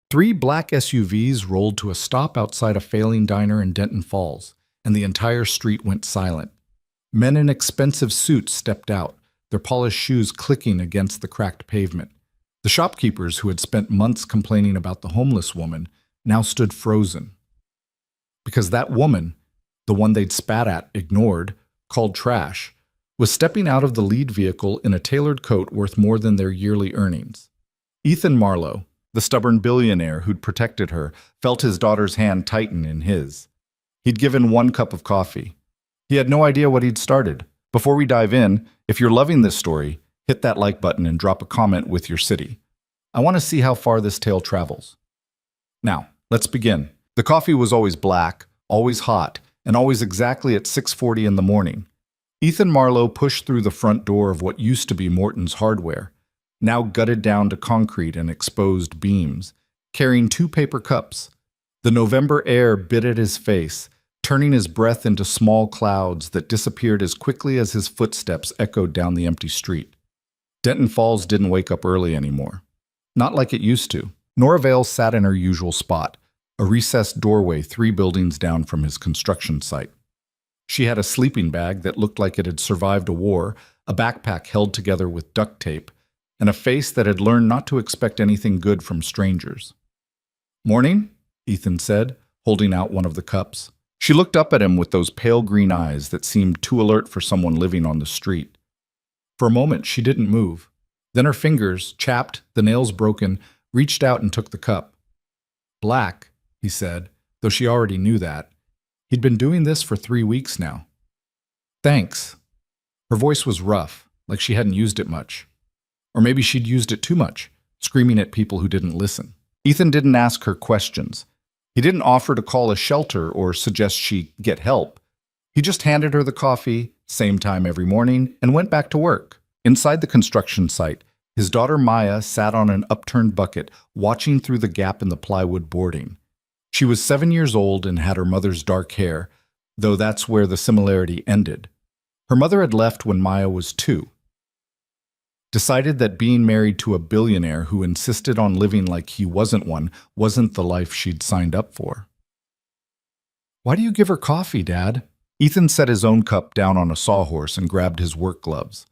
Three black SUVs rolled to a stop outside a failing diner in Denton Falls, and the entire street went silent. Men in expensive suits stepped out, their polished shoes clicking against the cracked pavement. The shopkeepers who had spent months complaining about the homeless woman now stood frozen. Because that woman, the one they'd spat at, ignored, called trash, was stepping out of the lead vehicle in a tailored coat worth more than their yearly earnings. Ethan Marlowe, the stubborn billionaire who'd protected her, felt his daughter's hand tighten in his. He'd given 1 cup of coffee. He had no idea what he'd started. Before we dive in, if you're loving this story, hit that like button and drop a comment with your city. I want to see how far this tale travels. Now, let's begin. The coffee was always black, always hot, and always exactly at 6:40 in the morning. Ethan Marlowe pushed through the front door of what used to be Morton's Hardware, now gutted down to concrete and exposed beams, carrying 2 paper cups. The November air bit at his face, turning his breath into small clouds that disappeared as quickly as his footsteps echoed down the empty street. Denton Falls didn't wake up early anymore. Not like it used to. Nora Vale sat in her usual spot, a recessed doorway 3 buildings down from his construction site. She had a sleeping bag that looked like it had survived a war, a backpack held together with duct tape, and a face that had learned not to expect anything good from strangers. "Morning," Ethan said, holding out one of the cups. She looked up at him with those pale green eyes that seemed too alert for someone living on the street. For a moment, she didn't move. Then her fingers, chapped, the nails broken, reached out and took the cup. "Black," he said, though she already knew that. He'd been doing this for 3 weeks now. "Thanks." Her voice was rough, like she hadn't used it much. Or maybe she'd used it too much, screaming at people who didn't listen. Ethan didn't ask her questions. He didn't offer to call a shelter or suggest she get help. He just handed her the coffee, same time every morning, and went back to work. Inside the construction site, his daughter Maya sat on an upturned bucket, watching through the gap in the plywood boarding. She was 7 years old and had her mother's dark hair, though that's where the similarity ended. Her mother had left when Maya was 2. Decided that being married to a billionaire who insisted on living like he wasn't one wasn't the life she'd signed up for. "Why do you give her coffee, Dad?" Ethan set his own cup down on a sawhorse and grabbed his work gloves.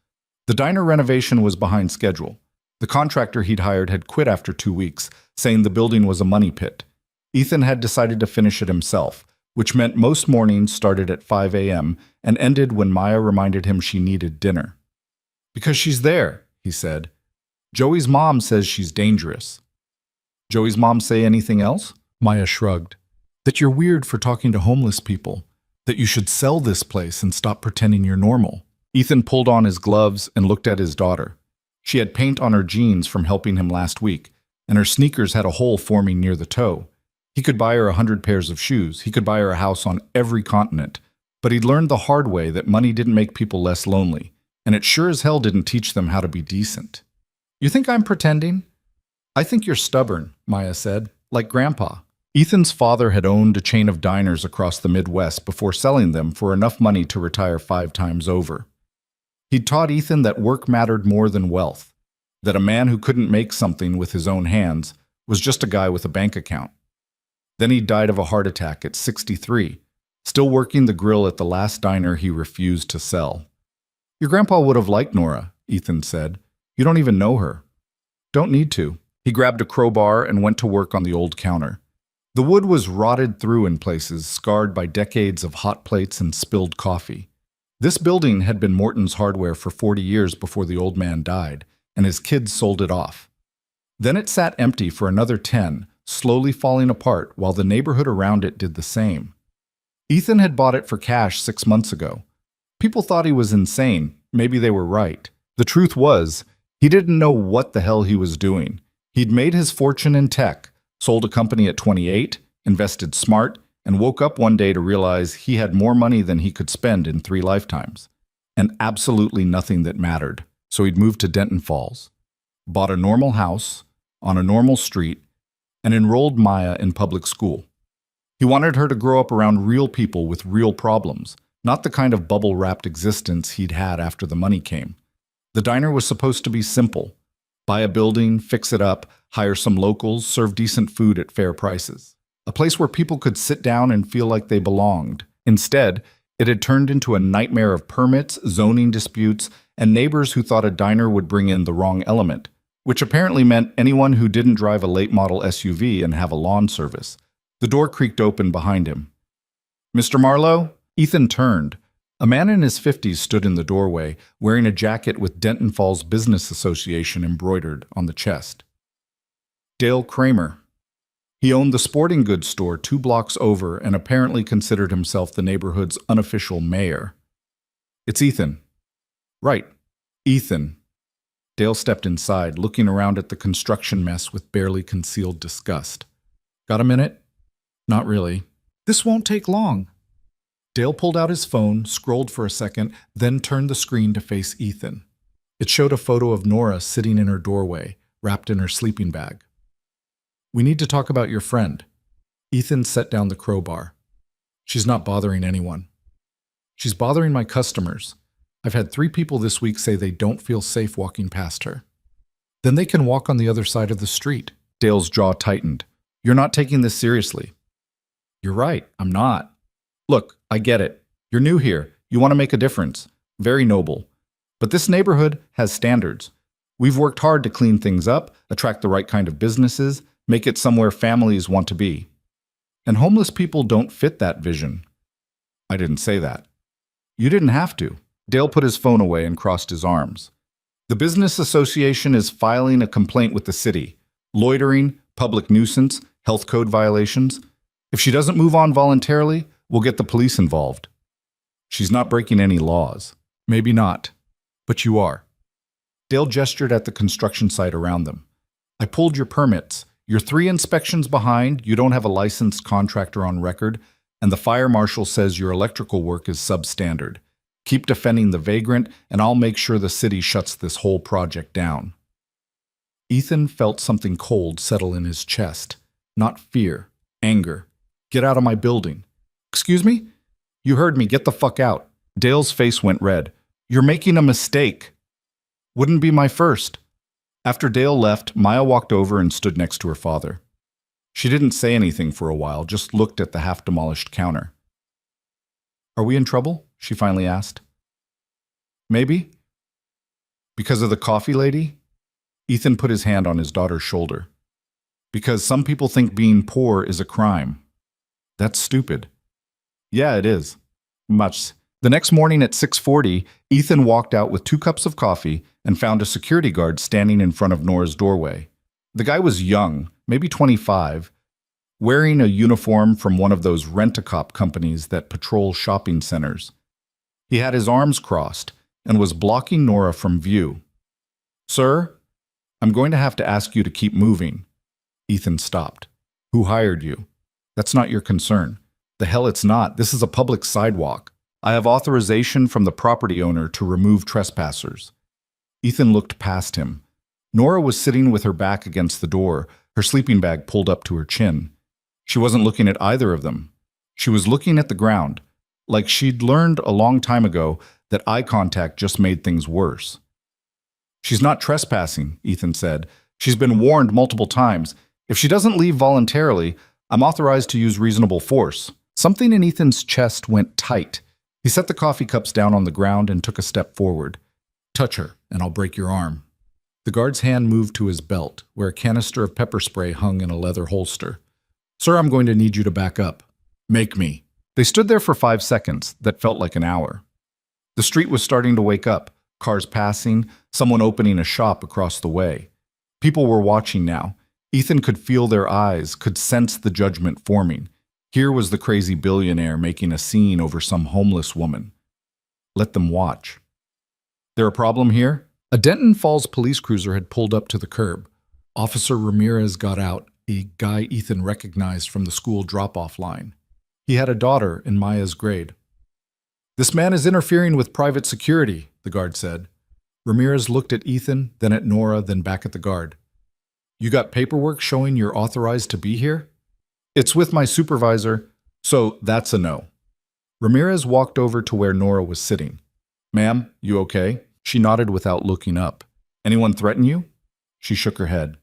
The diner renovation was behind schedule. The contractor he'd hired had quit after 2 weeks, saying the building was a money pit. Ethan had decided to finish it himself, which meant most mornings started at 5 a.m. and ended when Maya reminded him she needed dinner. "Because she's there," he said. "Joey's mom says she's dangerous." "Joey's mom say anything else?" Maya shrugged. "That you're weird for talking to homeless people. That you should sell this place and stop pretending you're normal." Ethan pulled on his gloves and looked at his daughter. She had paint on her jeans from helping him last week, and her sneakers had a hole forming near the toe. He could buy her 100 pairs of shoes. He could buy her a house on every continent. But he'd learned the hard way that money didn't make people less lonely, and it sure as hell didn't teach them how to be decent. "You think I'm pretending?" "I think you're stubborn," Maya said, "like Grandpa." Ethan's father had owned a chain of diners across the Midwest before selling them for enough money to retire 5 times over. He'd taught Ethan that work mattered more than wealth, that a man who couldn't make something with his own hands was just a guy with a bank account. Then he died of a heart attack at 63, still working the grill at the last diner he refused to sell. "Your grandpa would have liked Nora," Ethan said. "You don't even know her." "Don't need to." He grabbed a crowbar and went to work on the old counter. The wood was rotted through in places, scarred by decades of hot plates and spilled coffee. This building had been Morton's Hardware for 40 years before the old man died, and his kids sold it off. Then it sat empty for another 10, slowly falling apart while the neighborhood around it did the same. Ethan had bought it for cash 6 months ago. People thought he was insane. Maybe they were right. The truth was, he didn't know what the hell he was doing. He'd made his fortune in tech, sold a company at 28, invested smart, and woke up one day to realize he had more money than he could spend in 3 lifetimes, and absolutely nothing that mattered. So he'd moved to Denton Falls, bought a normal house, on a normal street, and enrolled Maya in public school. He wanted her to grow up around real people with real problems, not the kind of bubble-wrapped existence he'd had after the money came. The diner was supposed to be simple. Buy a building, fix it up, hire some locals, serve decent food at fair prices. A place where people could sit down and feel like they belonged. Instead, it had turned into a nightmare of permits, zoning disputes, and neighbors who thought a diner would bring in the wrong element, which apparently meant anyone who didn't drive a late model SUV and have a lawn service. The door creaked open behind him. "Mr. Marlowe?" Ethan turned. A man in his 50s stood in the doorway, wearing a jacket with Denton Falls Business Association embroidered on the chest. Dale Kramer. He owned the sporting goods store 2 blocks over and apparently considered himself the neighborhood's unofficial mayor. "It's Ethan." "Right, Ethan." Dale stepped inside, looking around at the construction mess with barely concealed disgust. "Got a minute?" "Not really." "This won't take long." Dale pulled out his phone, scrolled for a second, then turned the screen to face Ethan. It showed a photo of Nora sitting in her doorway, wrapped in her sleeping bag. "We need to talk about your friend." Ethan set down the crowbar. "She's not bothering anyone." "She's bothering my customers. I've had 3 people this week say they don't feel safe walking past her." "Then they can walk on the other side of the street." Dale's jaw tightened. "You're not taking this seriously." "You're right, I'm not. Look, I get it. You're new here. You want to make a difference. Very noble. But this neighborhood has standards. We've worked hard to clean things up, attract the right kind of businesses, make it somewhere families want to be. And homeless people don't fit that vision." "I didn't say that." "You didn't have to." Dale put his phone away and crossed his arms. "The Business Association is filing a complaint with the city. Loitering, public nuisance, health code violations. If she doesn't move on voluntarily, we'll get the police involved." "She's not breaking any laws." "Maybe not, but you are." Dale gestured at the construction site around them. "I pulled your permits. You're 3 inspections behind, you don't have a licensed contractor on record, and the fire marshal says your electrical work is substandard. Keep defending the vagrant, and I'll make sure the city shuts this whole project down." Ethan felt something cold settle in his chest. Not fear, anger. "Get out of my building." "Excuse me?" "You heard me. Get the fuck out." Dale's face went red. "You're making a mistake." "Wouldn't be my first." After Dale left, Maya walked over and stood next to her father. She didn't say anything for a while, just looked at the half-demolished counter. "Are we in trouble?" she finally asked. "Maybe." "Because of the coffee lady?" Ethan put his hand on his daughter's shoulder. "Because some people think being poor is a crime." "That's stupid." "Yeah, it is. Much." The next morning at 6:40, Ethan walked out with 2 cups of coffee and found a security guard standing in front of Nora's doorway. The guy was young, maybe 25, wearing a uniform from one of those rent-a-cop companies that patrol shopping centers. He had his arms crossed and was blocking Nora from view. "Sir, I'm going to have to ask you to keep moving." Ethan stopped. "Who hired you?" "That's not your concern." "The hell it's not. This is a public sidewalk. I have authorization from the property owner to remove trespassers." Ethan looked past him. Nora was sitting with her back against the door, her sleeping bag pulled up to her chin. She wasn't looking at either of them. She was looking at the ground, like she'd learned a long time ago that eye contact just made things worse. "She's not trespassing," Ethan said. "She's been warned multiple times. If she doesn't leave voluntarily, I'm authorized to use reasonable force." Something in Ethan's chest went tight. He set the coffee cups down on the ground and took a step forward. "Touch her, and I'll break your arm." The guard's hand moved to his belt, where a canister of pepper spray hung in a leather holster. "Sir, I'm going to need you to back up." "Make me." They stood there for 5 seconds that felt like an hour. The street was starting to wake up, cars passing, someone opening a shop across the way. People were watching now. Ethan could feel their eyes, could sense the judgment forming. Here was the crazy billionaire making a scene over some homeless woman. Let them watch. "There a problem here?" A Denton Falls police cruiser had pulled up to the curb. Officer Ramirez got out, a guy Ethan recognized from the school drop-off line. He had a daughter in Maya's grade. "This man is interfering with private security," the guard said. Ramirez looked at Ethan, then at Nora, then back at the guard. "You got paperwork showing you're authorized to be here?" "It's with my supervisor, so that's a no." Ramirez walked over to where Nora was sitting. "Ma'am, you okay?" She nodded without looking up. "Anyone threaten you?" She shook her head.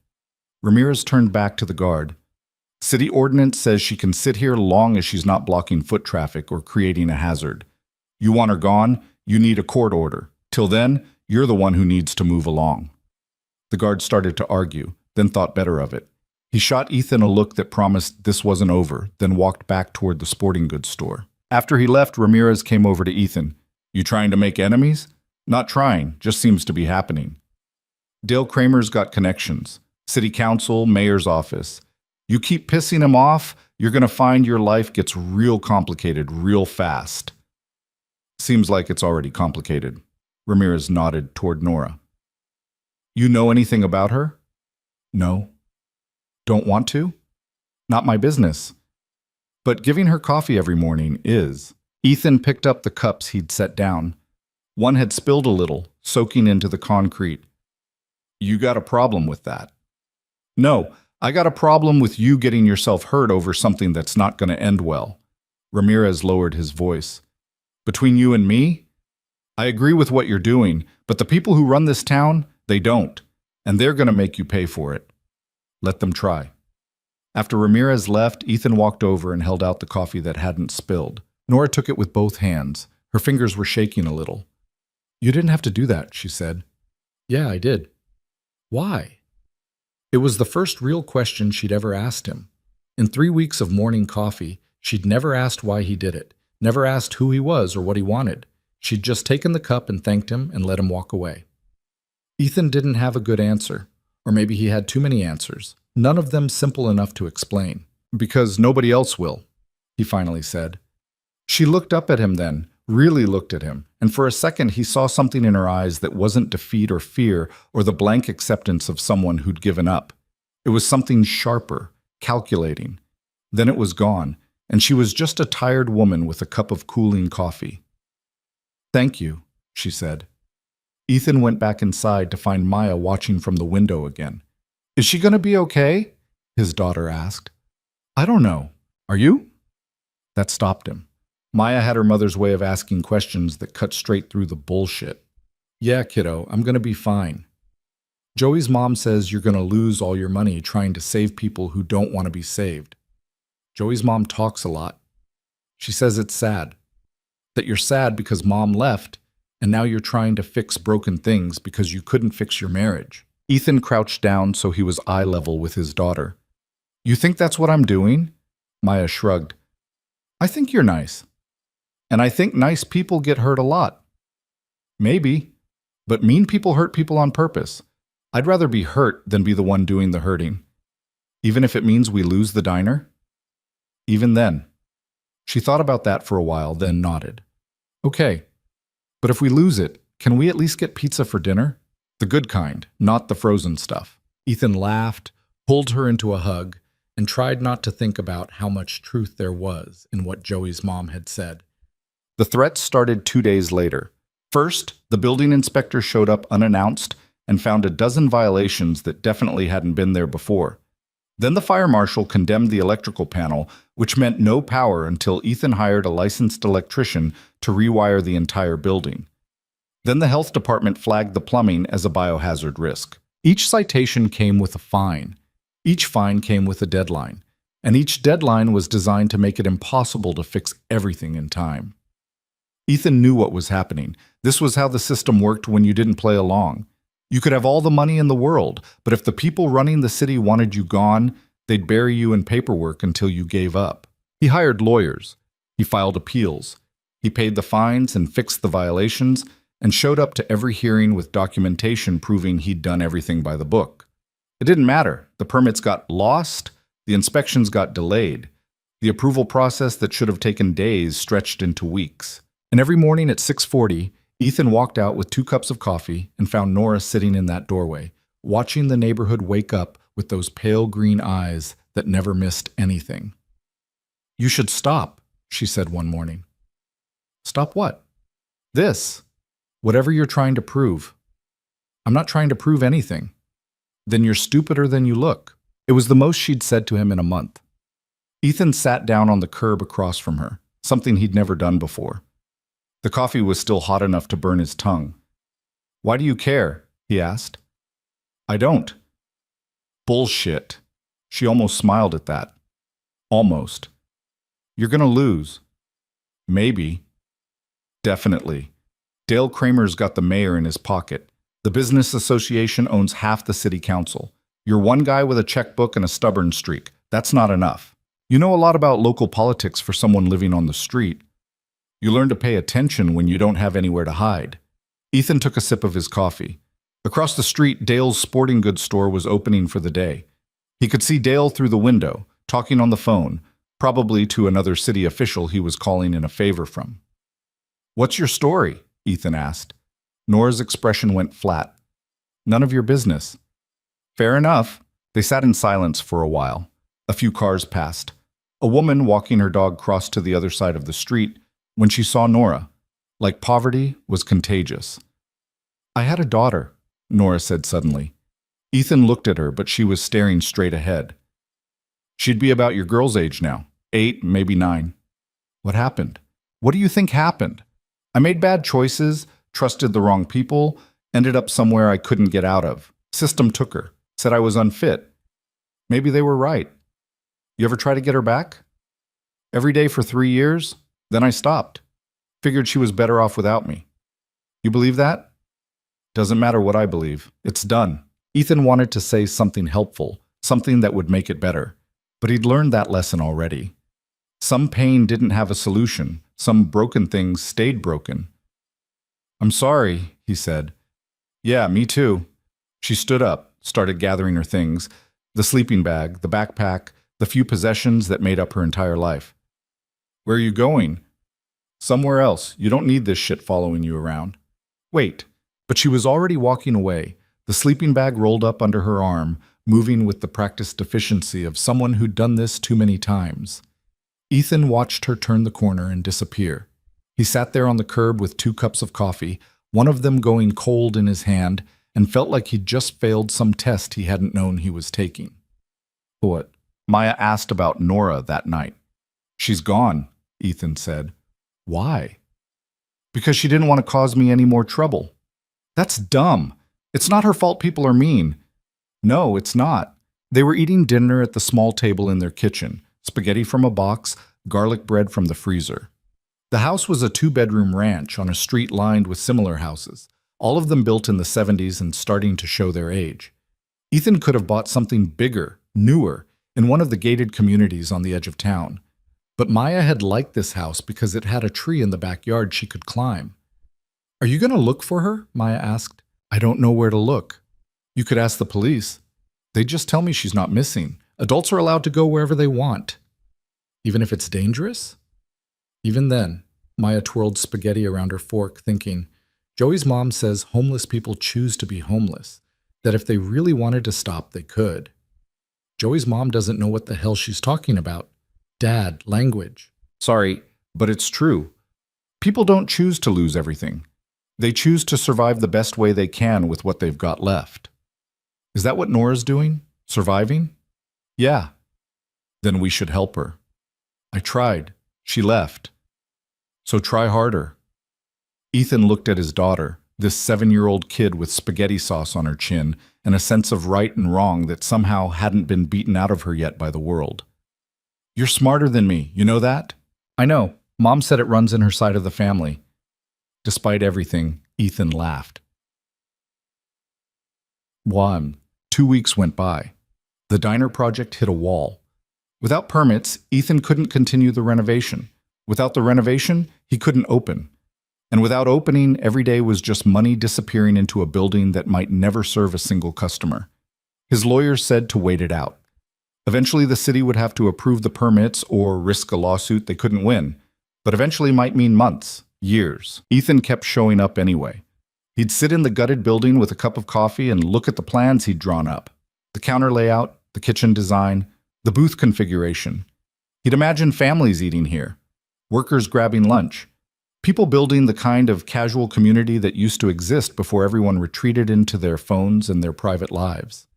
Ramirez turned back to the guard. City ordinance says she can sit here long as she's not blocking foot traffic or creating a hazard. You want her gone, you need a court order. Till then, you're the one who needs to move along. The guard started to argue, then thought better of it. He shot Ethan a look that promised this wasn't over, then walked back toward the sporting goods store. After he left, Ramirez came over to Ethan. You trying to make enemies? Not trying, just seems to be happening. Dale Kramer's got connections. City council, mayor's office. You keep pissing him off, you're going to find your life gets real complicated real fast. Seems like it's already complicated. Ramirez nodded toward Nora. You know anything about her? No. Don't want to? Not my business. But giving her coffee every morning is. Ethan picked up the cups he'd set down. One had spilled a little, soaking into the concrete. You got a problem with that? No, I got a problem with you getting yourself hurt over something that's not going to end well. Ramirez lowered his voice. Between you and me? I agree with what you're doing, but the people who run this town, they don't. And they're going to make you pay for it. Let them try. After Ramirez left, Ethan walked over and held out the coffee that hadn't spilled. Nora took it with both hands. Her fingers were shaking a little. You didn't have to do that, she said. Yeah, I did. Why? It was the first real question she'd ever asked him. In 3 weeks of morning coffee, she'd never asked why he did it, never asked who he was or what he wanted. She'd just taken the cup and thanked him and let him walk away. Ethan didn't have a good answer, or maybe he had too many answers, none of them simple enough to explain. Because nobody else will, he finally said. She looked up at him then, really looked at him, and for a second he saw something in her eyes that wasn't defeat or fear or the blank acceptance of someone who'd given up. It was something sharper, calculating. Then it was gone, and she was just a tired woman with a cup of cooling coffee. Thank you, she said. Ethan went back inside to find Maya watching from the window again. Is she going to be okay? His daughter asked. I don't know. Are you? That stopped him. Maya had her mother's way of asking questions that cut straight through the bullshit. Yeah, kiddo, I'm going to be fine. Joey's mom says you're going to lose all your money trying to save people who don't want to be saved. Joey's mom talks a lot. She says it's sad. That you're sad because mom left, and now you're trying to fix broken things because you couldn't fix your marriage. Ethan crouched down so he was eye level with his daughter. You think that's what I'm doing? Maya shrugged. I think you're nice. And I think nice people get hurt a lot. Maybe, but mean people hurt people on purpose. I'd rather be hurt than be the one doing the hurting. Even if it means we lose the diner? Even then. She thought about that for a while, then nodded. Okay, but if we lose it, can we at least get pizza for dinner? The good kind, not the frozen stuff. Ethan laughed, pulled her into a hug, and tried not to think about how much truth there was in what Joey's mom had said. The threats started 2 days later. First, the building inspector showed up unannounced and found a dozen violations that definitely hadn't been there before. Then the fire marshal condemned the electrical panel, which meant no power until Ethan hired a licensed electrician to rewire the entire building. Then the health department flagged the plumbing as a biohazard risk. Each citation came with a fine. Each fine came with a deadline. And each deadline was designed to make it impossible to fix everything in time. Ethan knew what was happening. This was how the system worked when you didn't play along. You could have all the money in the world, but if the people running the city wanted you gone, they'd bury you in paperwork until you gave up. He hired lawyers. He filed appeals. He paid the fines and fixed the violations and showed up to every hearing with documentation proving he'd done everything by the book. It didn't matter. The permits got lost. The inspections got delayed. The approval process that should have taken days stretched into weeks. And every morning at 6:40, Ethan walked out with 2 cups of coffee and found Nora sitting in that doorway, watching the neighborhood wake up with those pale green eyes that never missed anything. You should stop, she said one morning. Stop what? This. Whatever you're trying to prove. I'm not trying to prove anything. Then you're stupider than you look. It was the most she'd said to him in a month. Ethan sat down on the curb across from her, something he'd never done before. The coffee was still hot enough to burn his tongue. Why do you care? He asked. I don't. Bullshit. She almost smiled at that. Almost. You're gonna lose. Maybe. Definitely. Dale Kramer's got the mayor in his pocket. The business association owns half the city council. You're one guy with a checkbook and a stubborn streak. That's not enough. You know a lot about local politics for someone living on the street. You learn to pay attention when you don't have anywhere to hide. Ethan took a sip of his coffee. Across the street, Dale's sporting goods store was opening for the day. He could see Dale through the window, talking on the phone, probably to another city official he was calling in a favor from. "What's your story?" Ethan asked. Nora's expression went flat. "None of your business." "Fair enough." They sat in silence for a while. A few cars passed. A woman walking her dog crossed to the other side of the street when she saw Nora. Like poverty was contagious. "I had a daughter," Nora said suddenly. Ethan looked at her, but she was staring straight ahead. "She'd be about your girl's age now, 8, maybe 9. "What happened?" "What do you think happened? I made bad choices, trusted the wrong people, ended up somewhere I couldn't get out of. System took her, said I was unfit. Maybe they were right. You ever try to get her back?" "Every day for 3 years, then I stopped. Figured she was better off without me." "You believe that?" "Doesn't matter what I believe. It's done." Ethan wanted to say something helpful, something that would make it better, but he'd learned that lesson already. Some pain didn't have a solution. Some broken things stayed broken. "I'm sorry," he said. "Yeah, me too." She stood up, started gathering her things, the sleeping bag, the backpack, the few possessions that made up her entire life. "Where are you going?" "Somewhere else. You don't need this shit following you around." "Wait." But she was already walking away, the sleeping bag rolled up under her arm, moving with the practiced efficiency of someone who'd done this too many times. Ethan watched her turn the corner and disappear. He sat there on the curb with 2 cups of coffee, one of them going cold in his hand, and felt like he'd just failed some test he hadn't known he was taking. "What?" Maya asked about Nora that night. "She's gone," Ethan said. "Why?" "Because she didn't want to cause me any more trouble." "That's dumb. It's not her fault people are mean." "No, it's not." They were eating dinner at the small table in their kitchen, spaghetti from a box, garlic bread from the freezer. The house was a 2-bedroom ranch on a street lined with similar houses, all of them built in the 70s and starting to show their age. Ethan could have bought something bigger, newer, in one of the gated communities on the edge of town. But Maya had liked this house because it had a tree in the backyard she could climb. "Are you going to look for her?" Maya asked. "I don't know where to look." "You could ask the police. They just tell me she's not missing. Adults are allowed to go wherever they want." "Even if it's dangerous?" Even then, Maya twirled spaghetti around her fork, thinking, Joey's mom says homeless people choose to be homeless, that if they really wanted to stop, they could. Joey's mom doesn't know what the hell she's talking about. Dad, language. "Sorry, but it's true. People don't choose to lose everything. They choose to survive the best way they can with what they've got left." "Is that what Nora's doing? Surviving?" "Yeah." "Then we should help her." "I tried. She left. So try harder." Ethan looked at his daughter, this 7-year-old kid with spaghetti sauce on her chin and a sense of right and wrong that somehow hadn't been beaten out of her yet by the world. "You're smarter than me, you know that?" "I know. Mom said it runs in her side of the family." Despite everything, Ethan laughed. 2 weeks went by. The diner project hit a wall. Without permits, Ethan couldn't continue the renovation. Without the renovation, he couldn't open. And without opening, every day was just money disappearing into a building that might never serve a single customer. His lawyers said to wait it out. Eventually, the city would have to approve the permits or risk a lawsuit they couldn't win. But eventually might mean months, years. Ethan kept showing up anyway. He'd sit in the gutted building with a cup of coffee and look at the plans he'd drawn up. The counter layout, the kitchen design, the booth configuration. He'd imagine families eating here, workers grabbing lunch, people building the kind of casual community that used to exist before everyone retreated into their phones and their private lives.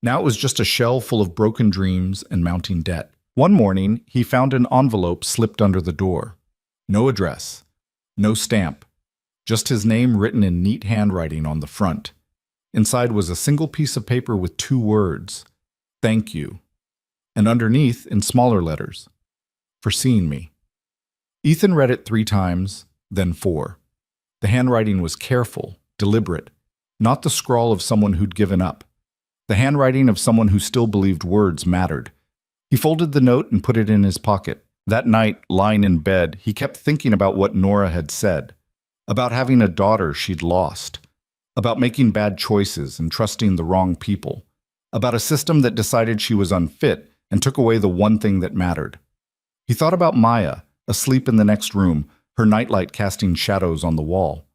Now it was just a shell full of broken dreams and mounting debt. One morning, he found an envelope slipped under the door. No address, no stamp, just his name written in neat handwriting on the front. Inside was a single piece of paper with 2 words, Thank you. And underneath, in smaller letters, for seeing me. Ethan read it 3 times, then 4. The handwriting was careful, deliberate, not the scrawl of someone who'd given up. The handwriting of someone who still believed words mattered. He folded the note and put it in his pocket. That night, lying in bed, he kept thinking about what Nora had said, about having a daughter she'd lost, about making bad choices and trusting the wrong people, about a system that decided she was unfit and took away the one thing that mattered. He thought about Maya, asleep in the next room, her nightlight casting shadows on the wall.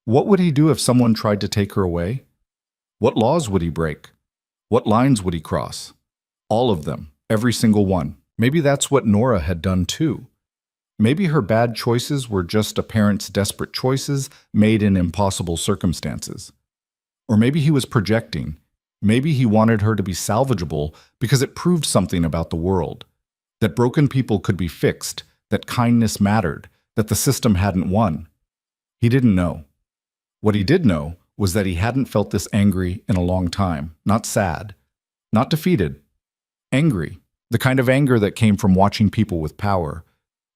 What would he do if someone tried to take her away? What laws would he break? What lines would he cross? All of them, every single one. Maybe that's what Nora had done too. Maybe her bad choices were just a parent's desperate choices made in impossible circumstances. Or maybe he was projecting. Maybe he wanted her to be salvageable because it proved something about the world. That broken people could be fixed, that kindness mattered, that the system hadn't won. He didn't know. What he did know was that he hadn't felt this angry in a long time. Not sad, not defeated. Angry. The kind of anger that came from watching people with power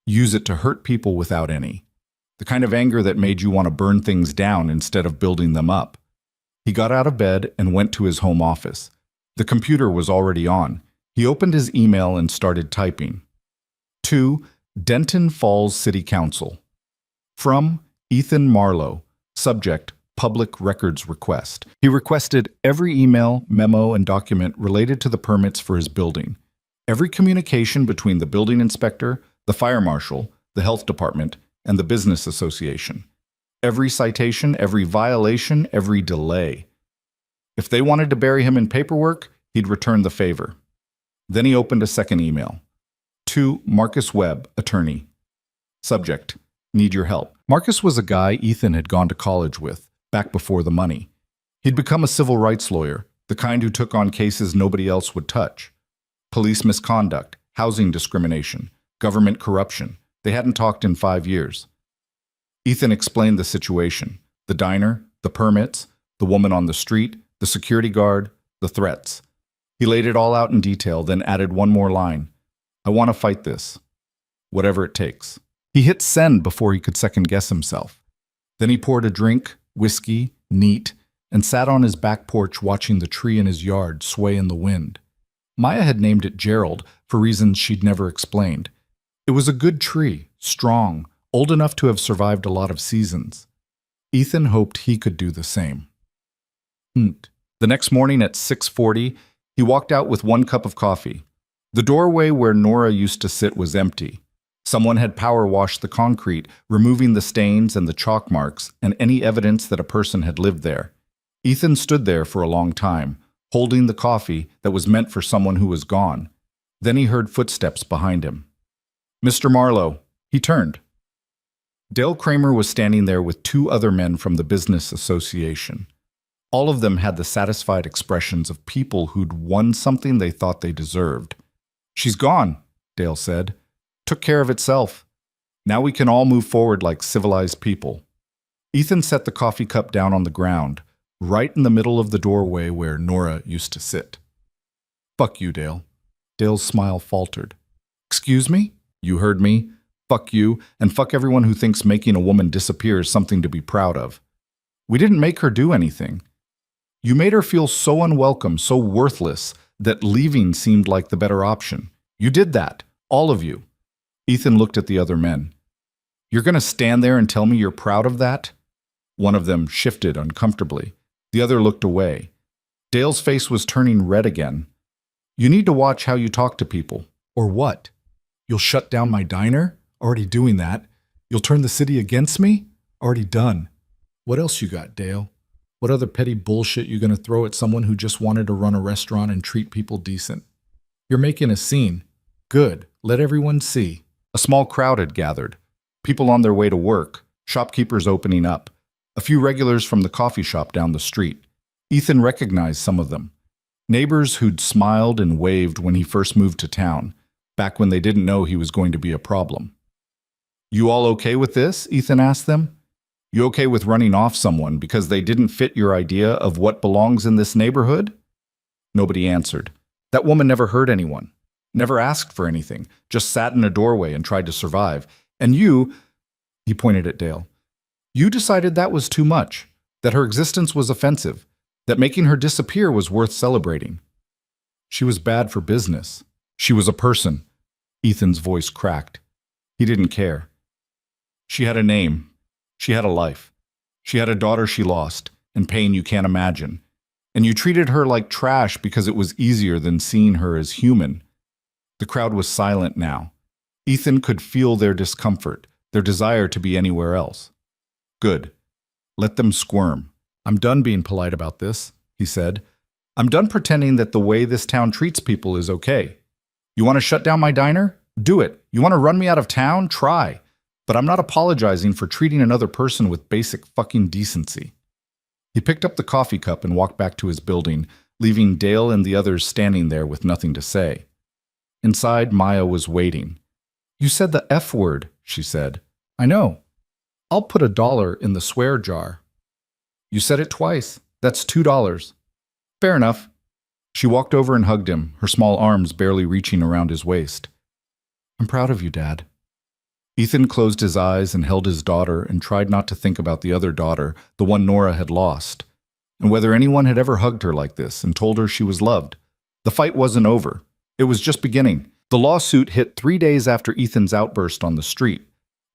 use it to hurt people without any. The kind of anger that made you want to burn things down instead of building them up. He got out of bed and went to his home office. The computer was already on. He opened his email and started typing. To Denton Falls City Council. From Ethan Marlowe. Subject, Public Records Request. He requested every email, memo, and document related to the permits for his building. Every communication between the building inspector, the fire marshal, the health department, and the business association. Every citation, every violation, every delay. If they wanted to bury him in paperwork, he'd return the favor. Then he opened a second email. To Marcus Webb, attorney. Subject, need your help. Marcus was a guy Ethan had gone to college with, back before the money. He'd become a civil rights lawyer, the kind who took on cases nobody else would touch. Police misconduct, housing discrimination, government corruption. They hadn't talked in 5 years. Ethan explained the situation, the diner, the permits, the woman on the street, the security guard, the threats. He laid it all out in detail, then added one more line. I want to fight this. Whatever it takes. He hit send before he could second-guess himself. Then he poured a drink, whiskey, neat, and sat on his back porch watching the tree in his yard sway in the wind. Maya had named it Gerald for reasons she'd never explained. It was a good tree, strong, old enough to have survived a lot of seasons. Ethan hoped he could do the same. The next morning at 6:40, he walked out with 1 cup of coffee. The doorway where Nora used to sit was empty. Someone had power washed the concrete, removing the stains and the chalk marks and any evidence that a person had lived there. Ethan stood there for a long time, holding the coffee that was meant for someone who was gone. Then he heard footsteps behind him. Mr. Marlowe. He turned. Dale Kramer was standing there with 2 other men from the business association. All of them had the satisfied expressions of people who'd won something they thought they deserved. She's gone, Dale said. Took care of itself. Now we can all move forward like civilized people. Ethan set the coffee cup down on the ground, right in the middle of the doorway where Nora used to sit. Fuck you, Dale. Dale's smile faltered. Excuse me? You heard me. Fuck you, and fuck everyone who thinks making a woman disappear is something to be proud of. We didn't make her do anything. You made her feel so unwelcome, so worthless, that leaving seemed like the better option. You did that, all of you. Ethan looked at the other men. You're going to stand there and tell me you're proud of that? One of them shifted uncomfortably. The other looked away. Dale's face was turning red again. You need to watch how you talk to people. Or what? You'll shut down my diner? Already doing that. You'll turn the city against me? Already done. What else you got, Dale? What other petty bullshit you going to throw at someone who just wanted to run a restaurant and treat people decent? You're making a scene. Good. Let everyone see. A small crowd had gathered. People on their way to work. Shopkeepers opening up. A few regulars from the coffee shop down the street. Ethan recognized some of them. Neighbors who'd smiled and waved when he first moved to town, back when they didn't know he was going to be a problem. You all okay with this? Ethan asked them. You okay with running off someone because they didn't fit your idea of what belongs in this neighborhood? Nobody answered. That woman never hurt anyone, never asked for anything, just sat in a doorway and tried to survive. And you, he pointed at Dale, you decided that was too much, that her existence was offensive, that making her disappear was worth celebrating. She was bad for business. She was a person. Ethan's voice cracked. He didn't care. She had a name. She had a life. She had a daughter she lost, and pain you can't imagine. And you treated her like trash because it was easier than seeing her as human. The crowd was silent now. Ethan could feel their discomfort, their desire to be anywhere else. Good. Let them squirm. I'm done being polite about this, he said. I'm done pretending that the way this town treats people is okay. You want to shut down my diner? Do it. You want to run me out of town? Try. But I'm not apologizing for treating another person with basic fucking decency. He picked up the coffee cup and walked back to his building, leaving Dale and the others standing there with nothing to say. Inside, Maya was waiting. You said the F word, she said. I know. I'll put $1 in the swear jar. You said it twice. That's $2. Fair enough. She walked over and hugged him, her small arms barely reaching around his waist. I'm proud of you, Dad. Ethan closed his eyes and held his daughter and tried not to think about the other daughter, the one Nora had lost, and whether anyone had ever hugged her like this and told her she was loved. The fight wasn't over. It was just beginning. The lawsuit hit 3 days after Ethan's outburst on the street.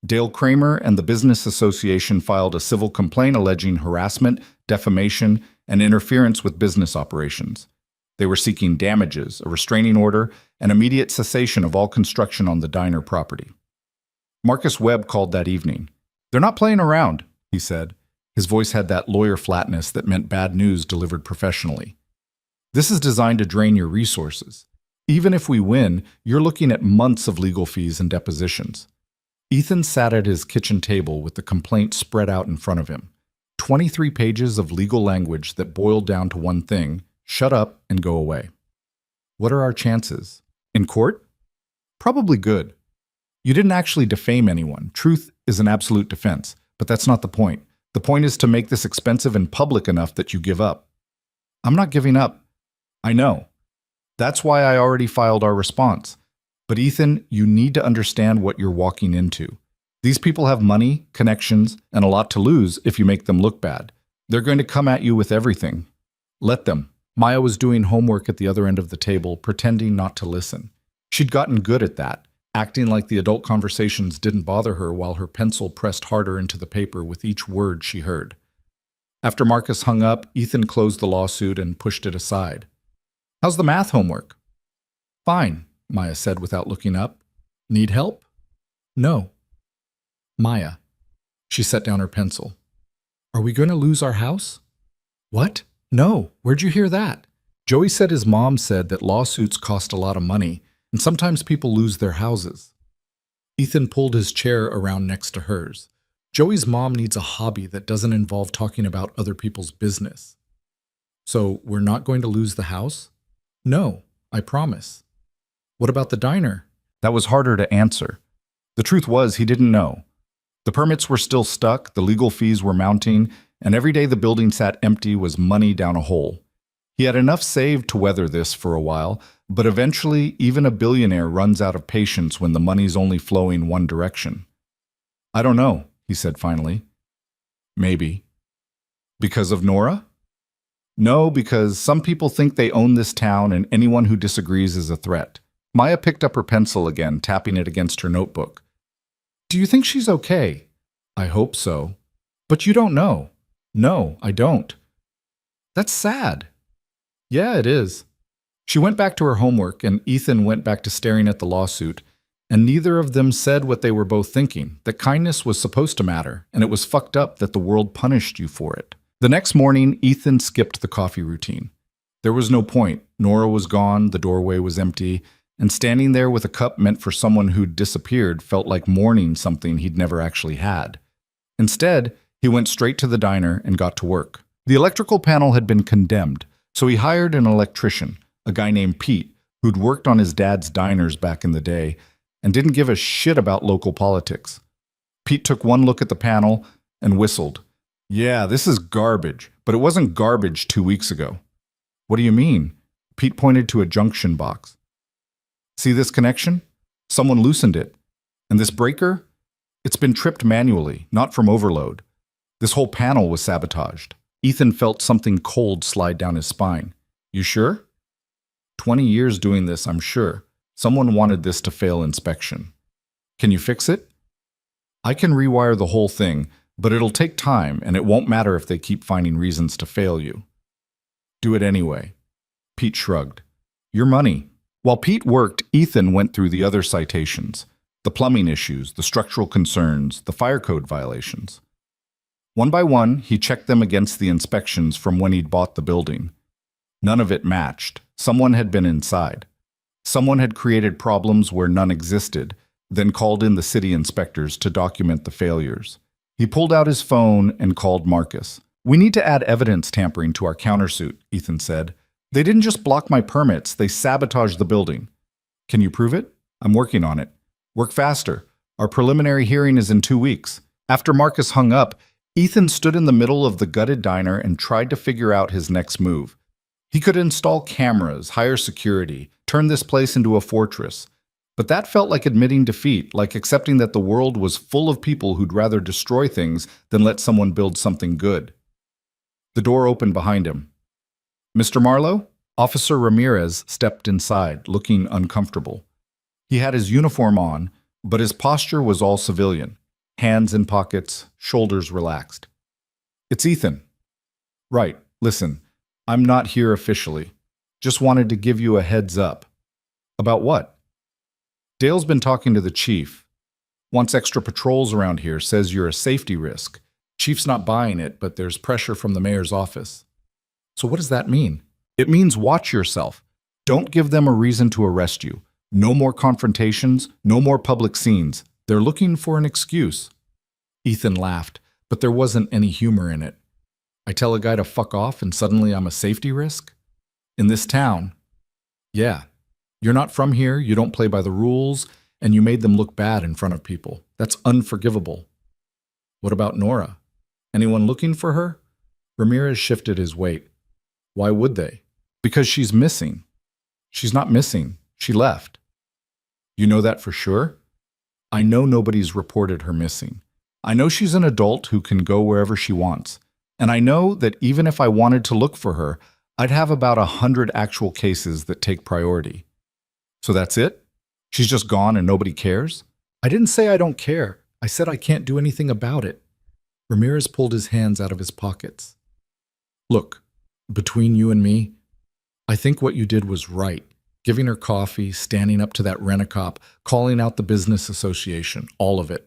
Dale Kramer and the Business Association filed a civil complaint alleging harassment, defamation, and interference with business operations. They were seeking damages, a restraining order, and immediate cessation of all construction on the diner property. Marcus Webb called that evening. They're not playing around, he said. His voice had that lawyer flatness that meant bad news delivered professionally. This is designed to drain your resources. Even if we win, you're looking at months of legal fees and depositions. Ethan sat at his kitchen table with the complaint spread out in front of him. 23 pages of legal language that boiled down to one thing: shut up and go away. What are our chances? In court? Probably good. You didn't actually defame anyone. Truth is an absolute defense, but that's not the point. The point is to make this expensive and public enough that you give up. I'm not giving up. I know. That's why I already filed our response. But Ethan, you need to understand what you're walking into. These people have money, connections, and a lot to lose if you make them look bad. They're going to come at you with everything. Let them. Maya was doing homework at the other end of the table, pretending not to listen. She'd gotten good at that, acting like the adult conversations didn't bother her while her pencil pressed harder into the paper with each word she heard. After Marcus hung up, Ethan closed the lawsuit and pushed it aside. How's the math homework? Fine, Maya said without looking up. Need help? No. Maya. She set down her pencil. Are we going to lose our house? What? No. Where'd you hear that? Joey said his mom said that lawsuits cost a lot of money, and sometimes people lose their houses. Ethan pulled his chair around next to hers. Joey's mom needs a hobby that doesn't involve talking about other people's business. So we're not going to lose the house? No, I promise. What about the diner? That was harder to answer. The truth was he didn't know. The permits were still stuck, the legal fees were mounting, and every day the building sat empty was money down a hole. He had enough saved to weather this for a while, but eventually even a billionaire runs out of patience when the money's only flowing one direction. I don't know, he said finally. Maybe. Because of Nora? No, because some people think they own this town and anyone who disagrees is a threat. Maya picked up her pencil again, tapping it against her notebook. Do you think she's okay? I hope so. But you don't know. No, I don't. That's sad. Yeah, it is. She went back to her homework, and Ethan went back to staring at the lawsuit, and neither of them said what they were both thinking, that kindness was supposed to matter, and it was fucked up that the world punished you for it. The next morning, Ethan skipped the coffee routine. There was no point. Nora was gone, the doorway was empty, and standing there with a cup meant for someone who'd disappeared felt like mourning something he'd never actually had. Instead, he went straight to the diner and got to work. The electrical panel had been condemned, so he hired an electrician, a guy named Pete, who'd worked on his dad's diners back in the day and didn't give a shit about local politics. Pete took one look at the panel and whistled. Yeah, this is garbage, but it wasn't garbage 2 weeks ago. What do you mean? Pete pointed to a junction box. See this connection? Someone loosened it. And this breaker? It's been tripped manually, not from overload. This whole panel was sabotaged. Ethan felt something cold slide down his spine. You sure? 20 years doing this, I'm sure. Someone wanted this to fail inspection. Can you fix it? I can rewire the whole thing, but it'll take time and it won't matter if they keep finding reasons to fail you. Do it anyway. Pete shrugged. Your money. While Pete worked, Ethan went through the other citations. The plumbing issues, the structural concerns, the fire code violations. One by one, he checked them against the inspections from when he'd bought the building. None of it matched. Someone had been inside. Someone had created problems where none existed, then called in the city inspectors to document the failures. He pulled out his phone and called Marcus. We need to add evidence tampering to our countersuit, Ethan said. They didn't just block my permits, they sabotaged the building. Can you prove it? I'm working on it. Work faster. Our preliminary hearing is in 2 weeks. After Marcus hung up, Ethan stood in the middle of the gutted diner and tried to figure out his next move. He could install cameras, hire security, turn this place into a fortress. But that felt like admitting defeat, like accepting that the world was full of people who'd rather destroy things than let someone build something good. The door opened behind him. Mr. Marlowe? Officer Ramirez stepped inside, looking uncomfortable. He had his uniform on, but his posture was all civilian. Hands in pockets, shoulders relaxed. It's Ethan. Right, listen, I'm not here officially. Just wanted to give you a heads up. About what? Dale's been talking to the chief. Wants extra patrols around here, says you're a safety risk. Chief's not buying it, but there's pressure from the mayor's office. So what does that mean? It means watch yourself. Don't give them a reason to arrest you. No more confrontations, no more public scenes. They're looking for an excuse. Ethan laughed, but there wasn't any humor in it. I tell a guy to fuck off and suddenly I'm a safety risk? In this town? Yeah. You're not from here, you don't play by the rules, and you made them look bad in front of people. That's unforgivable. What about Nora? Anyone looking for her? Ramirez shifted his weight. Why would they? Because she's missing. She's not missing. She left. You know that for sure? I know nobody's reported her missing. I know she's an adult who can go wherever she wants. And I know that even if I wanted to look for her, I'd have about 100 actual cases that take priority. So that's it? She's just gone and nobody cares? I didn't say I don't care. I said I can't do anything about it. Ramirez pulled his hands out of his pockets. Look, between you and me, I think what you did was right. Giving her coffee, standing up to that rent-a-cop, calling out the business association, all of it.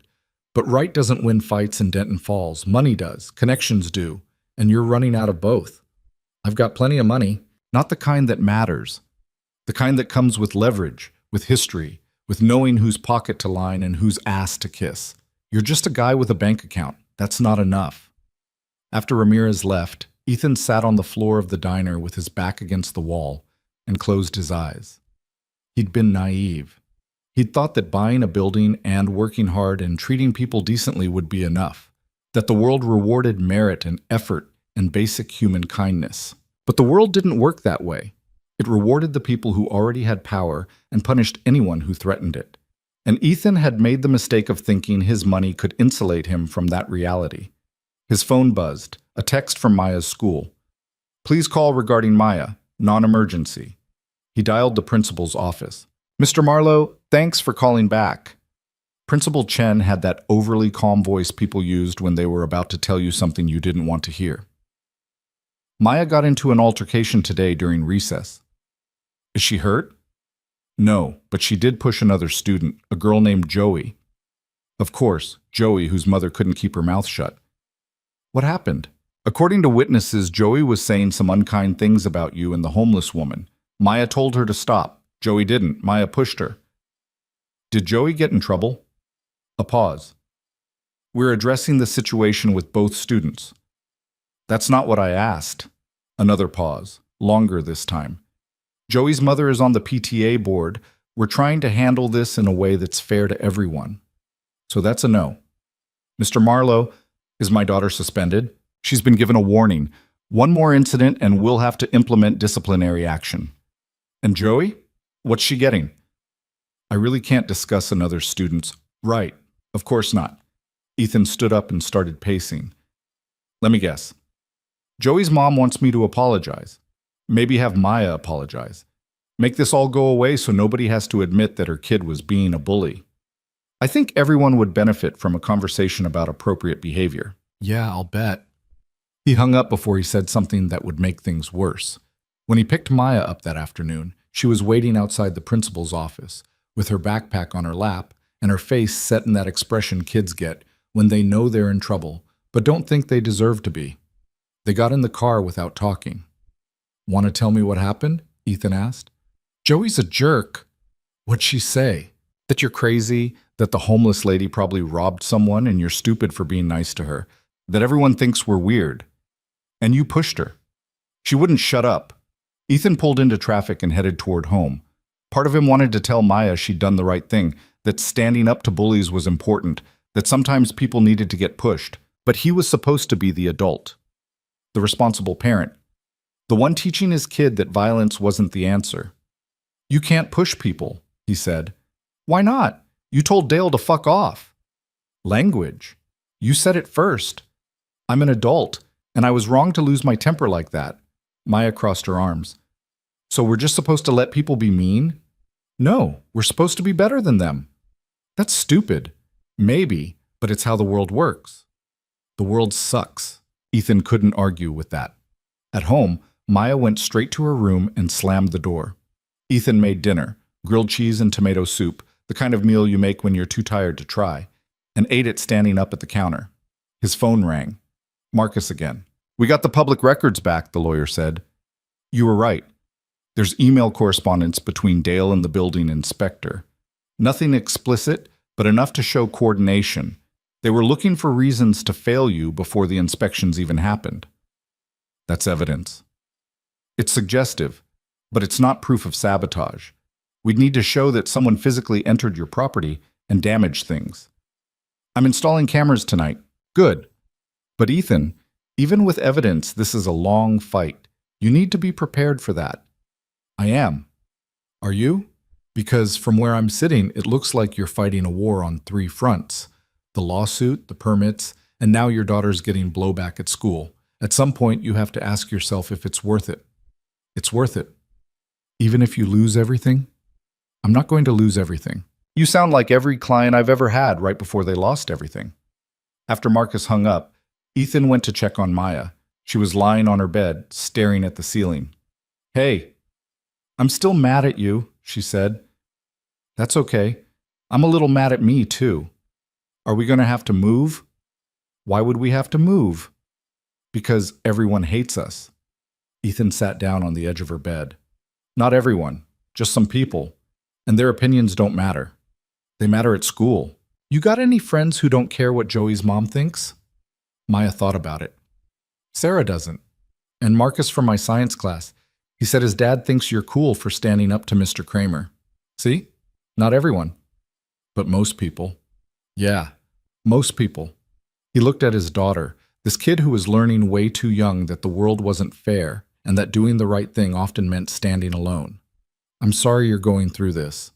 But right doesn't win fights in Denton Falls. Money does, connections do, and you're running out of both. I've got plenty of money, not the kind that matters. The kind that comes with leverage, with history, with knowing whose pocket to line and whose ass to kiss. You're just a guy with a bank account. That's not enough. After Ramirez left, Ethan sat on the floor of the diner with his back against the wall and closed his eyes. He'd been naive. He'd thought that buying a building and working hard and treating people decently would be enough, that the world rewarded merit and effort and basic human kindness. But the world didn't work that way. It rewarded the people who already had power and punished anyone who threatened it. And Ethan had made the mistake of thinking his money could insulate him from that reality. His phone buzzed, a text from Maya's school. Please call regarding Maya, non-emergency. He dialed the principal's office. Mr. Marlowe, thanks for calling back. Principal Chen had that overly calm voice people used when they were about to tell you something you didn't want to hear. Maya got into an altercation today during recess. Is she hurt? No, but she did push another student, a girl named Joey. Of course, Joey, whose mother couldn't keep her mouth shut. What happened? According to witnesses, Joey was saying some unkind things about you and the homeless woman. Maya told her to stop. Joey didn't. Maya pushed her. Did Joey get in trouble? A pause. We're addressing the situation with both students. That's not what I asked. Another pause, longer this time. Joey's mother is on the PTA board. We're trying to handle this in a way that's fair to everyone. So that's a no. Mr. Marlowe, is my daughter suspended? She's been given a warning. One more incident and we'll have to implement disciplinary action. And Joey? What's she getting? I really can't discuss another student's. Right. Of course not. Ethan stood up and started pacing. Let me guess. Joey's mom wants me to apologize. Maybe have Maya apologize. Make this all go away so nobody has to admit that her kid was being a bully. I think everyone would benefit from a conversation about appropriate behavior. Yeah, I'll bet. He hung up before he said something that would make things worse. When he picked Maya up that afternoon, she was waiting outside the principal's office, with her backpack on her lap and her face set in that expression kids get when they know they're in trouble, but don't think they deserve to be. They got in the car without talking. Want to tell me what happened? Ethan asked. Joey's a jerk. What'd she say? That you're crazy, that the homeless lady probably robbed someone and you're stupid for being nice to her, that everyone thinks we're weird. And you pushed her. She wouldn't shut up. Ethan pulled into traffic and headed toward home. Part of him wanted to tell Maya she'd done the right thing, that standing up to bullies was important, that sometimes people needed to get pushed, but he was supposed to be the adult, the responsible parent, the one teaching his kid that violence wasn't the answer. You can't push people, he said. Why not? You told Dale to fuck off. Language. You said it first. I'm an adult, and I was wrong to lose my temper like that. Maya crossed her arms. So we're just supposed to let people be mean? No, we're supposed to be better than them. That's stupid. Maybe, but it's how the world works. The world sucks. Ethan couldn't argue with that. At home, Maya went straight to her room and slammed the door. Ethan made dinner, grilled cheese and tomato soup, the kind of meal you make when you're too tired to try, and ate it standing up at the counter. His phone rang. Marcus again. We got the public records back, the lawyer said. You were right. There's email correspondence between Dale and the building inspector. Nothing explicit, but enough to show coordination. They were looking for reasons to fail you before the inspections even happened. That's evidence. It's suggestive, but it's not proof of sabotage. We'd need to show that someone physically entered your property and damaged things. I'm installing cameras tonight. Good. But Ethan, even with evidence, this is a long fight. You need to be prepared for that. I am. Are you? Because from where I'm sitting, it looks like you're fighting a war on 3 fronts. The lawsuit, the permits, and now your daughter's getting blowback at school. At some point, you have to ask yourself if it's worth it. It's worth it. Even if you lose everything? I'm not going to lose everything. You sound like every client I've ever had right before they lost everything. After Marcus hung up, Ethan went to check on Maya. She was lying on her bed, staring at the ceiling. Hey, I'm still mad at you, she said. That's okay. I'm a little mad at me, too. Are we going to have to move? Why would we have to move? Because everyone hates us. Ethan sat down on the edge of her bed. Not everyone, just some people. And their opinions don't matter. They matter at school. You got any friends who don't care what Joey's mom thinks? Maya thought about it. Sarah doesn't. And Marcus from my science class. He said his dad thinks you're cool for standing up to Mr. Kramer. See? Not everyone. But most people. Yeah, most people. He looked at his daughter, this kid who was learning way too young that the world wasn't fair and that doing the right thing often meant standing alone. I'm sorry you're going through this.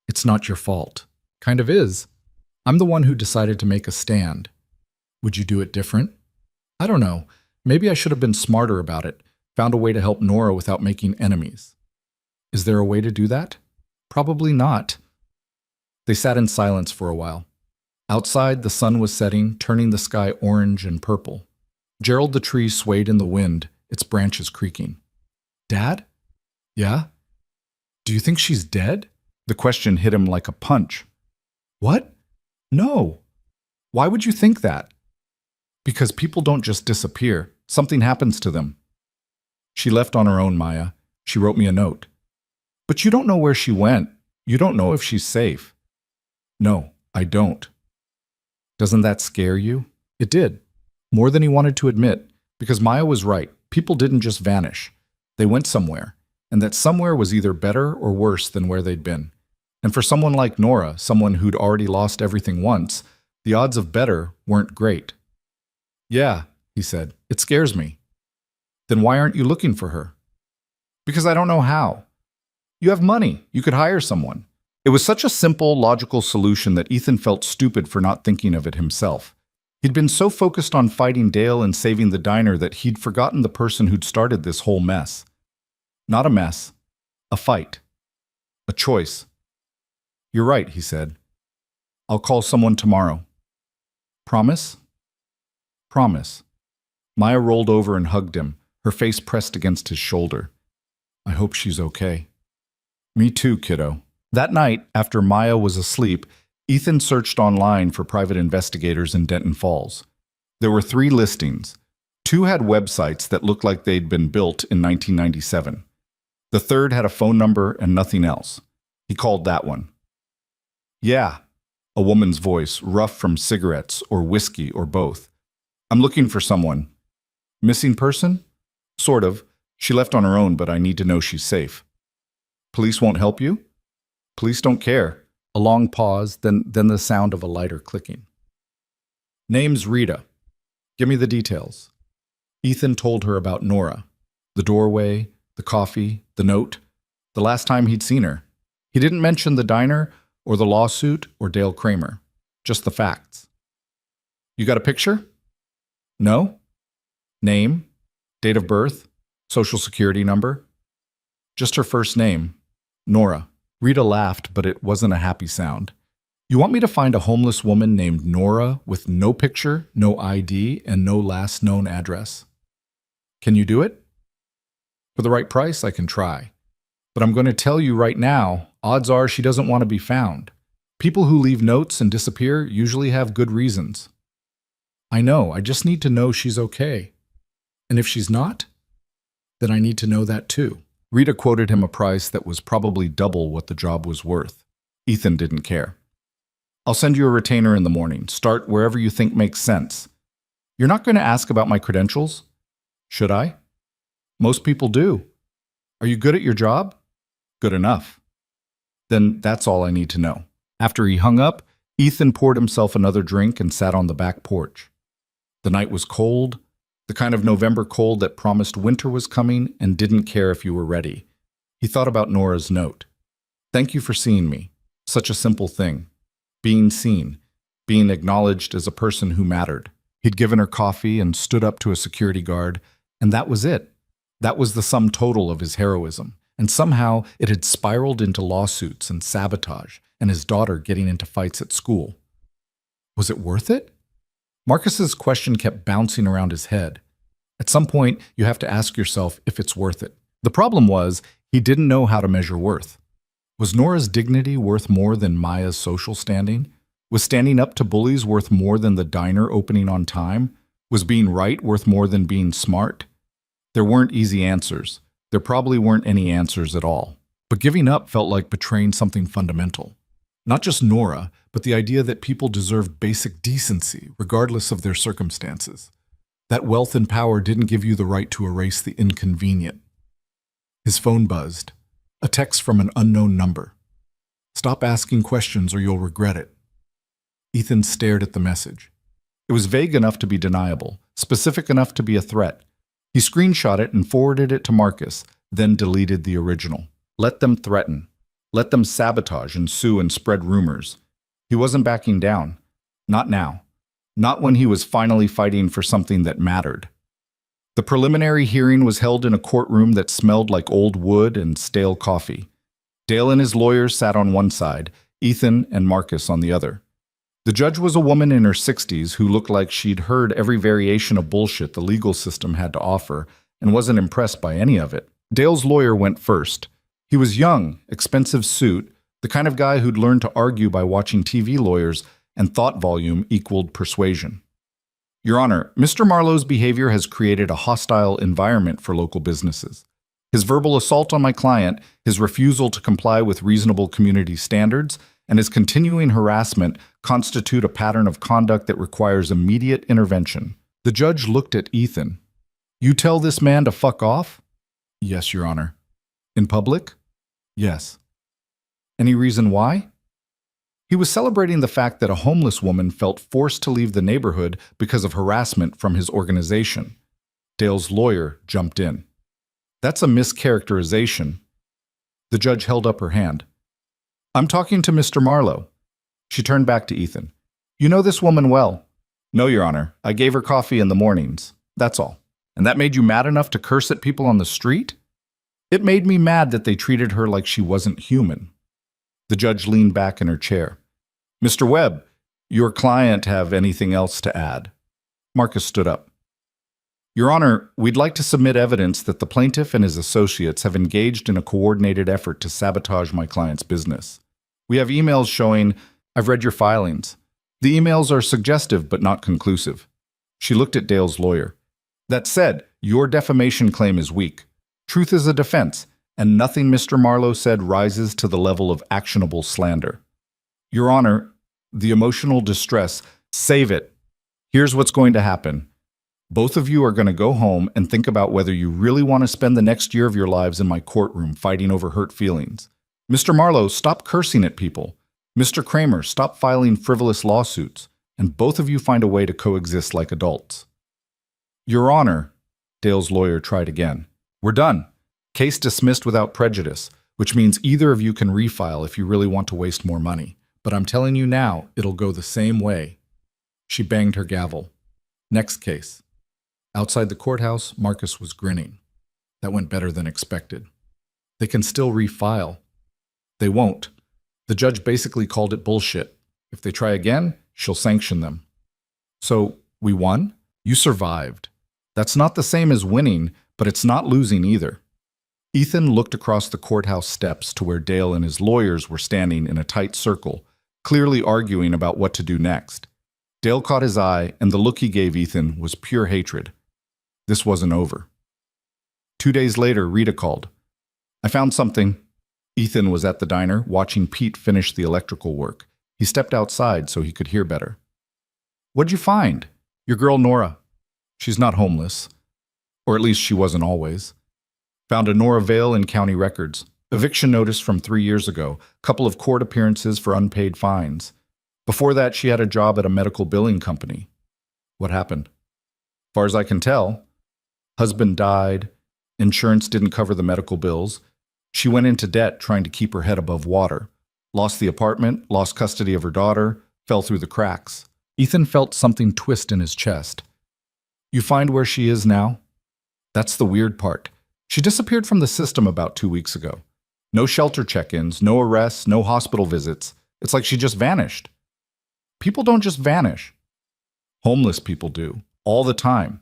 It's not your fault. Kind of is. I'm the one who decided to make a stand. Would you do it different? I don't know. Maybe I should have been smarter about it, found a way to help Nora without making enemies. Is there a way to do that? Probably not. They sat in silence for a while. Outside, the sun was setting, turning the sky orange and purple. Gerald the tree swayed in the wind, its branches creaking. Dad? Yeah? Do you think she's dead? The question hit him like a punch. What? No. Why would you think that? Because people don't just disappear. Something happens to them. She left on her own, Maya. She wrote me a note. But you don't know where she went. You don't know if she's safe. No, I don't. Doesn't that scare you? It did. More than he wanted to admit, because Maya was right. People didn't just vanish. They went somewhere, and that somewhere was either better or worse than where they'd been. And for someone like Nora, someone who'd already lost everything once, the odds of better weren't great. Yeah, he said, it scares me. Then why aren't you looking for her? Because I don't know how. You have money. You could hire someone. It was such a simple, logical solution that Ethan felt stupid for not thinking of it himself. He'd been so focused on fighting Dale and saving the diner that he'd forgotten the person who'd started this whole mess. Not a mess. A fight. A choice. "You're right," he said. "I'll call someone tomorrow." "Promise?" "Promise." Maya rolled over and hugged him, her face pressed against his shoulder. "I hope she's okay." "Me too, kiddo." That night, after Maya was asleep, Ethan searched online for private investigators in Denton Falls. There were 3 listings. 2 had websites that looked like they'd been built in 1997. The third had a phone number and nothing else. He called that one. "Yeah," a woman's voice, rough from cigarettes or whiskey or both. "I'm looking for someone." "Missing person?" "Sort of. She left on her own, but I need to know she's safe." "Police won't help you?" "Police don't care." A long pause, then the sound of a lighter clicking. "Name's Rita. Give me the details." Ethan told her about Nora. The doorway, the coffee, the note. The last time he'd seen her. He didn't mention the diner or the lawsuit or Dale Kramer. Just the facts. "You got a picture?" "No." "Name? Date of birth? Social security number?" "Just her first name. Nora." Rita laughed, but it wasn't a happy sound. "You want me to find a homeless woman named Nora with no picture, no ID, and no last known address? Can you do it?" "For the right price, I can try. But I'm going to tell you right now, odds are she doesn't want to be found. People who leave notes and disappear usually have good reasons." "I know, I just need to know she's okay. And if she's not, then I need to know that too." Rita quoted him a price that was probably double what the job was worth. Ethan didn't care. "I'll send you a retainer in the morning. Start wherever you think makes sense. You're not going to ask about my credentials?" "Should I?" "Most people do." "Are you good at your job?" "Good enough." "Then that's all I need to know." After he hung up, Ethan poured himself another drink and sat on the back porch. The night was cold, the kind of November cold that promised winter was coming and didn't care if you were ready. He thought about Nora's note. "Thank you for seeing me." Such a simple thing. Being seen. Being acknowledged as a person who mattered. He'd given her coffee and stood up to a security guard, and that was it. That was the sum total of his heroism. And somehow it had spiraled into lawsuits and sabotage, and his daughter getting into fights at school. Was it worth it? Marcus's question kept bouncing around his head. At some point, you have to ask yourself if it's worth it. The problem was, he didn't know how to measure worth. Was Nora's dignity worth more than Maya's social standing? Was standing up to bullies worth more than the diner opening on time? Was being right worth more than being smart? There weren't easy answers. There probably weren't any answers at all. But giving up felt like betraying something fundamental. Not just Nora, but the idea that people deserved basic decency, regardless of their circumstances. That wealth and power didn't give you the right to erase the inconvenient. His phone buzzed. A text from an unknown number. "Stop asking questions or you'll regret it." Ethan stared at the message. It was vague enough to be deniable, specific enough to be a threat. He screenshot it and forwarded it to Marcus, then deleted the original. Let them threaten. Let them sabotage and sue and spread rumors. He wasn't backing down. Not now. Not when he was finally fighting for something that mattered. The preliminary hearing was held in a courtroom that smelled like old wood and stale coffee. Dale and his lawyers sat on one side, Ethan and Marcus on the other. The judge was a woman in her 60s who looked like she'd heard every variation of bullshit the legal system had to offer and wasn't impressed by any of it. Dale's lawyer went first. He was young, expensive suit, the kind of guy who'd learned to argue by watching TV lawyers, and thought volume equaled persuasion. "Your Honor, Mr. Marlowe's behavior has created a hostile environment for local businesses. His verbal assault on my client, his refusal to comply with reasonable community standards, and his continuing harassment constitute a pattern of conduct that requires immediate intervention." The judge looked at Ethan. "You tell this man to fuck off?" "Yes, Your Honor." "In public?" "Yes." "Any reason why?" He was celebrating the fact that a homeless woman felt forced to leave the neighborhood because of harassment from his organization. Dale's lawyer jumped in. "That's a mischaracterization." The judge held up her hand. I'm talking to Mr. Marlowe. She turned back to Ethan. You know this woman well. No, Your Honor. I gave her coffee in the mornings. That's all. And that made you mad enough to curse at people on the street? It made me mad that they treated her like she wasn't human. The judge leaned back in her chair. Mr. Webb, your client have anything else to add? Marcus stood up. Your Honor, we'd like to submit evidence that the plaintiff and his associates have engaged in a coordinated effort to sabotage my client's business. We have emails showing, I've read your filings. The emails are suggestive but not conclusive. She looked at Dale's lawyer. That said, your defamation claim is weak. Truth is a defense, and nothing Mr. Marlowe said rises to the level of actionable slander. Your Honor, the emotional distress, save it. Here's what's going to happen. Both of you are going to go home and think about whether you really want to spend the next year of your lives in my courtroom fighting over hurt feelings. Mr. Marlowe, stop cursing at people. Mr. Kramer, stop filing frivolous lawsuits. And both of you find a way to coexist like adults. Your Honor, Dale's lawyer tried again. We're done. Case dismissed without prejudice, which means either of you can refile if you really want to waste more money. But I'm telling you now, it'll go the same way. She banged her gavel. Next case. Outside the courthouse, Marcus was grinning. That went better than expected. They can still refile. They won't. The judge basically called it bullshit. If they try again, she'll sanction them. So, we won? You survived. That's not the same as winning, but it's not losing either. Ethan looked across the courthouse steps to where Dale and his lawyers were standing in a tight circle, clearly arguing about what to do next. Dale caught his eye, and the look he gave Ethan was pure hatred. This wasn't over. 2 days later, Rita called. I found something. Ethan was at the diner, watching Pete finish the electrical work. He stepped outside so he could hear better. What'd you find? Your girl Nora. She's not homeless. Or at least she wasn't always. Found a Nora Vale in county records. Eviction notice from 3 years ago. Couple of court appearances for unpaid fines. Before that, she had a job at a medical billing company. What happened? Far as I can tell, husband died. Insurance didn't cover the medical bills. She went into debt trying to keep her head above water. Lost the apartment, lost custody of her daughter, fell through the cracks. Ethan felt something twist in his chest. You find where she is now? That's the weird part. She disappeared from the system about 2 weeks ago. No shelter check-ins, no arrests, no hospital visits. It's like she just vanished. People don't just vanish. Homeless people do, all the time.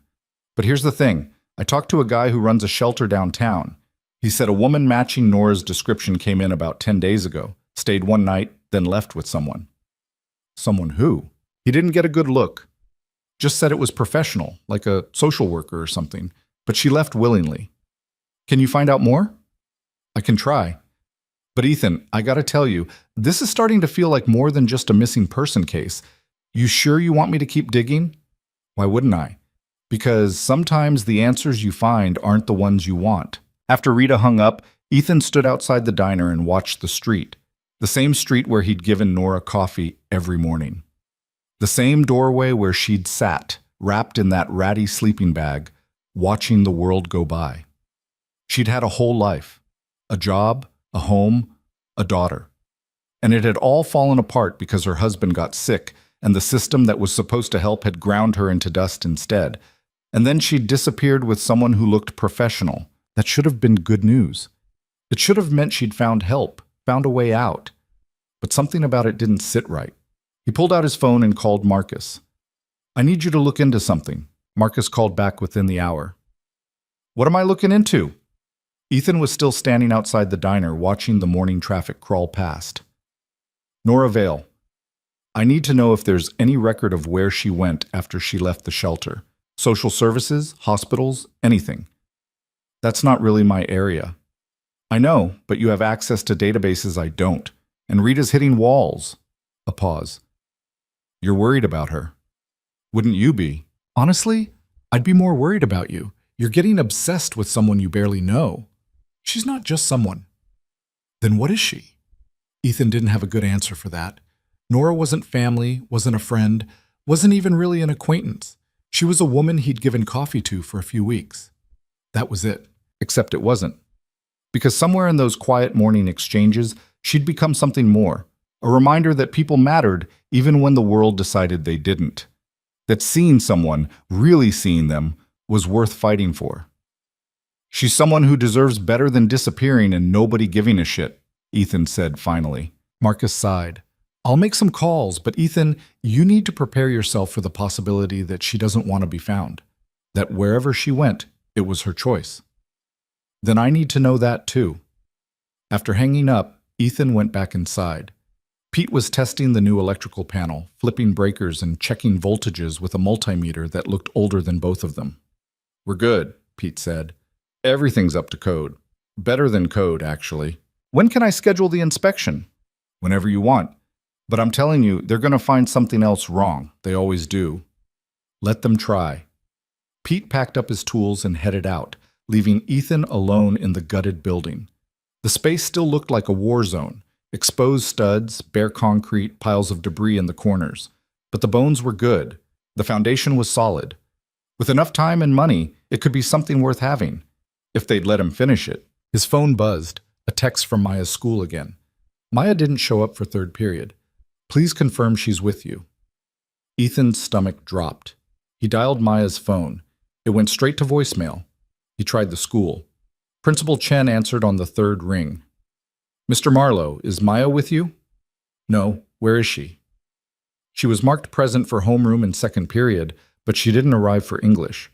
But here's the thing. I talked to a guy who runs a shelter downtown. He said a woman matching Nora's description came in about 10 days ago, stayed one night, then left with someone. Someone who? He didn't get a good look. Just said it was professional, like a social worker or something, but she left willingly. Can you find out more? I can try. But Ethan, I gotta tell you, this is starting to feel like more than just a missing person case. You sure you want me to keep digging? Why wouldn't I? Because sometimes the answers you find aren't the ones you want. After Rita hung up, Ethan stood outside the diner and watched the street. The same street where he'd given Nora coffee every morning. The same doorway where she'd sat, wrapped in that ratty sleeping bag, watching the world go by. She'd had a whole life, a job, a home, a daughter. And it had all fallen apart because her husband got sick and the system that was supposed to help had ground her into dust instead. And then she'd disappeared with someone who looked professional. That should have been good news. It should have meant she'd found help, found a way out. But something about it didn't sit right. He pulled out his phone and called Marcus. I need you to look into something. Marcus called back within the hour. What am I looking into? Ethan was still standing outside the diner watching the morning traffic crawl past. Nora Vale. I need to know if there's any record of where she went after she left the shelter. Social services, hospitals, anything. That's not really my area. I know, but you have access to databases I don't. And Rita's hitting walls. A pause. You're worried about her. Wouldn't you be? Honestly, I'd be more worried about you. You're getting obsessed with someone you barely know. She's not just someone. Then what is she? Ethan didn't have a good answer for that. Nora wasn't family, wasn't a friend, wasn't even really an acquaintance. She was a woman he'd given coffee to for a few weeks. That was it. Except it wasn't. Because somewhere in those quiet morning exchanges, she'd become something more, a reminder that people mattered even when the world decided they didn't. That seeing someone, really seeing them, was worth fighting for. She's someone who deserves better than disappearing and nobody giving a shit, Ethan said finally. Marcus sighed. I'll make some calls, but Ethan, you need to prepare yourself for the possibility that she doesn't want to be found. That wherever she went, it was her choice. Then I need to know that too. After hanging up, Ethan went back inside. Pete was testing the new electrical panel, flipping breakers and checking voltages with a multimeter that looked older than both of them. We're good, Pete said. Everything's up to code. Better than code, actually. When can I schedule the inspection? Whenever you want. But I'm telling you, they're going to find something else wrong. They always do. Let them try. Pete packed up his tools and headed out, leaving Ethan alone in the gutted building. The space still looked like a war zone. Exposed studs, bare concrete, piles of debris in the corners. But the bones were good. The foundation was solid. With enough time and money, it could be something worth having. If they'd let him finish it. His phone buzzed. A text from Maya's school again. Maya didn't show up for third period. Please confirm she's with you. Ethan's stomach dropped. He dialed Maya's phone. It went straight to voicemail. He tried the school. Principal Chen answered on the third ring. Mr. Marlowe, is Maya with you? No. Where is she? She was marked present for homeroom and second period, but she didn't arrive for English.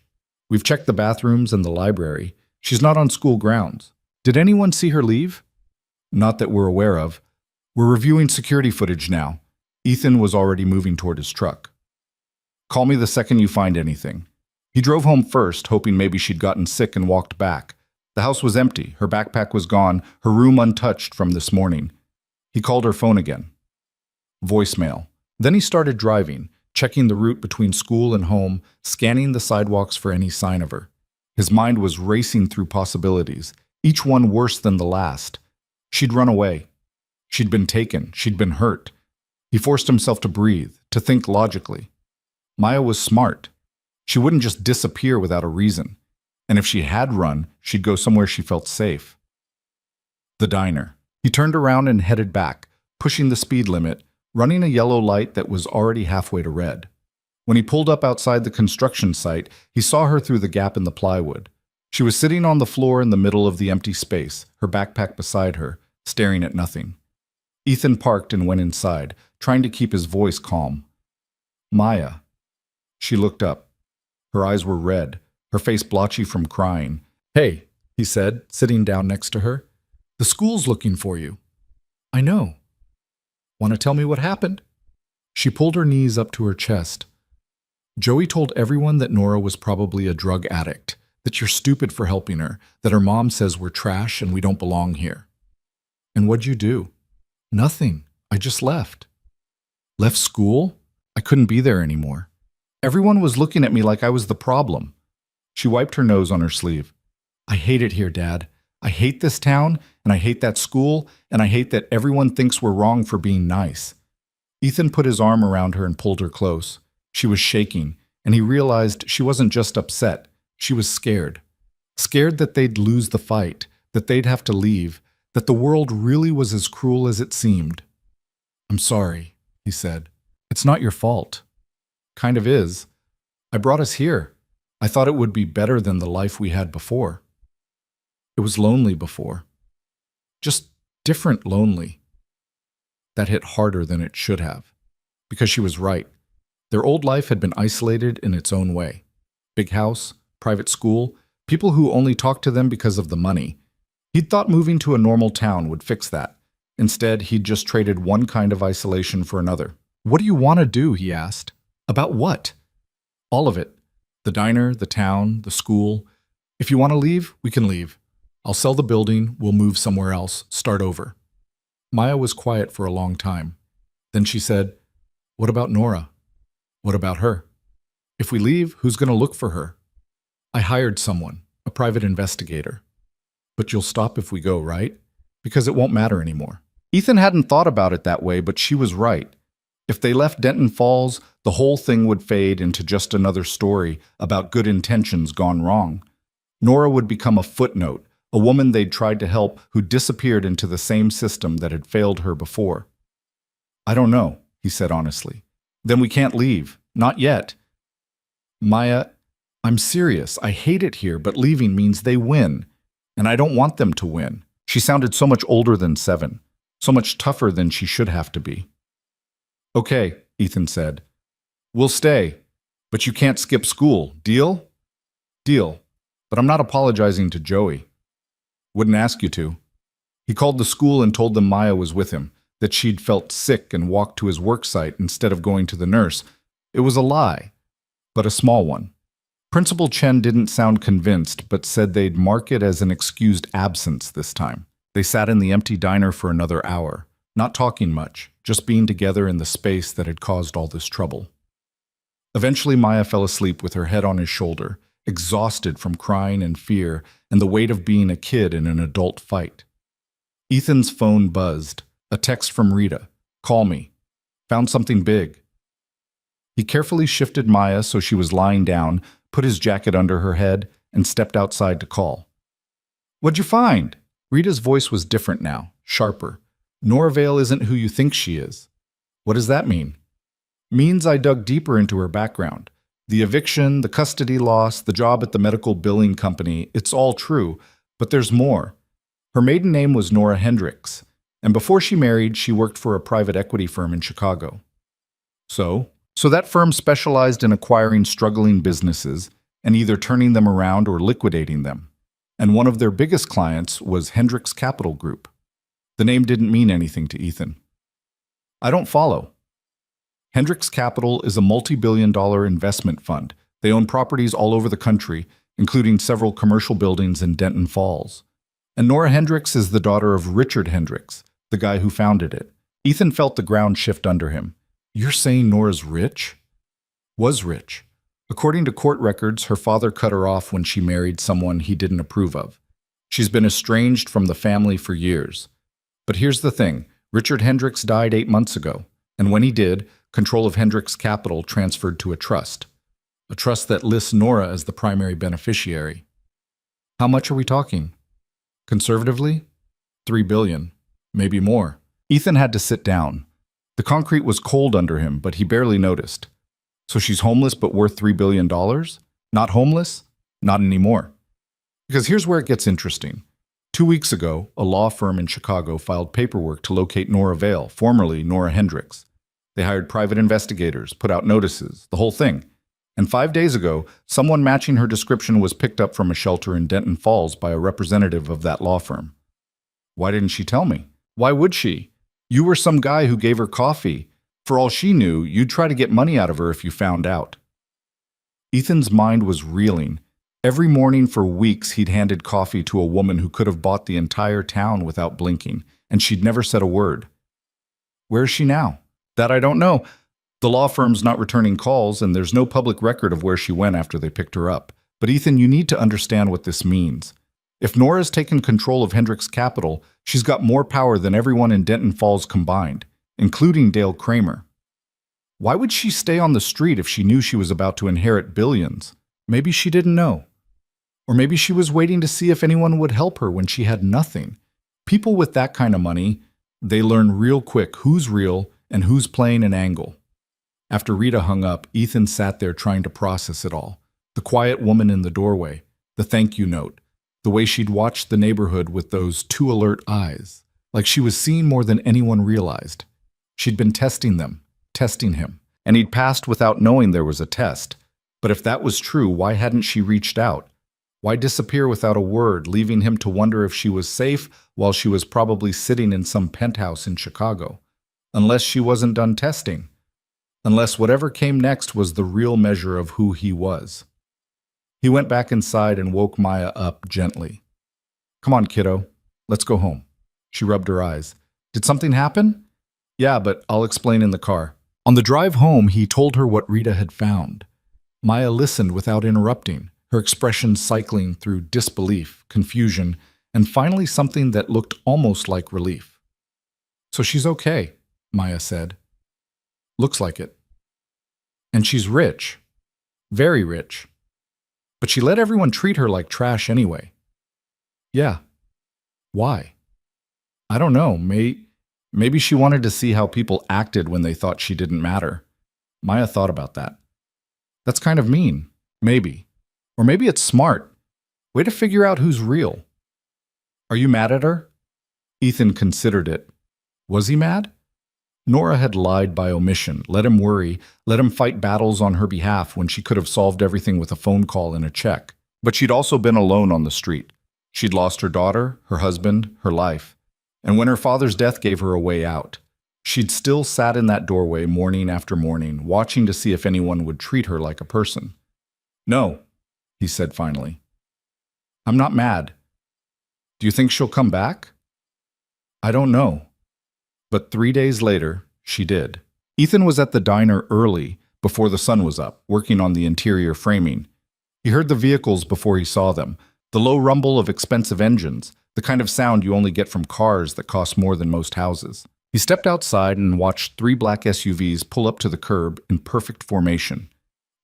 We've checked the bathrooms and the library. She's not on school grounds. Did anyone see her leave? Not that we're aware of. We're reviewing security footage now. Ethan was already moving toward his truck. Call me the second you find anything. He drove home first, hoping maybe she'd gotten sick and walked back. The house was empty, her backpack was gone, her room untouched from this morning. He called her phone again. Voicemail. Then he started driving, checking the route between school and home, scanning the sidewalks for any sign of her. His mind was racing through possibilities, each one worse than the last. She'd run away. She'd been taken. She'd been hurt. He forced himself to breathe, to think logically. Maya was smart. She wouldn't just disappear without a reason. And if she had run, she'd go somewhere she felt safe. The diner. He turned around and headed back, pushing the speed limit, running a yellow light that was already halfway to red. When he pulled up outside the construction site, he saw her through the gap in the plywood. She was sitting on the floor in the middle of the empty space, her backpack beside her, staring at nothing. Ethan parked and went inside, trying to keep his voice calm. Maya. She looked up. Her eyes were red, her face blotchy from crying. Hey, he said, sitting down next to her. The school's looking for you. I know. Want to tell me what happened? She pulled her knees up to her chest. Joey told everyone that Nora was probably a drug addict, that you're stupid for helping her, that her mom says we're trash and we don't belong here. And what'd you do? Nothing. I just left. Left school? I couldn't be there anymore. Everyone was looking at me like I was the problem. She wiped her nose on her sleeve. I hate it here, Dad. I hate this town, and I hate that school, and I hate that everyone thinks we're wrong for being nice. Ethan put his arm around her and pulled her close. She was shaking, and he realized she wasn't just upset. She was scared. Scared that they'd lose the fight, that they'd have to leave, that the world really was as cruel as it seemed. I'm sorry, he said. It's not your fault. Kind of is. I brought us here. I thought it would be better than the life we had before. It was lonely before. Just different lonely. That hit harder than it should have. Because she was right. Their old life had been isolated in its own way. Big house, private school, people who only talked to them because of the money. He'd thought moving to a normal town would fix that. Instead, he'd just traded one kind of isolation for another. What do you want to do? He asked. About what? All of it. The diner, the town, the school. If you want to leave, we can leave. I'll sell the building, we'll move somewhere else, start over. Maya was quiet for a long time. Then she said, What about Nora? What about her? If we leave, who's going to look for her? I hired someone, a private investigator. But you'll stop if we go, right? Because it won't matter anymore. Ethan hadn't thought about it that way, but she was right. If they left Denton Falls, the whole thing would fade into just another story about good intentions gone wrong. Nora would become a footnote, a woman they'd tried to help who disappeared into the same system that had failed her before. "I don't know," he said honestly. "Then we can't leave. Not yet." "Maya, I'm serious. I hate it here, but leaving means they win. And I don't want them to win." She sounded so much older than 7, so much tougher than she should have to be. "Okay," Ethan said. "We'll stay, but you can't skip school. Deal?" "Deal. But I'm not apologizing to Joey." "Wouldn't ask you to." He called the school and told them Maya was with him, that she'd felt sick and walked to his work site instead of going to the nurse. It was a lie, but a small one. Principal Chen didn't sound convinced, but said they'd mark it as an excused absence this time. They sat in the empty diner for another hour, not talking much, just being together in the space that had caused all this trouble. Eventually, Maya fell asleep with her head on his shoulder, exhausted from crying and fear and the weight of being a kid in an adult fight. Ethan's phone buzzed. A text from Rita. "Call me. Found something big." He carefully shifted Maya so she was lying down, put his jacket under her head, and stepped outside to call. "What'd you find?" Rita's voice was different now, sharper. "Nora Vale isn't who you think she is." "What does that mean?" "Means I dug deeper into her background. The eviction, the custody loss, the job at the medical billing company, it's all true, but there's more. Her maiden name was Nora Hendricks, and before she married, she worked for a private equity firm in Chicago." So that firm specialized in acquiring struggling businesses and either turning them around or liquidating them. And one of their biggest clients was Hendricks Capital Group. The name didn't mean anything to Ethan. "I don't follow." Hendricks Capital is a multi-billion-dollar investment fund. They own properties all over the country, including several commercial buildings in Denton Falls. And Nora Hendricks is the daughter of Richard Hendricks, the guy who founded it. Ethan felt the ground shift under him. "You're saying Nora's rich?" "Was rich. According to court records, her father cut her off when she married someone he didn't approve of. She's been estranged from the family for years. But here's the thing. Richard Hendricks died 8 months ago, and when he did, control of Hendricks Capital transferred to a trust that lists Nora as the primary beneficiary." "How much are we talking?" "Conservatively, $3 billion, maybe more." Ethan had to sit down. The concrete was cold under him, but he barely noticed. "So she's homeless but worth $3 billion? Not homeless? Not anymore." Because here's where it gets interesting. 2 weeks ago, a law firm in Chicago filed paperwork to locate Nora Vale, formerly Nora Hendricks. They hired private investigators, put out notices, the whole thing. And 5 days ago, someone matching her description was picked up from a shelter in Denton Falls by a representative of that law firm. "Why didn't she tell me?" "Why would she? You were some guy who gave her coffee. For all she knew, you'd try to get money out of her if you found out." Ethan's mind was reeling. Every morning for weeks, he'd handed coffee to a woman who could have bought the entire town without blinking, and she'd never said a word. "Where is she now?" "That I don't know. The law firm's not returning calls, and there's no public record of where she went after they picked her up. But Ethan, you need to understand what this means. If Nora's taken control of Hendricks Capital, she's got more power than everyone in Denton Falls combined, including Dale Kramer. Why would she stay on the street if she knew she was about to inherit billions? Maybe she didn't know. Or maybe she was waiting to see if anyone would help her when she had nothing. People with that kind of money, they learn real quick who's real and who's playing an angle." After Rita hung up, Ethan sat there trying to process it all. The quiet woman in the doorway, the thank you note, the way she'd watched the neighborhood with those too alert eyes, like she was seeing more than anyone realized. She'd been testing them, testing him, and he'd passed without knowing there was a test. But if that was true, why hadn't she reached out? Why disappear without a word, leaving him to wonder if she was safe while she was probably sitting in some penthouse in Chicago? Unless she wasn't done testing. Unless whatever came next was the real measure of who he was. He went back inside and woke Maya up gently. "Come on, kiddo. Let's go home." She rubbed her eyes. "Did something happen?" "Yeah, but I'll explain in the car." On the drive home, he told her what Rita had found. Maya listened without interrupting, her expression cycling through disbelief, confusion, and finally something that looked almost like relief. "So she's okay," Maya said. "Looks like it. And she's rich. Very rich. But she let everyone treat her like trash anyway." Yeah. Why? I don't know. Maybe she wanted to see how people acted when they thought she didn't matter. Maya thought about that. That's kind of mean. Maybe. Or maybe it's smart. Way to figure out who's real. Are you mad at her? Ethan considered it. Was he mad? Nora had lied by omission, let him worry, let him fight battles on her behalf when she could have solved everything with a phone call and a check. But she'd also been alone on the street. She'd lost her daughter, her husband, her life. And when her father's death gave her a way out, she'd still sat in that doorway morning after morning, watching to see if anyone would treat her like a person. No, he said finally. I'm not mad. Do you think she'll come back? I don't know. But 3 days later, she did. Ethan was at the diner early, before the sun was up, working on the interior framing. He heard the vehicles before he saw them, the low rumble of expensive engines, the kind of sound you only get from cars that cost more than most houses. He stepped outside and watched 3 black SUVs pull up to the curb in perfect formation.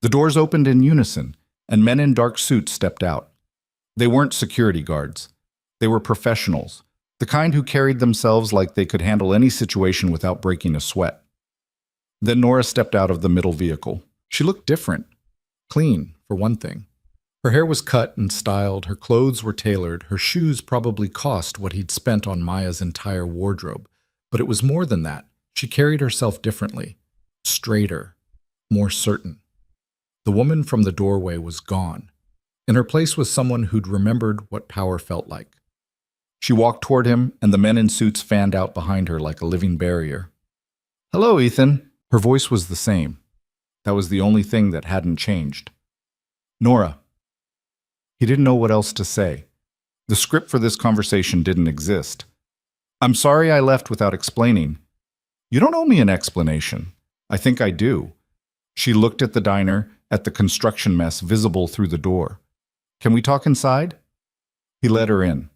The doors opened in unison, and men in dark suits stepped out. They weren't security guards. They were professionals, the kind who carried themselves like they could handle any situation without breaking a sweat. Then Nora stepped out of the middle vehicle. She looked different. Clean, for one thing. Her hair was cut and styled, her clothes were tailored, her shoes probably cost what he'd spent on Maya's entire wardrobe. But it was more than that. She carried herself differently. Straighter. More certain. The woman from the doorway was gone. In her place was someone who'd remembered what power felt like. She walked toward him, and the men in suits fanned out behind her like a living barrier. Hello, Ethan. Her voice was the same. That was the only thing that hadn't changed. Nora. He didn't know what else to say. The script for this conversation didn't exist. I'm sorry I left without explaining. You don't owe me an explanation. I think I do. She looked at the diner, at the construction mess visible through the door. Can we talk inside? He let her in.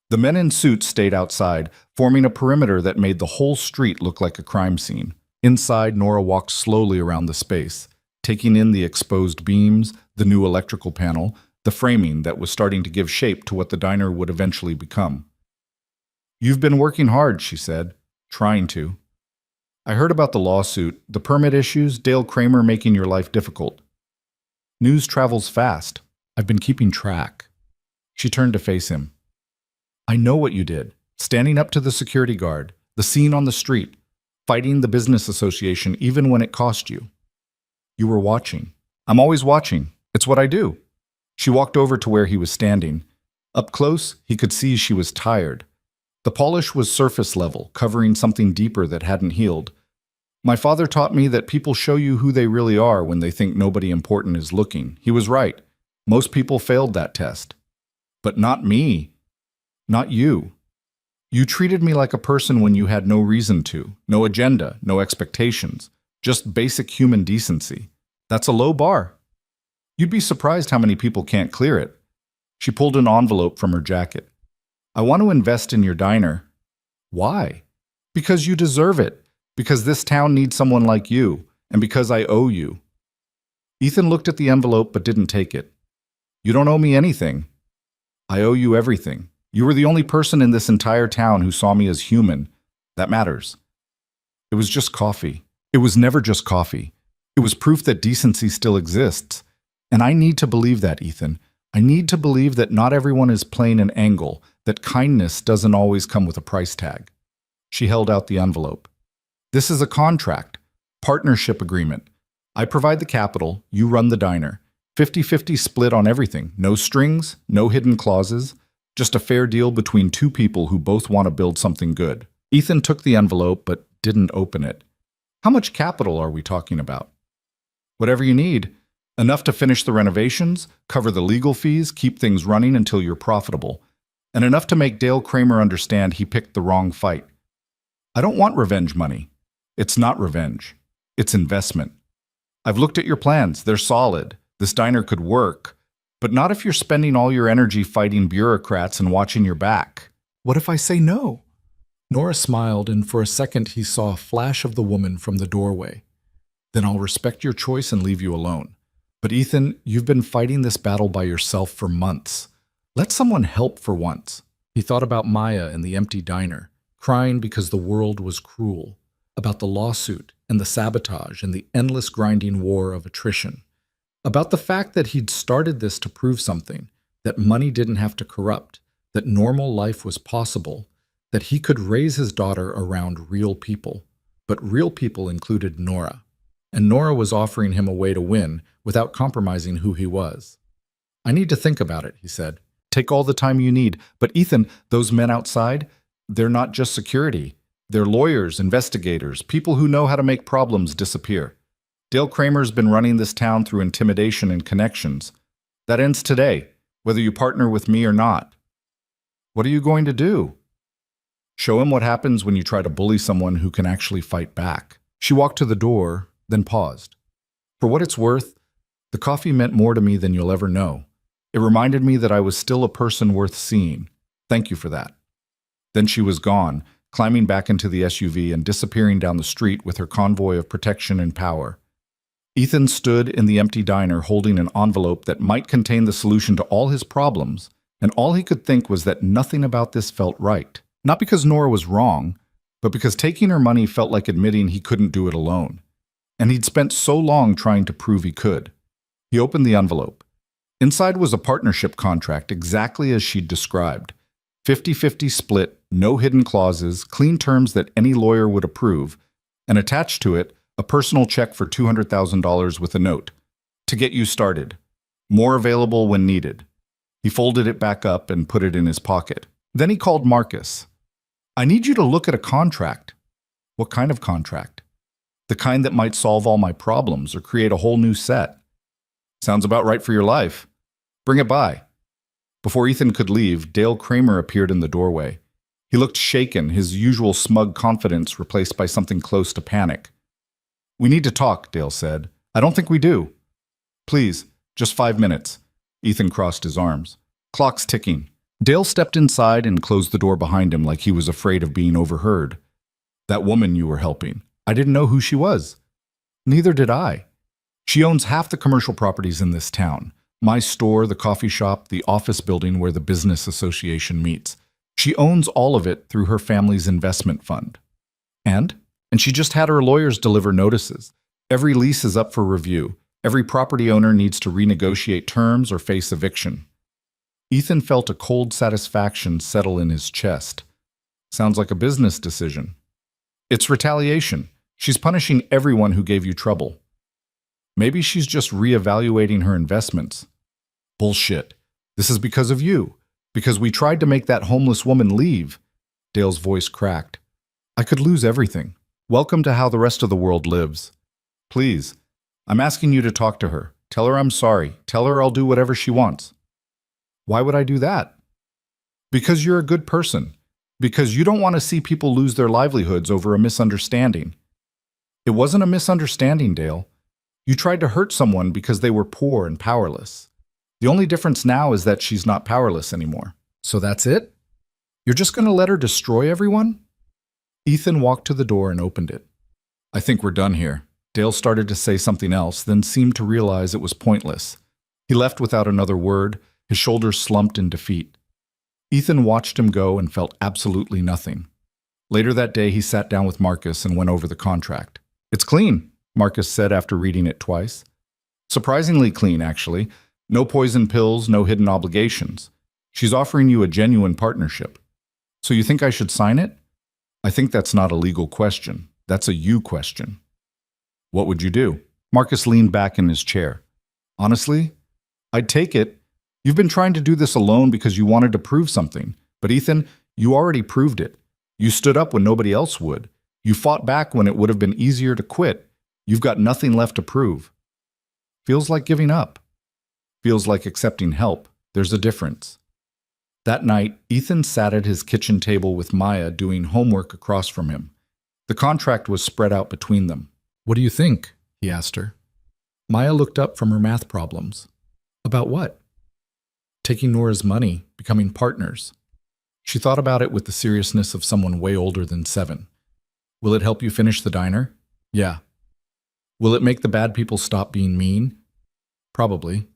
The men in suits stayed outside, forming a perimeter that made the whole street look like a crime scene. Inside, Nora walked slowly around the space, taking in the exposed beams, the new electrical panel, the framing that was starting to give shape to what the diner would eventually become. You've been working hard, she said, trying to. I heard about the lawsuit, the permit issues, Dale Kramer making your life difficult. News travels fast. I've been keeping track. She turned to face him. I know what you did. Standing up to the security guard, the scene on the street, fighting the business association even when it cost you. You were watching. I'm always watching. It's what I do. She walked over to where he was standing. Up close, he could see she was tired. The polish was surface level, covering something deeper that hadn't healed. My father taught me that people show you who they really are when they think nobody important is looking. He was right. Most people failed that test. But not me. Not you. You treated me like a person when you had no reason to, no agenda, no expectations, just basic human decency. That's a low bar. You'd be surprised how many people can't clear it. She pulled an envelope from her jacket. I want to invest in your diner. Why? Because you deserve it. Because this town needs someone like you. And because I owe you. Ethan looked at the envelope but didn't take it. You don't owe me anything. I owe you everything. You were the only person in this entire town who saw me as human. That matters. It was just coffee. It was never just coffee. It was proof that decency still exists. And I need to believe that, Ethan. I need to believe that not everyone is plain an angle, that kindness doesn't always come with a price tag. She held out the envelope. This is a contract, partnership agreement. I provide the capital, you run the diner. 50-50 split on everything. No strings, no hidden clauses. Just a fair deal between 2 people who both want to build something good. Ethan took the envelope but didn't open it. How much capital are we talking about? Whatever you need. Enough to finish the renovations, cover the legal fees, keep things running until you're profitable. And enough to make Dale Kramer understand he picked the wrong fight. I don't want revenge money. It's not revenge. It's investment. I've looked at your plans. They're solid. This diner could work. But not if you're spending all your energy fighting bureaucrats and watching your back. What if I say no? Nora smiled, and for a second he saw a flash of the woman from the doorway. Then I'll respect your choice and leave you alone. But Ethan, you've been fighting this battle by yourself for months. Let someone help for once. He thought about Maya in the empty diner, crying because the world was cruel, about the lawsuit and the sabotage and the endless grinding war of attrition, about the fact that he'd started this to prove something, that money didn't have to corrupt, that normal life was possible, that he could raise his daughter around real people. But real people included Nora, and Nora was offering him a way to win without compromising who he was. I need to think about it, he said. Take all the time you need. But Ethan, those men outside, they're not just security. They're lawyers, investigators, people who know how to make problems disappear. Dale Kramer's been running this town through intimidation and connections. That ends today, whether you partner with me or not. What are you going to do? Show him what happens when you try to bully someone who can actually fight back. She walked to the door, then paused. For what it's worth, the coffee meant more to me than you'll ever know. It reminded me that I was still a person worth seeing. Thank you for that. Then she was gone, climbing back into the SUV and disappearing down the street with her convoy of protection and power. Ethan stood in the empty diner holding an envelope that might contain the solution to all his problems, and all he could think was that nothing about this felt right. Not because Nora was wrong, but because taking her money felt like admitting he couldn't do it alone. And he'd spent so long trying to prove he could. He opened the envelope. Inside was a partnership contract exactly as she'd described. 50-50 split, no hidden clauses, clean terms that any lawyer would approve, and attached to it, a personal check for $200,000 with a note. To get you started. More available when needed. He folded it back up and put it in his pocket. Then he called Marcus. I need you to look at a contract. What kind of contract? The kind that might solve all my problems or create a whole new set. Sounds about right for your life. Bring it by. Before Ethan could leave, Dale Kramer appeared in the doorway. He looked shaken, his usual smug confidence replaced by something close to panic. We need to talk, Dale said. I don't think we do. Please, just 5 minutes. Ethan crossed his arms. Clock's ticking. Dale stepped inside and closed the door behind him like he was afraid of being overheard. That woman you were helping. I didn't know who she was. Neither did I. She owns half the commercial properties in this town. My store, the coffee shop, the office building where the business association meets. She owns all of it through her family's investment fund. And she just had her lawyers deliver notices. Every lease is up for review. Every property owner needs to renegotiate terms or face eviction. Ethan felt a cold satisfaction settle in his chest. Sounds like a business decision. It's retaliation. She's punishing everyone who gave you trouble. Maybe she's just reevaluating her investments. Bullshit. This is because of you. Because we tried to make that homeless woman leave. Dale's voice cracked. I could lose everything. Welcome to how the rest of the world lives. Please, I'm asking you to talk to her. Tell her I'm sorry. Tell her I'll do whatever she wants. Why would I do that? Because you're a good person. Because you don't want to see people lose their livelihoods over a misunderstanding. It wasn't a misunderstanding, Dale. You tried to hurt someone because they were poor and powerless. The only difference now is that she's not powerless anymore. So that's it? You're just going to let her destroy everyone? Ethan walked to the door and opened it. I think we're done here. Dale started to say something else, then seemed to realize it was pointless. He left without another word, his shoulders slumped in defeat. Ethan watched him go and felt absolutely nothing. Later that day, he sat down with Marcus and went over the contract. It's clean, Marcus said after reading it twice. Surprisingly clean, actually. No poison pills, no hidden obligations. She's offering you a genuine partnership. So you think I should sign it? I think that's not a legal question. That's a you question. What would you do? Marcus leaned back in his chair. Honestly, I'd take it. You've been trying to do this alone because you wanted to prove something. But Ethan, you already proved it. You stood up when nobody else would. You fought back when it would have been easier to quit. You've got nothing left to prove. Feels like giving up. Feels like accepting help. There's a difference. That night, Ethan sat at his kitchen table with Maya doing homework across from him. The contract was spread out between them. What do you think? He asked her. Maya looked up from her math problems. About what? Taking Nora's money, becoming partners. She thought about it with the seriousness of someone way older than 7. Will it help you finish the diner? Yeah. Will it make the bad people stop being mean? Probably.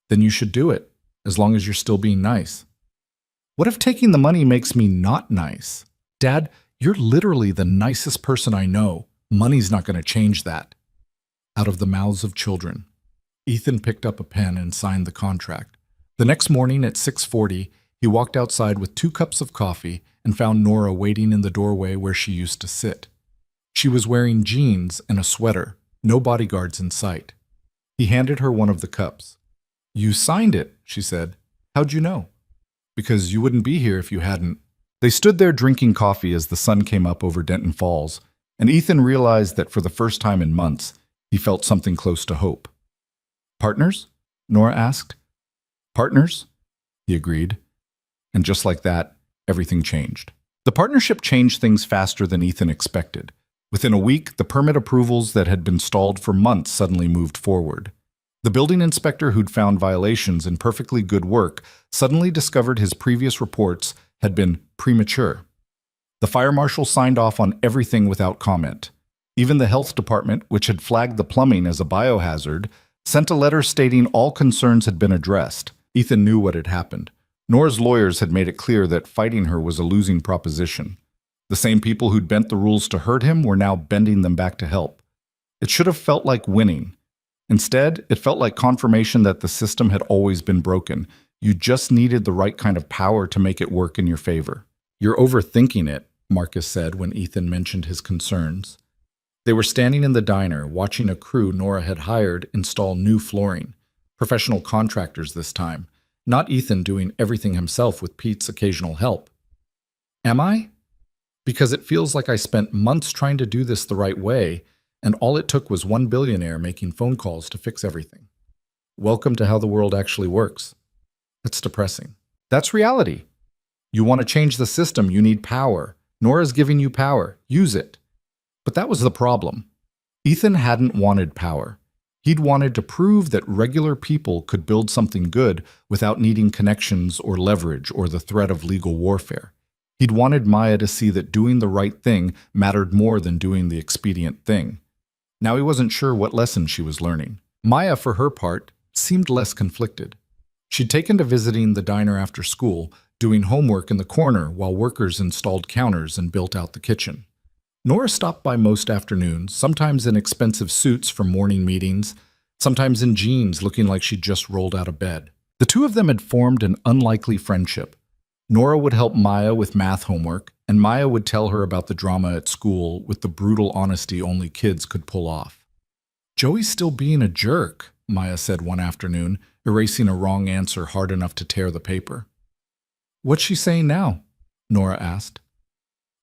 Then you should do it. as long as you're still being nice. What if taking the money makes me not nice? Dad, you're literally the nicest person I know. Money's not going to change that. Out of the mouths of children. Ethan picked up a pen and signed the contract. The next morning at 6:40, he walked outside with 2 cups of coffee and found Nora waiting in the doorway where she used to sit. She was wearing jeans and a sweater, no bodyguards in sight. He handed her one of the cups. "You signed it," she said. "How'd you know?" "Because you wouldn't be here if you hadn't." They stood there drinking coffee as the sun came up over Denton Falls, and Ethan realized that for the first time in months, he felt something close to hope. "Partners?" Nora asked. "Partners?" he agreed. And just like that, everything changed. The partnership changed things faster than Ethan expected. Within a week, the permit approvals that had been stalled for months suddenly moved forward. The building inspector who'd found violations in perfectly good work suddenly discovered his previous reports had been premature. The fire marshal signed off on everything without comment. Even the health department, which had flagged the plumbing as a biohazard, sent a letter stating all concerns had been addressed. Ethan knew what had happened. Nora's lawyers had made it clear that fighting her was a losing proposition. The same people who'd bent the rules to hurt him were now bending them back to help. It should have felt like winning. Instead, it felt like confirmation that the system had always been broken. You just needed the right kind of power to make it work in your favor. "You're overthinking it," Marcus said when Ethan mentioned his concerns. They were standing in the diner, watching a crew Nora had hired install new flooring. Professional contractors this time, not Ethan doing everything himself with Pete's occasional help. "Am I? Because it feels like I spent months trying to do this the right way, and all it took was one billionaire making phone calls to fix everything. Welcome to how the world actually works." That's depressing. That's reality. You want to change the system, you need power. Nora's giving you power. Use it. But that was the problem. Ethan hadn't wanted power. He'd wanted to prove that regular people could build something good without needing connections or leverage or the threat of legal warfare. He'd wanted Maya to see that doing the right thing mattered more than doing the expedient thing. Now he wasn't sure what lesson she was learning. Maya, for her part, seemed less conflicted. She'd taken to visiting the diner after school, doing homework in the corner while workers installed counters and built out the kitchen. Nora stopped by most afternoons, sometimes in expensive suits from morning meetings, sometimes in jeans looking like she'd just rolled out of bed. The two of them had formed an unlikely friendship. Nora would help Maya with math homework, and Maya would tell her about the drama at school with the brutal honesty only kids could pull off. "Joey's still being a jerk," Maya said one afternoon, erasing a wrong answer hard enough to tear the paper. "What's she saying now?" Nora asked.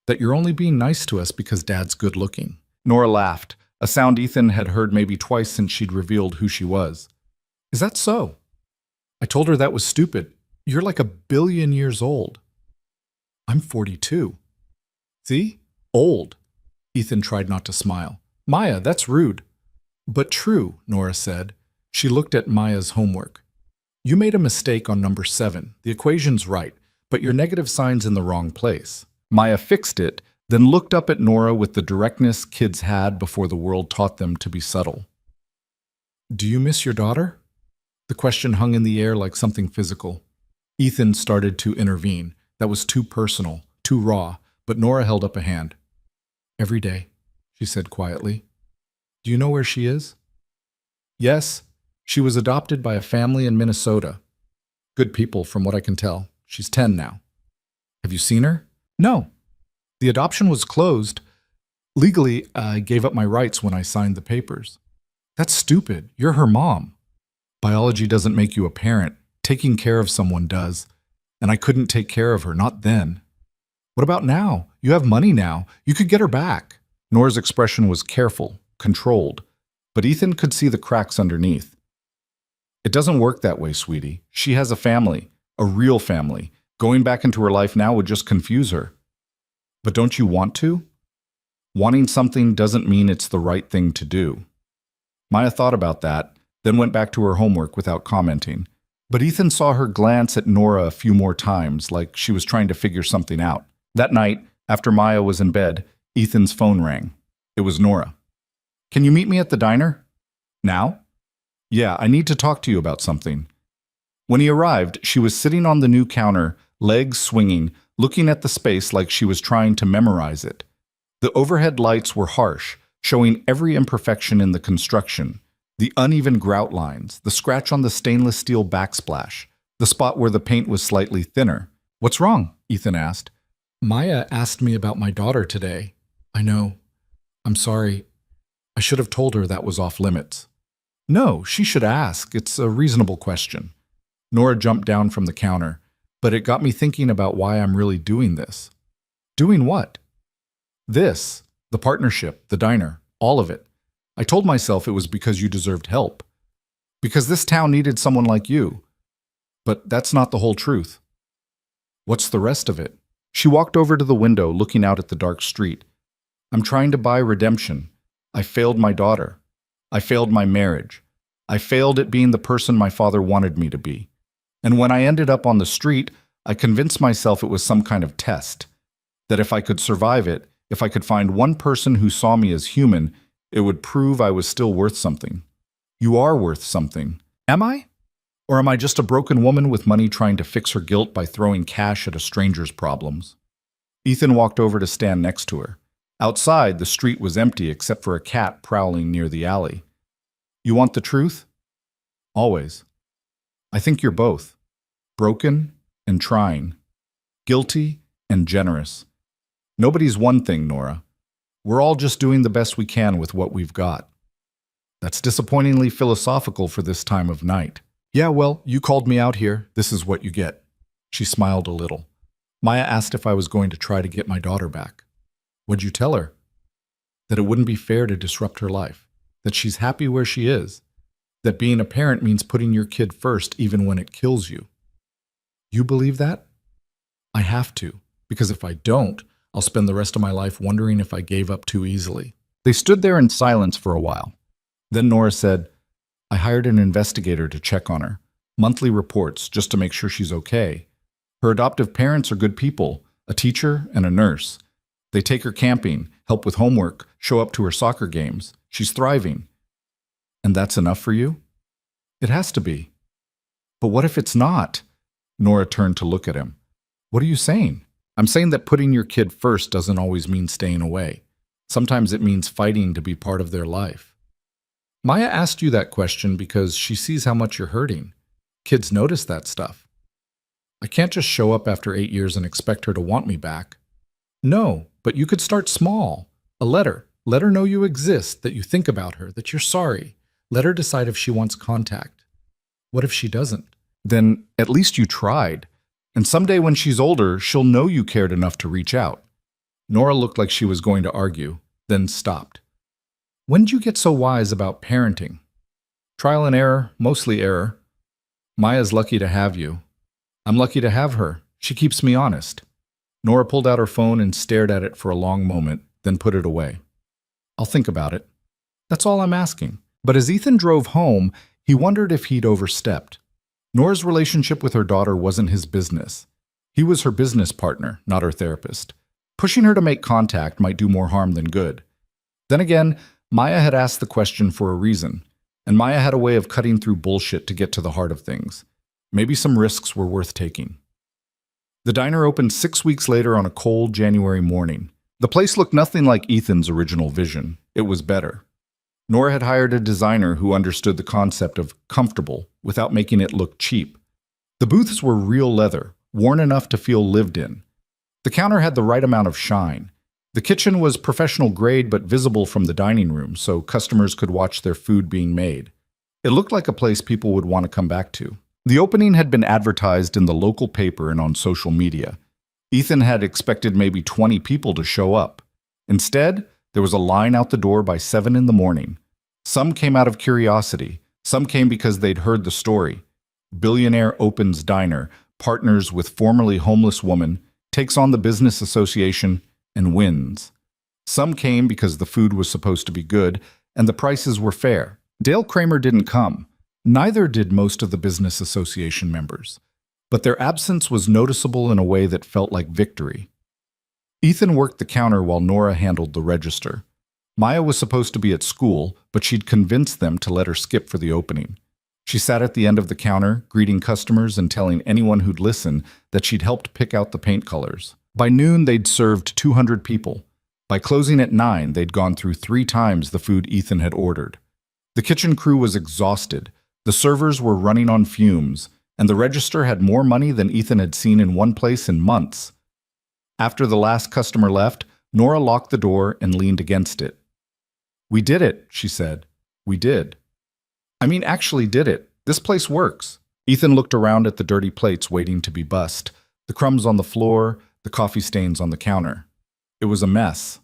"That you're only being nice to us because Dad's good looking." Nora laughed, a sound Ethan had heard maybe twice since she'd revealed who she was. "Is that so?" "I told her that was stupid. You're like 1,000,000,000 years old." "I'm 42. "See? Old." Ethan tried not to smile. "Maya, that's rude." "But true," Nora said. She looked at Maya's homework. "You made a mistake on number 7. The equation's right, but your negative sign's in the wrong place." Maya fixed it, then looked up at Nora with the directness kids had before the world taught them to be subtle. "Do you miss your daughter?" The question hung in the air like something physical. Ethan started to intervene. That was too personal, too raw, but Nora held up a hand. "Every day," she said quietly. "Do you know where she is?" "Yes. She was adopted by a family in Minnesota. Good people, from what I can tell. She's 10 now." "Have you seen her?" "No. The adoption was closed. Legally, I gave up my rights when I signed the papers." "That's stupid. You're her mom." "Biology doesn't make you a parent. Taking care of someone does. And I couldn't take care of her, not then." "What about now? You have money now. You could get her back." Nora's expression was careful, controlled, but Ethan could see the cracks underneath. "It doesn't work that way, sweetie. She has a family, a real family. Going back into her life now would just confuse her." "But don't you want to?" "Wanting something doesn't mean it's the right thing to do." Maya thought about that, then went back to her homework without commenting. But Ethan saw her glance at Nora a few more times, like she was trying to figure something out. That night, after Maya was in bed, Ethan's phone rang. It was Nora. "Can you meet me at the diner?" "Now?" "Yeah, I need to talk to you about something." When he arrived, she was sitting on the new counter, legs swinging, looking at the space like she was trying to memorize it. The overhead lights were harsh, showing every imperfection in the construction. The uneven grout lines, the scratch on the stainless steel backsplash, the spot where the paint was slightly thinner. "What's wrong?" Ethan asked. "Maya asked me about my daughter today. I know. I'm sorry. I should have told her that was off limits." "No, she should ask. It's a reasonable question." Nora jumped down from the counter, but it got me thinking about why I'm really doing this. Doing what? This, the partnership, the diner, all of it. I told myself it was because you deserved help. Because this town needed someone like you. But that's not the whole truth. What's the rest of it? She walked over to the window, looking out at the dark street. I'm trying to buy redemption. I failed my daughter. I failed my marriage. I failed at being the person my father wanted me to be. And when I ended up on the street, I convinced myself it was some kind of test. That if I could survive it, if I could find one person who saw me as human, it would prove I was still worth something. You are worth something. Am I? Or am I just a broken woman with money trying to fix her guilt by throwing cash at a stranger's problems? Ethan walked over to stand next to her. Outside, the street was empty except for a cat prowling near the alley. You want the truth? Always. I think you're both. Broken and trying. Guilty and generous. Nobody's one thing, Nora. We're all just doing the best we can with what we've got. That's disappointingly philosophical for this time of night. Yeah, well, you called me out here. This is what you get. She smiled a little. Maya asked if I was going to try to get my daughter back. What'd you tell her? That it wouldn't be fair to disrupt her life. That she's happy where she is. That being a parent means putting your kid first even when it kills you. You believe that? I have to, because if I don't, I'll spend the rest of my life wondering if I gave up too easily. They stood there in silence for a while. Then Nora said, I hired an investigator to check on her. Monthly reports, just to make sure she's okay. Her adoptive parents are good people, a teacher and a nurse. They take her camping, help with homework, show up to her soccer games. She's thriving. And that's enough for you? It has to be. But what if it's not? Nora turned to look at him. What are you saying? I'm saying that putting your kid first doesn't always mean staying away. Sometimes it means fighting to be part of their life. Maya asked you that question because she sees how much you're hurting. Kids notice that stuff. I can't just show up after 8 years and expect her to want me back. No, but you could start small. A letter. Let her know you exist, that you think about her, that you're sorry. Let her decide if she wants contact. What if she doesn't? Then at least you tried. And someday when she's older, she'll know you cared enough to reach out. Nora looked like she was going to argue, then stopped. When did you get so wise about parenting? Trial and error, mostly error. Maya's lucky to have you. I'm lucky to have her. She keeps me honest. Nora pulled out her phone and stared at it for a long moment, then put it away. I'll think about it. That's all I'm asking. But as Ethan drove home, he wondered if he'd overstepped. Nora's relationship with her daughter wasn't his business. He was her business partner, not her therapist. Pushing her to make contact might do more harm than good. Then again, Maya had asked the question for a reason, and Maya had a way of cutting through bullshit to get to the heart of things. Maybe some risks were worth taking. The diner opened 6 weeks later on a cold January morning. The place looked nothing like Ethan's original vision. It was better. Nora had hired a designer who understood the concept of comfortable without making it look cheap. The booths were real leather, worn enough to feel lived in. The counter had the right amount of shine. The kitchen was professional grade but visible from the dining room, so customers could watch their food being made. It looked like a place people would want to come back to. The opening had been advertised in the local paper and on social media. Ethan had expected maybe 20 people to show up. Instead, there was a line out the door by 7 in the morning. Some came out of curiosity. Some came because they'd heard the story. Billionaire opens diner, partners with formerly homeless woman, takes on the business association, and wins. Some came because the food was supposed to be good and the prices were fair. Dale Kramer didn't come. Neither did most of the business association members. But their absence was noticeable in a way that felt like victory. Ethan worked the counter while Nora handled the register. Maya was supposed to be at school, but she'd convinced them to let her skip for the opening. She sat at the end of the counter, greeting customers and telling anyone who'd listen that she'd helped pick out the paint colors. By noon, they'd served 200 people. By closing at 9, they'd gone through 3 times the food Ethan had ordered. The kitchen crew was exhausted, the servers were running on fumes, and the register had more money than Ethan had seen in one place in months. After the last customer left, Nora locked the door and leaned against it. "We did it," she said. "We did. I mean, actually did it. This place works." Ethan looked around at the dirty plates waiting to be bussed, the crumbs on the floor, the coffee stains on the counter. It was a mess.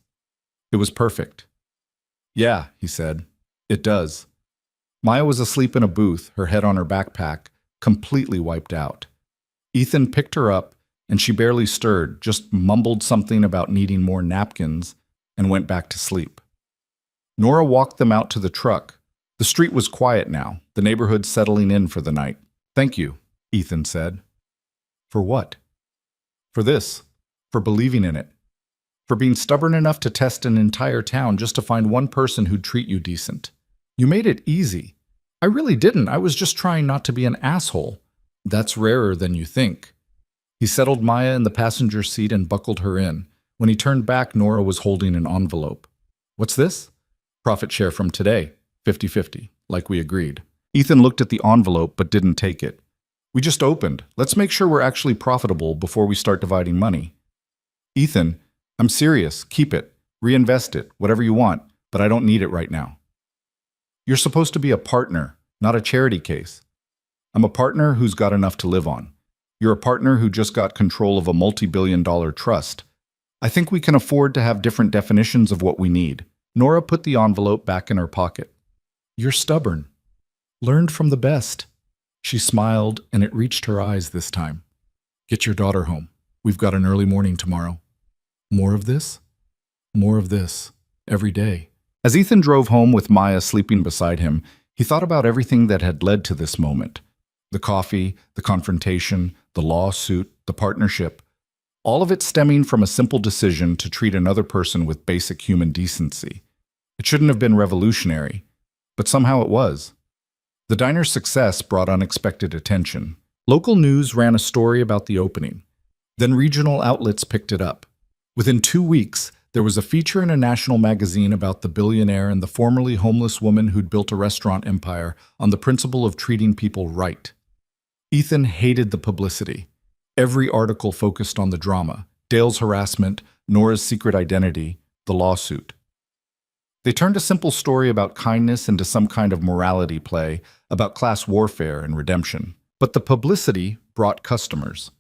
It was perfect. "Yeah," he said. "It does." Maya was asleep in a booth, her head on her backpack, completely wiped out. Ethan picked her up, and she barely stirred, just mumbled something about needing more napkins, and went back to sleep. Nora walked them out to the truck. The street was quiet now, the neighborhood settling in for the night. "Thank you," Ethan said. "For what?" "For this. For believing in it. For being stubborn enough to test an entire town just to find one person who'd treat you decent. You made it easy." "I really didn't. I was just trying not to be an asshole." "That's rarer than you think." He settled Maya in the passenger seat and buckled her in. When he turned back, Nora was holding an envelope. "What's this?" "Profit share from today. 50-50, like we agreed." Ethan looked at the envelope but didn't take it. "We just opened. Let's make sure we're actually profitable before we start dividing money." "Ethan, I'm serious. Keep it. Reinvest it. Whatever you want. But I don't need it right now." "You're supposed to be a partner, not a charity case." "I'm a partner who's got enough to live on. You're a partner who just got control of a multi-billion-dollar trust. I think we can afford to have different definitions of what we need." Nora put the envelope back in her pocket. "You're stubborn. Learned from the best." She smiled, and it reached her eyes this time. "Get your daughter home. We've got an early morning tomorrow." "More of this?" "More of this. Every day." As Ethan drove home with Maya sleeping beside him, he thought about everything that had led to this moment. The coffee, the confrontation, the lawsuit, the partnership. All of it stemming from a simple decision to treat another person with basic human decency. It shouldn't have been revolutionary, but somehow it was. The diner's success brought unexpected attention. Local news ran a story about the opening. Then regional outlets picked it up. Within 2 weeks, there was a feature in a national magazine about the billionaire and the formerly homeless woman who'd built a restaurant empire on the principle of treating people right. Ethan hated the publicity. Every article focused on the drama, Dale's harassment, Nora's secret identity, the lawsuit. They turned a simple story about kindness into some kind of morality play, about class warfare and redemption. But the publicity brought customers.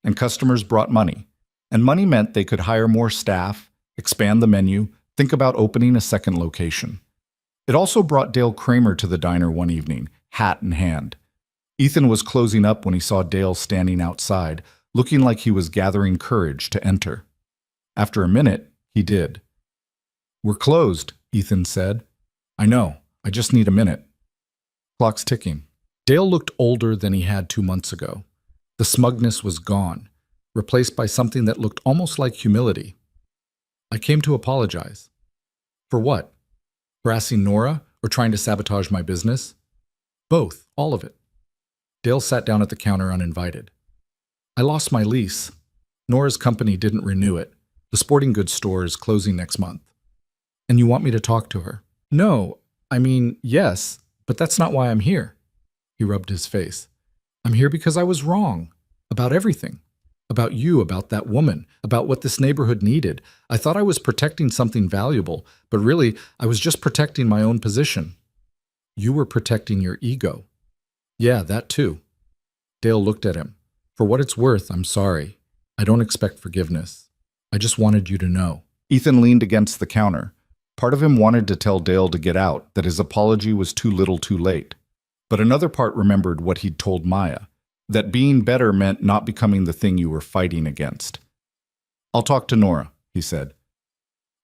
And customers brought money. And money meant they could hire more staff, expand the menu, think about opening a second location. It also brought Dale Kramer to the diner one evening, hat in hand. Ethan was closing up when he saw Dale standing outside, looking like he was gathering courage to enter. After a minute, he did. "We're closed," Ethan said. "I know. I just need a minute." Clock's ticking. Dale looked older than he had 2 months ago. The smugness was gone, replaced by something that looked almost like humility. "I came to apologize." "For what? Harassing Nora or trying to sabotage my business?" "Both. All of it." Dale sat down at the counter uninvited. "I lost my lease. Nora's company didn't renew it. The sporting goods store is closing next month." "And you want me to talk to her?" "No, I mean, yes, but that's not why I'm here." He rubbed his face. "I'm here because I was wrong. About everything. About you, about that woman, about what this neighborhood needed. I thought I was protecting something valuable, but really, I was just protecting my own position." "You were protecting your ego." "Yeah, that too." Dale looked at him. "For what it's worth, I'm sorry. I don't expect forgiveness. I just wanted you to know." Ethan leaned against the counter. Part of him wanted to tell Dale to get out, that his apology was too little too late. But another part remembered what he'd told Maya, that being better meant not becoming the thing you were fighting against. "I'll talk to Nora," he said.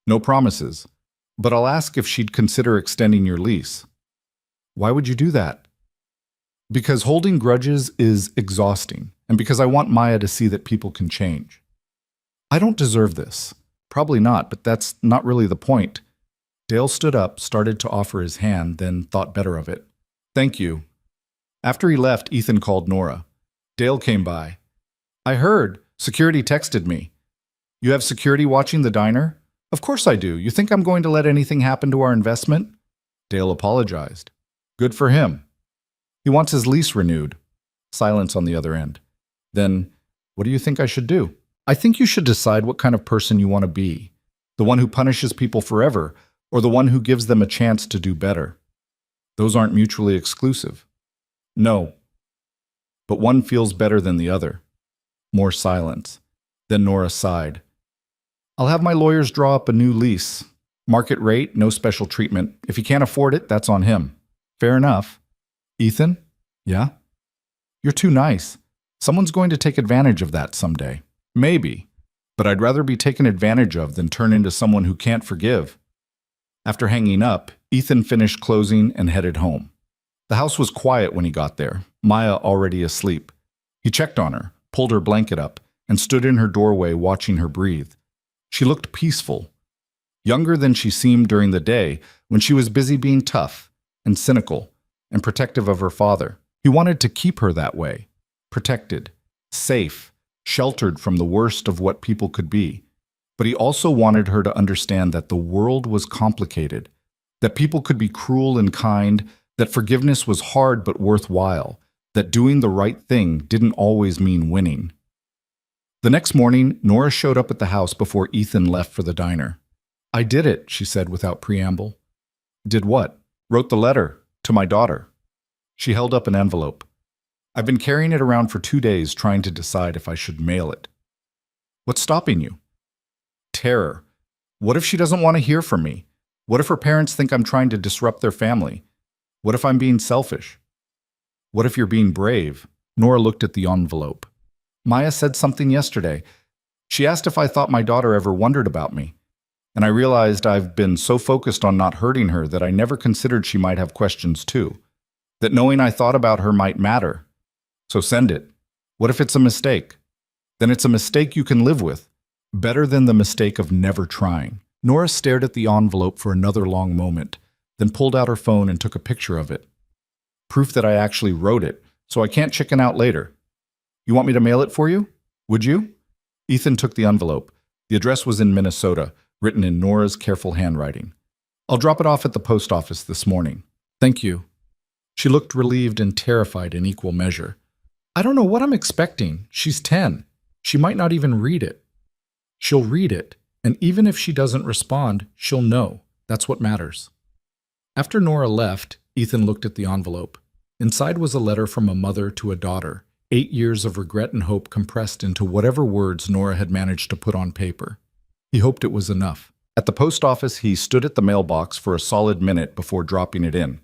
"No promises, but I'll ask if she'd consider extending your lease." "Why would you do that?" "Because holding grudges is exhausting, and because I want Maya to see that people can change." "I don't deserve this." "Probably not, but that's not really the point." Dale stood up, started to offer his hand, then thought better of it. "Thank you. After he left, Ethan called Nora. Dale came by. I heard. Security texted me. You have security watching the diner? Of course I do. You think I'm going to let anything happen to our investment? Dale apologized. Good for him. He wants his lease renewed. Silence on the other end. Then, what do you think I should do? I think you should decide what kind of person you want to be. The one who punishes people forever, or the one who gives them a chance to do better. Those aren't mutually exclusive. No. But one feels better than the other. More silence. Then Nora sighed. I'll have my lawyers draw up a new lease. Market rate, no special treatment. If he can't afford it, that's on him. Fair enough. Ethan? Yeah? You're too nice. Someone's going to take advantage of that someday. Maybe. But I'd rather be taken advantage of than turn into someone who can't forgive. After hanging up, Ethan finished closing and headed home. The house was quiet when he got there, Maya already asleep. He checked on her, pulled her blanket up, and stood in her doorway watching her breathe. She looked peaceful. Younger than she seemed during the day when she was busy being tough and cynical and protective of her father. He wanted to keep her that way, protected, safe, sheltered from the worst of what people could be. But he also wanted her to understand that the world was complicated, that people could be cruel and kind, that forgiveness was hard but worthwhile, that doing the right thing didn't always mean winning. The next morning, Nora showed up at the house before Ethan left for the diner. I did it, she said without preamble. Did what? Wrote the letter to my daughter. She held up an envelope. I've been carrying it around for 2 days trying to decide if I should mail it. What's stopping you? Terror. What if she doesn't want to hear from me? What if her parents think I'm trying to disrupt their family? What if I'm being selfish? What if you're being brave? Nora looked at the envelope. Maya said something yesterday. She asked if I thought my daughter ever wondered about me. And I realized I've been so focused on not hurting her that I never considered she might have questions too. That knowing I thought about her might matter. So send it. What if it's a mistake? Then it's a mistake you can live with. Better than the mistake of never trying. Nora stared at the envelope for another long moment, then pulled out her phone and took a picture of it. Proof that I actually wrote it, so I can't chicken out later. You want me to mail it for you? Would you? Ethan took the envelope. The address was in Minnesota, written in Nora's careful handwriting. I'll drop it off at the post office this morning. Thank you. She looked relieved and terrified in equal measure. I don't know what I'm expecting. She's 10. She might not even read it. She'll read it, and even if she doesn't respond, she'll know. That's what matters. After Nora left, Ethan looked at the envelope. Inside was a letter from a mother to a daughter, 8 years of regret and hope compressed into whatever words Nora had managed to put on paper. He hoped it was enough. At the post office, he stood at the mailbox for a solid minute before dropping it in.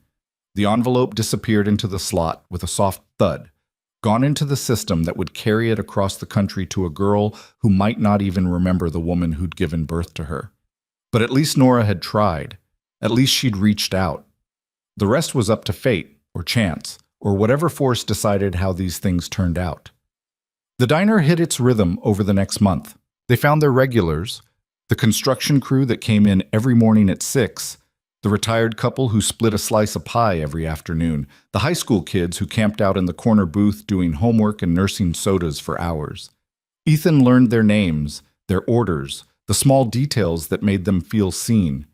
The envelope disappeared into the slot with a soft thud, gone into the system that would carry it across the country to a girl who might not even remember the woman who'd given birth to her. But at least Nora had tried. At least she'd reached out. The rest was up to fate, or chance, or whatever force decided how these things turned out. The diner hit its rhythm over the next month. They found their regulars, the construction crew that came in every morning at 6, the retired couple who split a slice of pie every afternoon, the high school kids who camped out in the corner booth doing homework and nursing sodas for hours. Ethan learned their names, their orders, the small details that made them feel seen.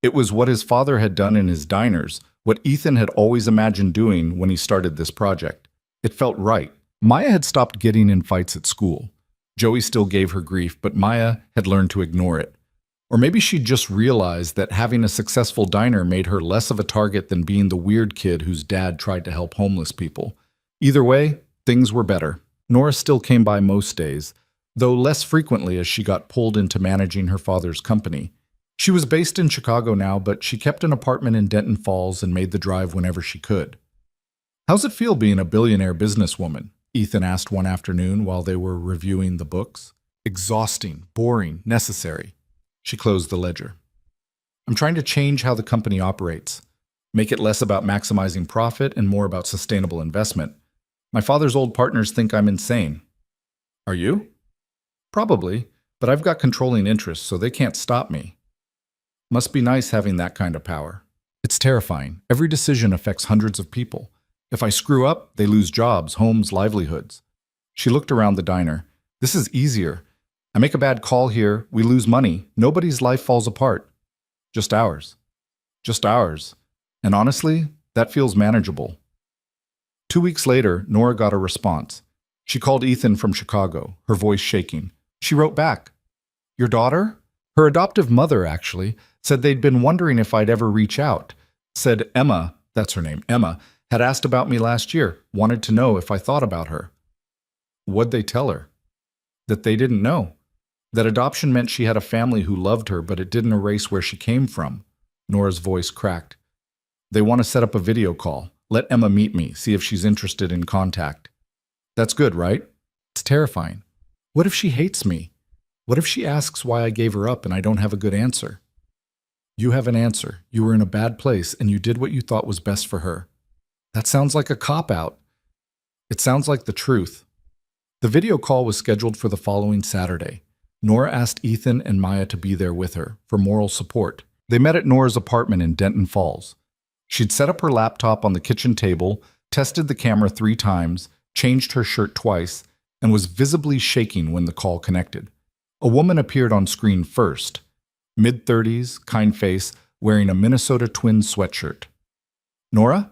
It was what his father had done in his diners, what Ethan had always imagined doing when he started this project. It felt right. Maya had stopped getting in fights at school. Joey still gave her grief, but Maya had learned to ignore it. Or maybe she'd just realized that having a successful diner made her less of a target than being the weird kid whose dad tried to help homeless people. Either way, things were better. Nora still came by most days, though less frequently as she got pulled into managing her father's company. She was based in Chicago now, but she kept an apartment in Denton Falls and made the drive whenever she could. How's it feel being a billionaire businesswoman? Ethan asked one afternoon while they were reviewing the books. Exhausting, boring, necessary. She closed the ledger. I'm trying to change how the company operates, make it less about maximizing profit and more about sustainable investment. My father's old partners think I'm insane. Are you? Probably, but I've got controlling interests, so they can't stop me. Must be nice having that kind of power. It's terrifying. Every decision affects hundreds of people. If I screw up, they lose jobs, homes, livelihoods. She looked around the diner. This is easier. I make a bad call here, we lose money, nobody's life falls apart. Just ours. Just ours. And honestly, that feels manageable. 2 weeks later, Nora got a response. She called Ethan from Chicago, her voice shaking. She wrote back, "Your daughter?" Her adoptive mother, actually, said they'd been wondering if I'd ever reach out. Said Emma, that's her name, Emma, had asked about me last year, wanted to know if I thought about her. What'd they tell her? That they didn't know. That adoption meant she had a family who loved her, but it didn't erase where she came from. Nora's voice cracked. They want to set up a video call. Let Emma meet me, see if she's interested in contact. That's good, right? It's terrifying. What if she hates me? What if she asks why I gave her up and I don't have a good answer? You have an answer. You were in a bad place and you did what you thought was best for her. That sounds like a cop-out. It sounds like the truth. The video call was scheduled for the following Saturday. Nora asked Ethan and Maya to be there with her for moral support. They met at Nora's apartment in Denton Falls. She'd set up her laptop on the kitchen table, tested the camera 3 times, changed her shirt twice, and was visibly shaking when the call connected. A woman appeared on screen first. Mid-30s, kind face, wearing a Minnesota Twins sweatshirt. Nora?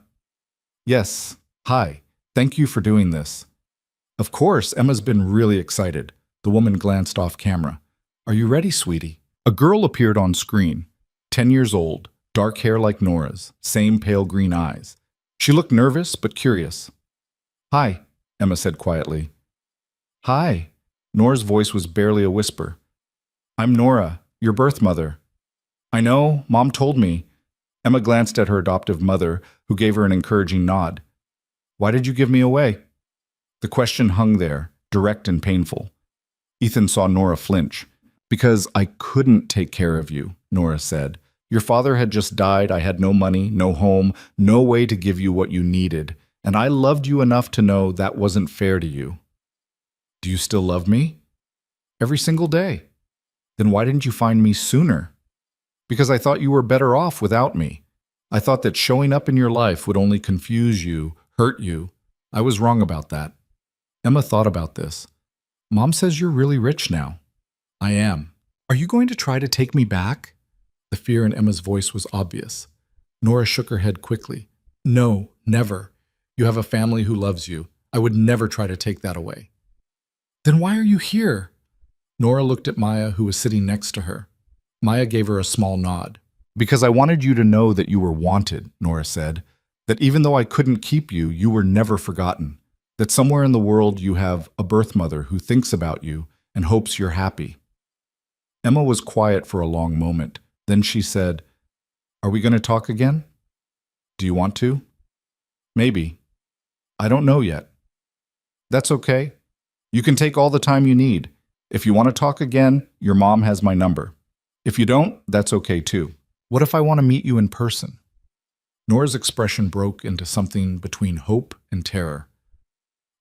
Yes. Hi. Thank you for doing this. Of course, Emma's been really excited. The woman glanced off camera. Are you ready, sweetie? A girl appeared on screen. 10 years old, dark hair like Nora's, same pale green eyes. She looked nervous but curious. Hi, Emma said quietly. Hi. Nora's voice was barely a whisper. I'm Nora, your birth mother. I know, Mom told me. Emma glanced at her adoptive mother, who gave her an encouraging nod. Why did you give me away? The question hung there, direct and painful. Ethan saw Nora flinch. Because I couldn't take care of you, Nora said. Your father had just died, I had no money, no home, no way to give you what you needed, and I loved you enough to know that wasn't fair to you. Do you still love me? Every single day. Then why didn't you find me sooner? Because I thought you were better off without me. I thought that showing up in your life would only confuse you, hurt you. I was wrong about that. Emma thought about this. Mom says you're really rich now. I am. Are you going to try to take me back? The fear in Emma's voice was obvious. Nora shook her head quickly. No, never. You have a family who loves you. I would never try to take that away. Then why are you here? Nora looked at Maya, who was sitting next to her. Maya gave her a small nod. Because I wanted you to know that you were wanted, Nora said. That even though I couldn't keep you, you were never forgotten. That somewhere in the world you have a birth mother who thinks about you and hopes you're happy. Emma was quiet for a long moment. Then she said, Are we going to talk again? Do you want to? Maybe. I don't know yet. That's okay. You can take all the time you need. If you want to talk again, your mom has my number. If you don't, that's okay too. What if I want to meet you in person? Nora's expression broke into something between hope and terror.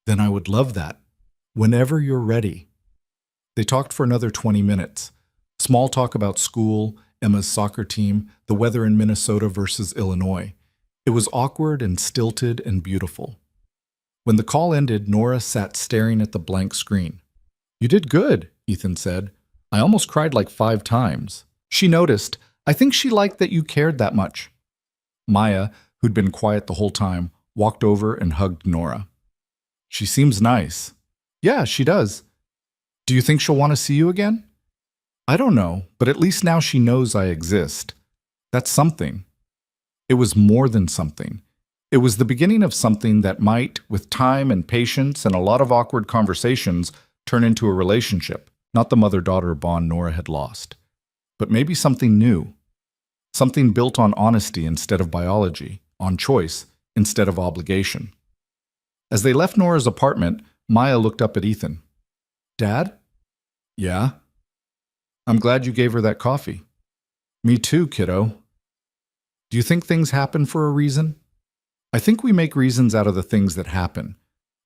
Then I would love that. Whenever you're ready. They talked for another 20 minutes. Small talk about school, Emma's soccer team, the weather in Minnesota versus Illinois. It was awkward and stilted and beautiful. When the call ended, Nora sat staring at the blank screen. You did good, Ethan said. I almost cried like 5 times. She noticed. I think she liked that you cared that much. Maya, who'd been quiet the whole time, walked over and hugged Nora. She seems nice. Yeah, she does. Do you think she'll want to see you again? I don't know, but at least now she knows I exist. That's something. It was more than something. It was the beginning of something that might, with time and patience and a lot of awkward conversations, turn into a relationship, not the mother-daughter bond Nora had lost. But maybe something new. Something built on honesty instead of biology, on choice instead of obligation. As they left Nora's apartment, Maya looked up at Ethan. Dad? Yeah? I'm glad you gave her that coffee. Me too, kiddo. Do you think things happen for a reason? I think we make reasons out of the things that happen.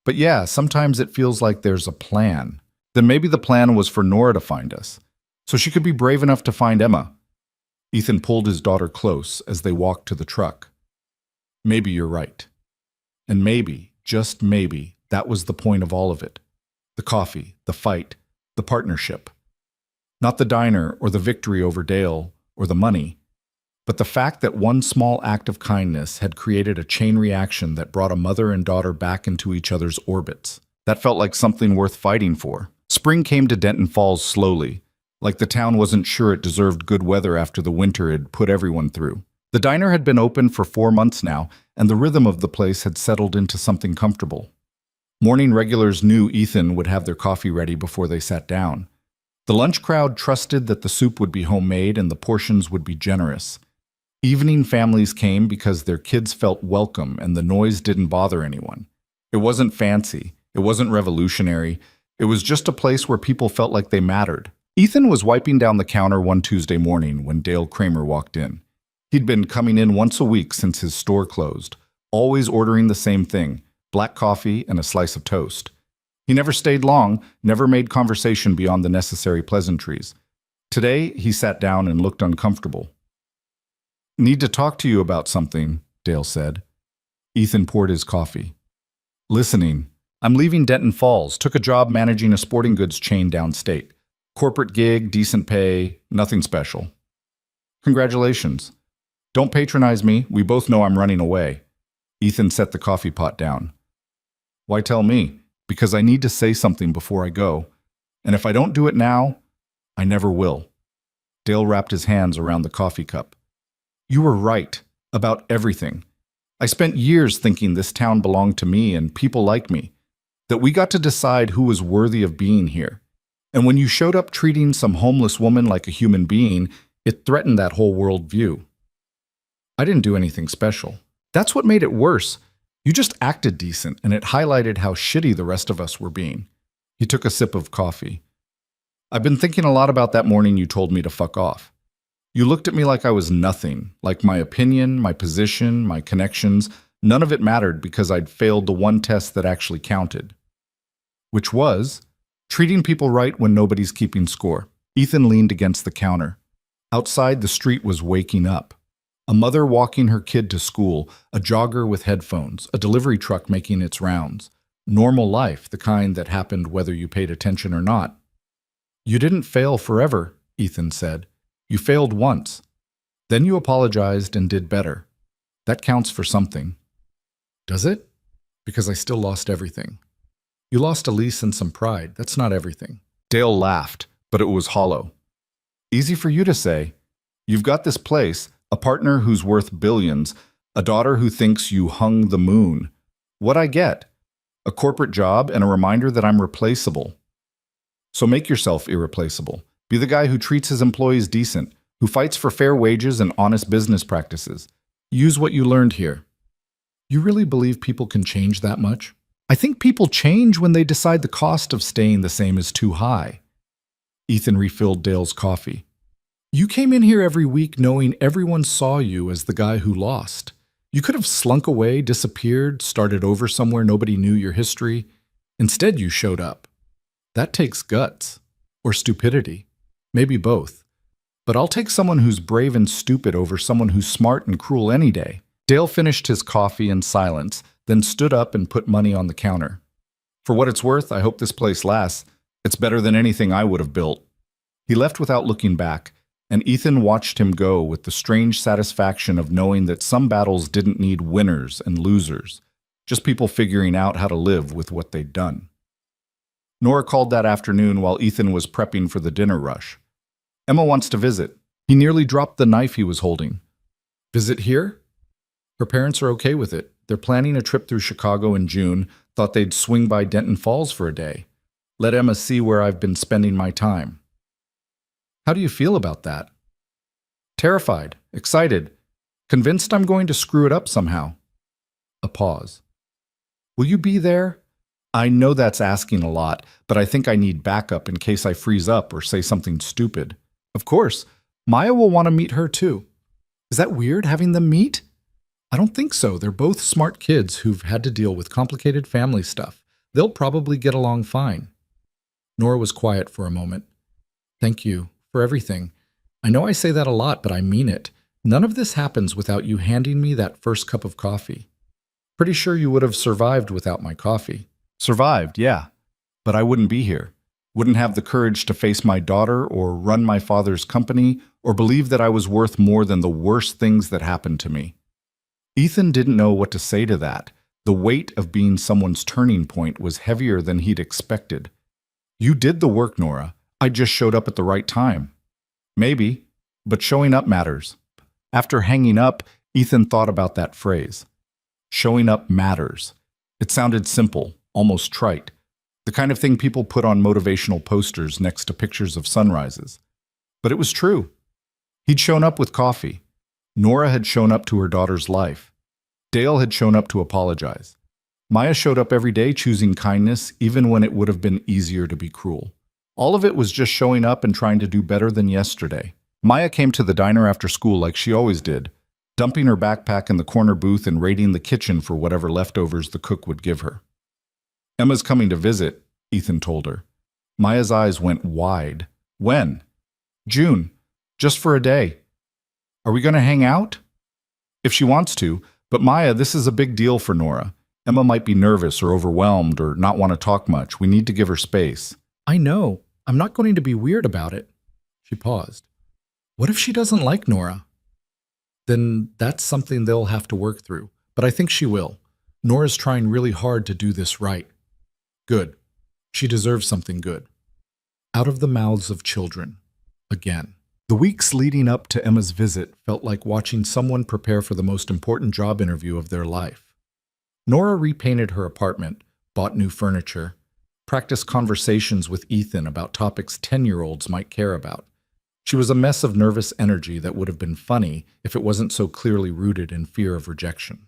But yeah, sometimes it feels like there's a plan. Then maybe the plan was for Nora to find us, so she could be brave enough to find Emma. Ethan pulled his daughter close as they walked to the truck. Maybe you're right. And maybe, just maybe, that was the point of all of it. The coffee, the fight, the partnership. Not the diner or the victory over Dale or the money, but the fact that one small act of kindness had created a chain reaction that brought a mother and daughter back into each other's orbits. That felt like something worth fighting for. Spring came to Denton Falls slowly, like the town wasn't sure it deserved good weather after the winter had put everyone through. The diner had been open for 4 months now, and the rhythm of the place had settled into something comfortable. Morning regulars knew Ethan would have their coffee ready before they sat down. The lunch crowd trusted that the soup would be homemade and the portions would be generous. Evening families came because their kids felt welcome and the noise didn't bother anyone. It wasn't fancy. It wasn't revolutionary. It was just a place where people felt like they mattered. Ethan was wiping down the counter one Tuesday morning when Dale Kramer walked in. He'd been coming in once a week since his store closed, always ordering the same thing, black coffee and a slice of toast. He never stayed long, never made conversation beyond the necessary pleasantries. Today, he sat down and looked uncomfortable. "Need to talk to you about something," Dale said. Ethan poured his coffee. "Listening. I'm leaving Denton Falls, took a job managing a sporting goods chain downstate. Corporate gig, decent pay, nothing special." "Congratulations. Don't patronize me, we both know I'm running away." Ethan set the coffee pot down. "Why tell me? Because I need to say something before I go. And if I don't do it now, I never will." Dale wrapped his hands around the coffee cup. "You were right about everything. I spent years thinking this town belonged to me and people like me, that we got to decide who was worthy of being here. And when you showed up treating some homeless woman like a human being, it threatened that whole world view. I didn't do anything special. That's what made it worse. You just acted decent, and it highlighted how shitty the rest of us were being." He took a sip of coffee. "I've been thinking a lot about that morning you told me to fuck off. You looked at me like I was nothing, like my opinion, my position, my connections. None of it mattered because I'd failed the one test that actually counted. Which was treating people right when nobody's keeping score." Ethan leaned against the counter. Outside, the street was waking up. A mother walking her kid to school, a jogger with headphones, a delivery truck making its rounds. Normal life, the kind that happened whether you paid attention or not. "You didn't fail forever," Ethan said. "You failed once. Then you apologized and did better. That counts for something." "Does it? Because I still lost everything." "You lost a lease and some pride. That's not everything." Dale laughed, but it was hollow. "Easy for you to say. You've got this place, a partner who's worth billions, a daughter who thinks you hung the moon. What I get? A corporate job and a reminder that I'm replaceable. So make yourself irreplaceable. Be the guy who treats his employees decent, who fights for fair wages and honest business practices. Use what you learned here." "You really believe people can change that much?" "I think people change when they decide the cost of staying the same is too high." Ethan refilled Dale's coffee. "You came in here every week knowing everyone saw you as the guy who lost. You could have slunk away, disappeared, started over somewhere nobody knew your history. Instead, you showed up. That takes guts. Or stupidity. Maybe both. But I'll take someone who's brave and stupid over someone who's smart and cruel any day." Dale finished his coffee in silence, then stood up and put money on the counter. "For what it's worth, I hope this place lasts. It's better than anything I would have built." He left without looking back, and Ethan watched him go with the strange satisfaction of knowing that some battles didn't need winners and losers, just people figuring out how to live with what they'd done. Nora called that afternoon while Ethan was prepping for the dinner rush. "Emma wants to visit." He nearly dropped the knife he was holding. "Visit here?" "Her parents are okay with it. They're planning a trip through Chicago in June, thought they'd swing by Denton Falls for a day. Let Emma see where I've been spending my time." "How do you feel about that?" "Terrified, excited, convinced I'm going to screw it up somehow." A pause. "Will you be there?" "I know that's asking a lot, but I think I need backup in case I freeze up or say something stupid." "Of course. Maya will want to meet her too." "Is that weird, having them meet?" "I don't think so. They're both smart kids who've had to deal with complicated family stuff. They'll probably get along fine." Nora was quiet for a moment. "Thank you for everything. I know I say that a lot, but I mean it. None of this happens without you handing me that first cup of coffee." Pretty sure you would have survived without my coffee. Survived, yeah. But I wouldn't be here. Wouldn't have the courage to face my daughter or run my father's company or believe that I was worth more than the worst things that happened to me. Ethan didn't know what to say to that. The weight of being someone's turning point was heavier than he'd expected. You did the work, Nora. I just showed up at the right time. Maybe, but showing up matters. After hanging up, Ethan thought about that phrase. Showing up matters. It sounded simple, almost trite. The kind of thing people put on motivational posters next to pictures of sunrises. But it was true. He'd shown up with coffee. Nora had shown up to her daughter's life. Dale had shown up to apologize. Maya showed up every day choosing kindness, even when it would have been easier to be cruel. All of it was just showing up and trying to do better than yesterday. Maya came to the diner after school like she always did, dumping her backpack in the corner booth and raiding the kitchen for whatever leftovers the cook would give her. Emma's coming to visit, Ethan told her. Maya's eyes went wide. When? June. Just for a day. Are we going to hang out? If she wants to, but Maya, this is a big deal for Nora. Emma might be nervous or overwhelmed or not want to talk much. We need to give her space. I know. I'm not going to be weird about it. She paused. What if she doesn't like Nora? Then that's something they'll have to work through. But I think she will. Nora's trying really hard to do this right. Good. She deserves something good. Out of the mouths of children. Again. The weeks leading up to Emma's visit felt like watching someone prepare for the most important job interview of their life. Nora repainted her apartment, bought new furniture, practiced conversations with Ethan about topics 10-year-olds might care about. She was a mess of nervous energy that would have been funny if it wasn't so clearly rooted in fear of rejection.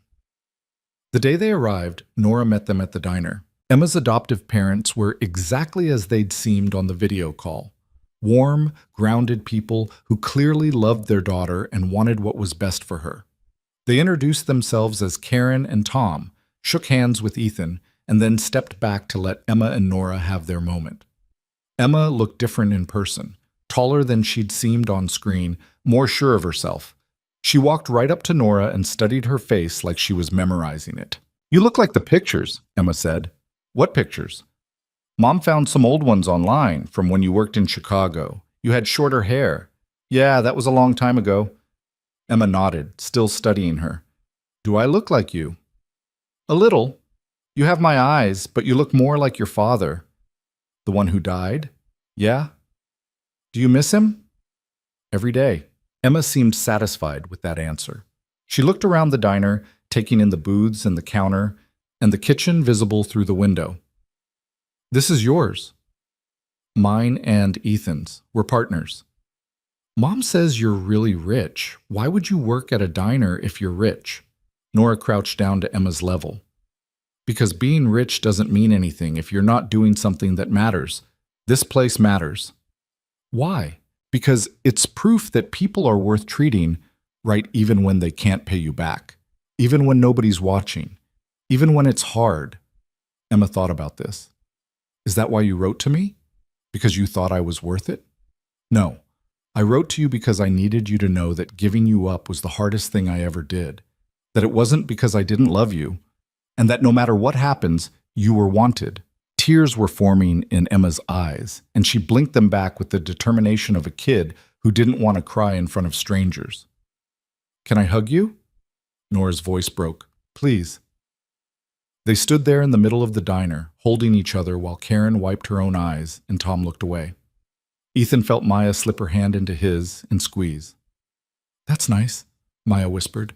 The day they arrived, Nora met them at the diner. Emma's adoptive parents were exactly as they'd seemed on the video call. Warm, grounded people who clearly loved their daughter and wanted what was best for her. They introduced themselves as Karen and Tom, shook hands with Ethan, and then stepped back to let Emma and Nora have their moment. Emma looked different in person, taller than she'd seemed on screen, more sure of herself. She walked right up to Nora and studied her face like she was memorizing it. You look like the pictures, Emma said. What pictures? Mom found some old ones online from when you worked in Chicago. You had shorter hair. Yeah, that was a long time ago. Emma nodded, still studying her. Do I look like you? A little. You have my eyes, but you look more like your father. The one who died? Yeah. Do you miss him? Every day. Emma seemed satisfied with that answer. She looked around the diner, taking in the booths and the counter, and the kitchen visible through the window. This is yours. Mine and Ethan's. We're partners. Mom says you're really rich. Why would you work at a diner if you're rich? Nora crouched down to Emma's level. Because being rich doesn't mean anything if you're not doing something that matters. This place matters. Why? Because it's proof that people are worth treating right even when they can't pay you back. Even when nobody's watching. Even when it's hard. Emma thought about this. Is that why you wrote to me? Because you thought I was worth it? No. I wrote to you because I needed you to know that giving you up was the hardest thing I ever did. That it wasn't because I didn't love you, and that no matter what happens, you were wanted. Tears were forming in Emma's eyes, and she blinked them back with the determination of a kid who didn't want to cry in front of strangers. Can I hug you? Nora's voice broke. Please. They stood there in the middle of the diner, holding each other while Karen wiped her own eyes and Tom looked away. Ethan felt Maya slip her hand into his and squeeze. That's nice, Maya whispered.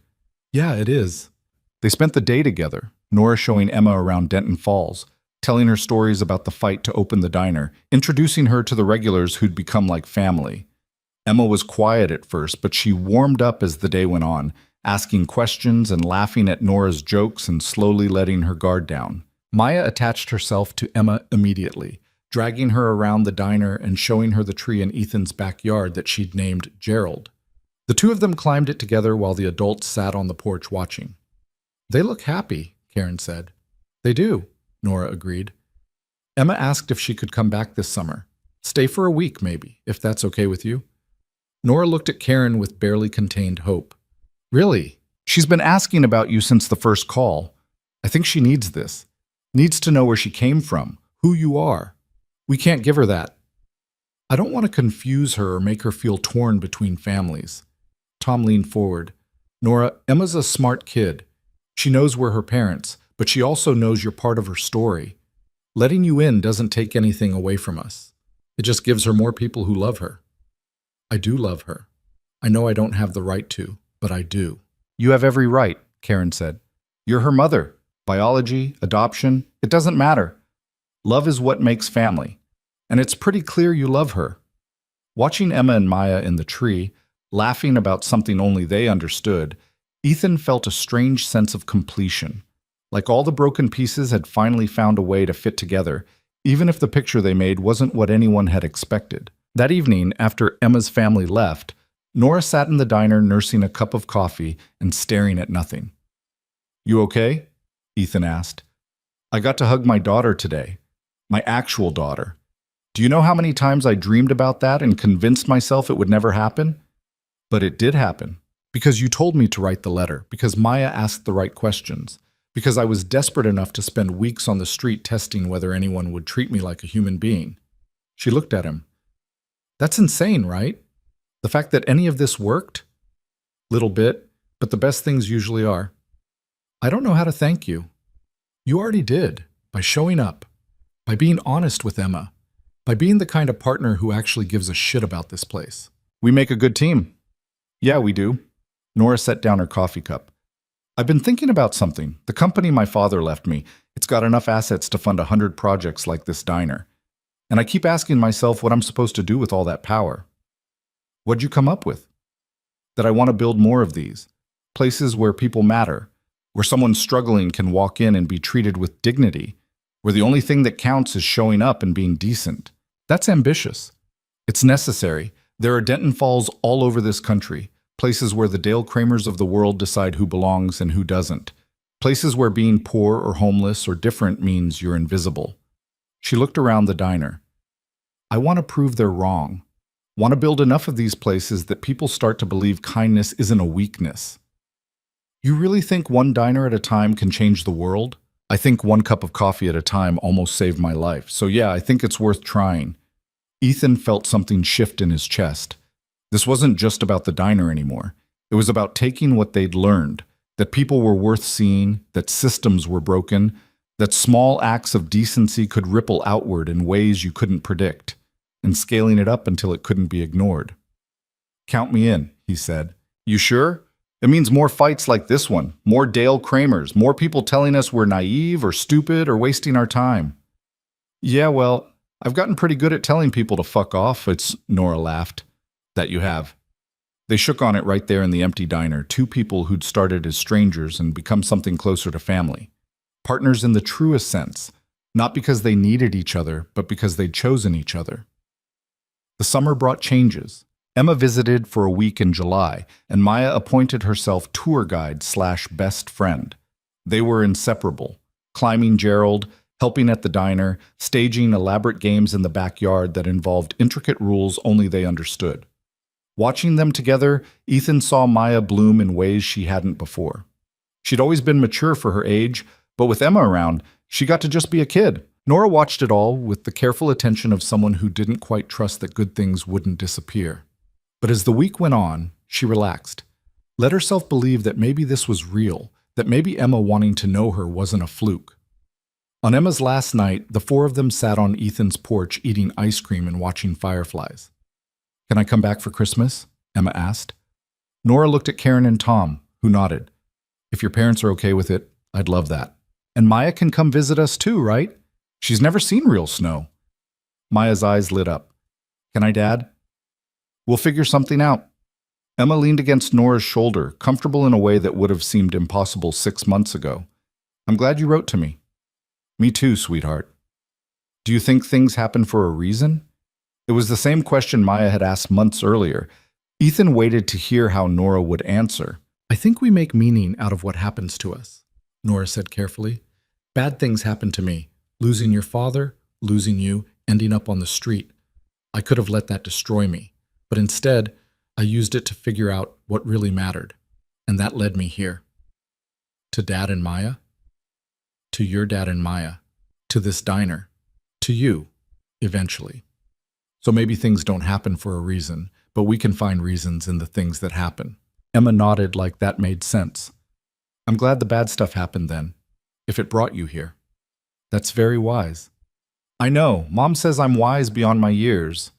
Yeah, it is. They spent the day together, Nora showing Emma around Denton Falls, telling her stories about the fight to open the diner, introducing her to the regulars who'd become like family. Emma was quiet at first, but she warmed up as the day went on, asking questions and laughing at Nora's jokes and slowly letting her guard down. Maya attached herself to Emma immediately, dragging her around the diner and showing her the tree in Ethan's backyard that she'd named Gerald. The two of them climbed it together while the adults sat on the porch watching. They look happy, Karen said. They do, Nora agreed. Emma asked if she could come back this summer. Stay for a week, maybe, if that's okay with you. Nora looked at Karen with barely contained hope. Really? She's been asking about you since the first call. I think she needs this. Needs to know where she came from, who you are. We can't give her that. I don't want to confuse her or make her feel torn between families. Tom leaned forward. Nora, Emma's a smart kid. She knows we're her parents, but she also knows you're part of her story. Letting you in doesn't take anything away from us. It just gives her more people who love her. I do love her. I know I don't have the right to, but I do. You have every right, Karen said. You're her mother. Biology, adoption, it doesn't matter. Love is what makes family. And it's pretty clear you love her. Watching Emma and Maya in the tree, laughing about something only they understood, Ethan felt a strange sense of completion. Like all the broken pieces had finally found a way to fit together, even if the picture they made wasn't what anyone had expected. That evening, after Emma's family left, Nora sat in the diner nursing a cup of coffee and staring at nothing. You okay? Ethan asked. I got to hug my daughter today. My actual daughter. Do you know how many times I dreamed about that and convinced myself it would never happen? But it did happen. Because you told me to write the letter, because Maya asked the right questions, because I was desperate enough to spend weeks on the street testing whether anyone would treat me like a human being. She looked at him. That's insane, right? The fact that any of this worked? Little bit, but the best things usually are. I don't know how to thank you. You already did, by showing up, by being honest with Emma, by being the kind of partner who actually gives a shit about this place. We make a good team. Yeah, we do. Nora set down her coffee cup. I've been thinking about something. The company my father left me, it's got enough assets to fund 100 projects like this diner. And I keep asking myself what I'm supposed to do with all that power. What'd you come up with? That I want to build more of these. Places where people matter, where someone struggling can walk in and be treated with dignity, where the only thing that counts is showing up and being decent. That's ambitious. It's necessary. There are Denton Falls all over this country, places where the Dale Kramers of the world decide who belongs and who doesn't, places where being poor or homeless or different means you're invisible. She looked around the diner. I want to prove they're wrong. Want to build enough of these places that people start to believe kindness isn't a weakness. You really think one diner at a time can change the world? I think one cup of coffee at a time almost saved my life. So yeah, I think it's worth trying. Ethan felt something shift in his chest. This wasn't just about the diner anymore. It was about taking what they'd learned, that people were worth seeing, that systems were broken, that small acts of decency could ripple outward in ways you couldn't predict, and scaling it up until it couldn't be ignored. Count me in, he said. You sure? It means more fights like this one, more Dale Kramers, more people telling us we're naive or stupid or wasting our time. Yeah, well, I've gotten pretty good at telling people to fuck off, Nora laughed. That you have. They shook on it right there in the empty diner, two people who'd started as strangers and become something closer to family. Partners in the truest sense, not because they needed each other, but because they'd chosen each other. The summer brought changes. Emma visited for a week in July, and Maya appointed herself tour guide/best friend. They were inseparable, climbing Gerald, helping at the diner, staging elaborate games in the backyard that involved intricate rules only they understood. Watching them together, Ethan saw Maya bloom in ways she hadn't before. She'd always been mature for her age, but with Emma around, she got to just be a kid. Nora watched it all with the careful attention of someone who didn't quite trust that good things wouldn't disappear. But as the week went on, she relaxed. Let herself believe that maybe this was real, that maybe Emma wanting to know her wasn't a fluke. On Emma's last night, the four of them sat on Ethan's porch eating ice cream and watching fireflies. Can I come back for Christmas? Emma asked. Nora looked at Karen and Tom, who nodded. If your parents are okay with it, I'd love that. And Maya can come visit us too, right? She's never seen real snow. Maya's eyes lit up. Can I, Dad? We'll figure something out. Emma leaned against Nora's shoulder, comfortable in a way that would have seemed impossible 6 months ago. I'm glad you wrote to me. Me too, sweetheart. Do you think things happen for a reason? It was the same question Maya had asked months earlier. Ethan waited to hear how Nora would answer. I think we make meaning out of what happens to us, Nora said carefully. Bad things happened to me. Losing your father, losing you, ending up on the street. I could have let that destroy me. But instead, I used it to figure out what really mattered. And that led me here. To Dad and Maya? To your dad and Maya. To this diner. To you, eventually. So maybe things don't happen for a reason, but we can find reasons in the things that happen. Emma nodded like that made sense. I'm glad the bad stuff happened then, if it brought you here. That's very wise. I know, Mom says I'm wise beyond my years.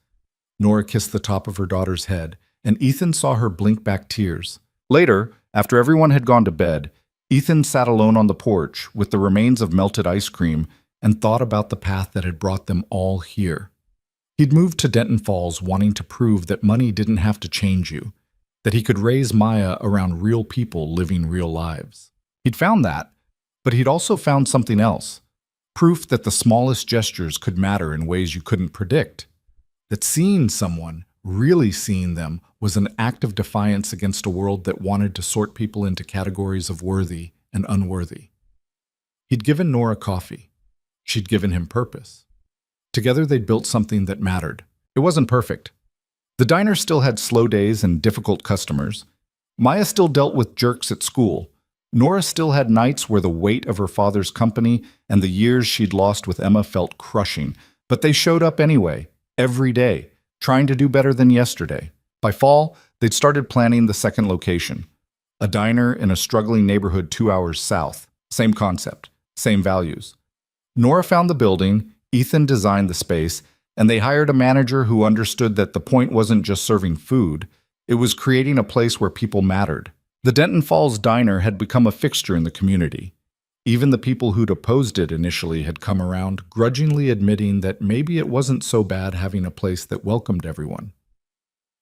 Nora kissed the top of her daughter's head, and Ethan saw her blink back tears. Later, after everyone had gone to bed, Ethan sat alone on the porch with the remains of melted ice cream and thought about the path that had brought them all here. He'd moved to Denton Falls wanting to prove that money didn't have to change you, that he could raise Maya around real people living real lives. He'd found that, but he'd also found something else. Proof that the smallest gestures could matter in ways you couldn't predict. That seeing someone, really seeing them, was an act of defiance against a world that wanted to sort people into categories of worthy and unworthy. He'd given Nora coffee. She'd given him purpose. Together they'd built something that mattered. It wasn't perfect. The diner still had slow days and difficult customers. Maya still dealt with jerks at school. Nora still had nights where the weight of her father's company and the years she'd lost with Emma felt crushing. But they showed up anyway, every day, trying to do better than yesterday. By fall, they'd started planning the second location. A diner in a struggling neighborhood 2 hours south. Same concept, same values. Nora found the building, Ethan designed the space, and they hired a manager who understood that the point wasn't just serving food, it was creating a place where people mattered. The Denton Falls Diner had become a fixture in the community. Even the people who'd opposed it initially had come around, grudgingly admitting that maybe it wasn't so bad having a place that welcomed everyone.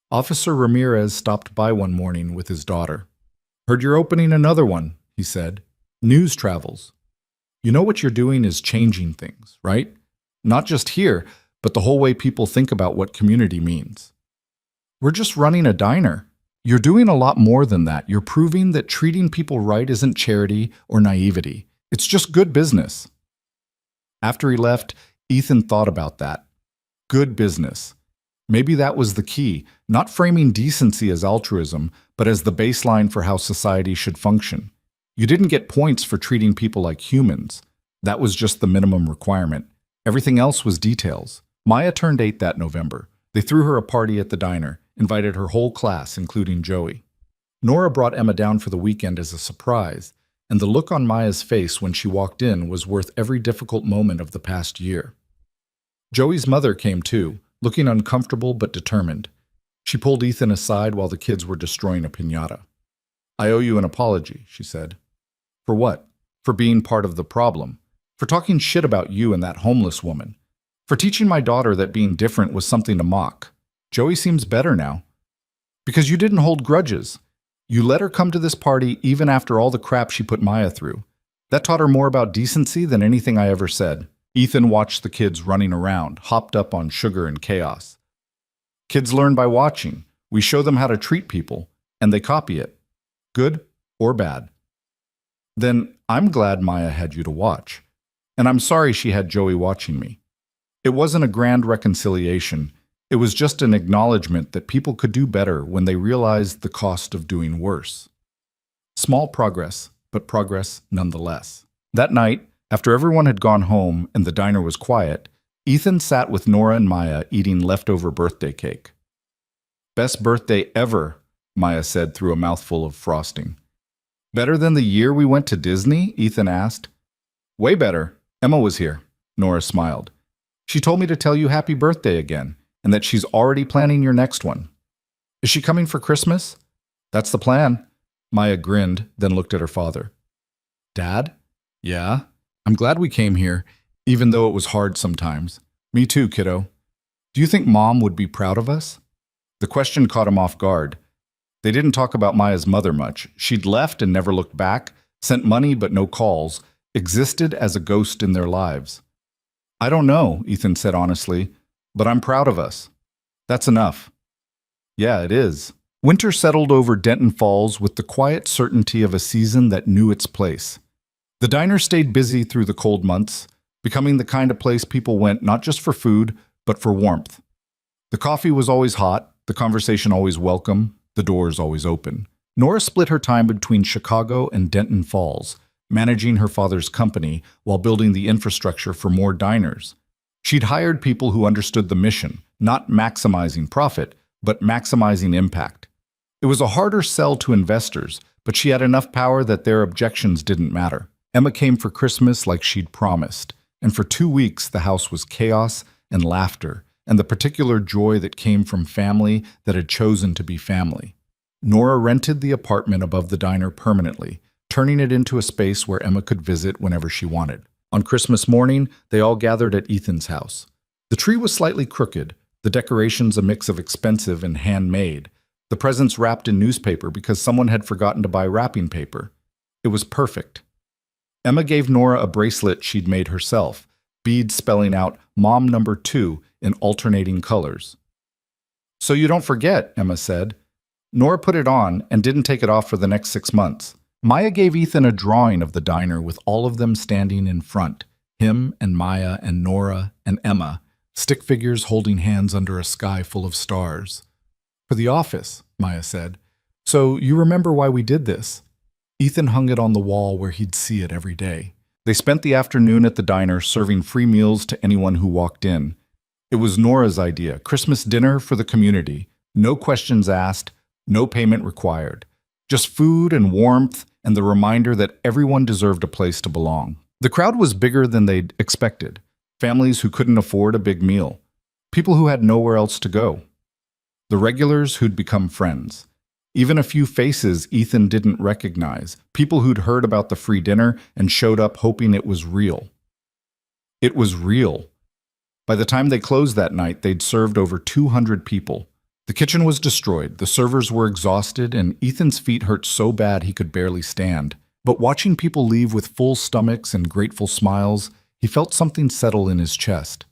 Officer Ramirez stopped by one morning with his daughter. "Heard you're opening another one," he said. "News travels. You know what you're doing is changing things, right? Not just here, but the whole way people think about what community means." "We're just running a diner." "You're doing a lot more than that. You're proving that treating people right isn't charity or naivety. It's just good business." After he left, Ethan thought about that. Good business. Maybe that was the key, not framing decency as altruism, but as the baseline for how society should function. You didn't get points for treating people like humans. That was just the minimum requirement. Everything else was details. Maya turned 8 that November. They threw her a party at the diner, invited her whole class, including Joey. Nora brought Emma down for the weekend as a surprise, and the look on Maya's face when she walked in was worth every difficult moment of the past year. Joey's mother came too, looking uncomfortable but determined. She pulled Ethan aside while the kids were destroying a piñata. "I owe you an apology," she said. "For what?" "For being part of the problem. For talking shit about you and that homeless woman. For teaching my daughter that being different was something to mock. Joey seems better now. Because you didn't hold grudges. You let her come to this party even after all the crap she put Maya through. That taught her more about decency than anything I ever said." Ethan watched the kids running around, hopped up on sugar and chaos. "Kids learn by watching. We show them how to treat people, and they copy it. Good or bad." "Then I'm glad Maya had you to watch. And I'm sorry she had Joey watching me. It wasn't a grand reconciliation. It was just an acknowledgement that people could do better when they realized the cost of doing worse. Small progress, but progress nonetheless." That night, after everyone had gone home and the diner was quiet, Ethan sat with Nora and Maya eating leftover birthday cake. "Best birthday ever," Maya said through a mouthful of frosting. "Better than the year we went to Disney?" Ethan asked. "Way better. Emma was here," Nora smiled. "She told me to tell you happy birthday again, and that she's already planning your next one." "Is she coming for Christmas?" "That's the plan." Maya grinned, then looked at her father. "Dad?" "Yeah? I'm glad we came here, even though it was hard sometimes." "Me too, kiddo. Do you think Mom would be proud of us?" The question caught him off guard. They didn't talk about Maya's mother much. She'd left and never looked back, sent money but no calls, existed as a ghost in their lives. "I don't know," Ethan said honestly, "but I'm proud of us. That's enough." "Yeah, it is." Winter settled over Denton Falls with the quiet certainty of a season that knew its place. The diner stayed busy through the cold months, becoming the kind of place people went not just for food, but for warmth. The coffee was always hot, the conversation always welcome, the doors always open. Nora split her time between Chicago and Denton Falls, managing her father's company while building the infrastructure for more diners. She'd hired people who understood the mission, not maximizing profit, but maximizing impact. It was a harder sell to investors, but she had enough power that their objections didn't matter. Emma came for Christmas like she'd promised, and for 2 weeks the house was chaos and laughter, and the particular joy that came from family that had chosen to be family. Nora rented the apartment above the diner permanently, turning it into a space where Emma could visit whenever she wanted. On Christmas morning, they all gathered at Ethan's house. The tree was slightly crooked, the decorations a mix of expensive and handmade, the presents wrapped in newspaper because someone had forgotten to buy wrapping paper. It was perfect. Emma gave Nora a bracelet she'd made herself, beads spelling out Mom Number 2 in alternating colors. "So you don't forget," Emma said. Nora put it on and didn't take it off for the next 6 months. Maya gave Ethan a drawing of the diner with all of them standing in front, him and Maya and Nora and Emma, stick figures holding hands under a sky full of stars. "For the office," Maya said. "So you remember why we did this?" Ethan hung it on the wall where he'd see it every day. They spent the afternoon at the diner serving free meals to anyone who walked in. It was Nora's idea, Christmas dinner for the community. No questions asked, no payment required. Just food and warmth and the reminder that everyone deserved a place to belong. The crowd was bigger than they'd expected. Families who couldn't afford a big meal. People who had nowhere else to go. The regulars who'd become friends. Even a few faces Ethan didn't recognize. People who'd heard about the free dinner and showed up hoping it was real. It was real. By the time they closed that night, they'd served over 200 people. The kitchen was destroyed, the servers were exhausted, and Ethan's feet hurt so bad he could barely stand. But watching people leave with full stomachs and grateful smiles, he felt something settle in his chest.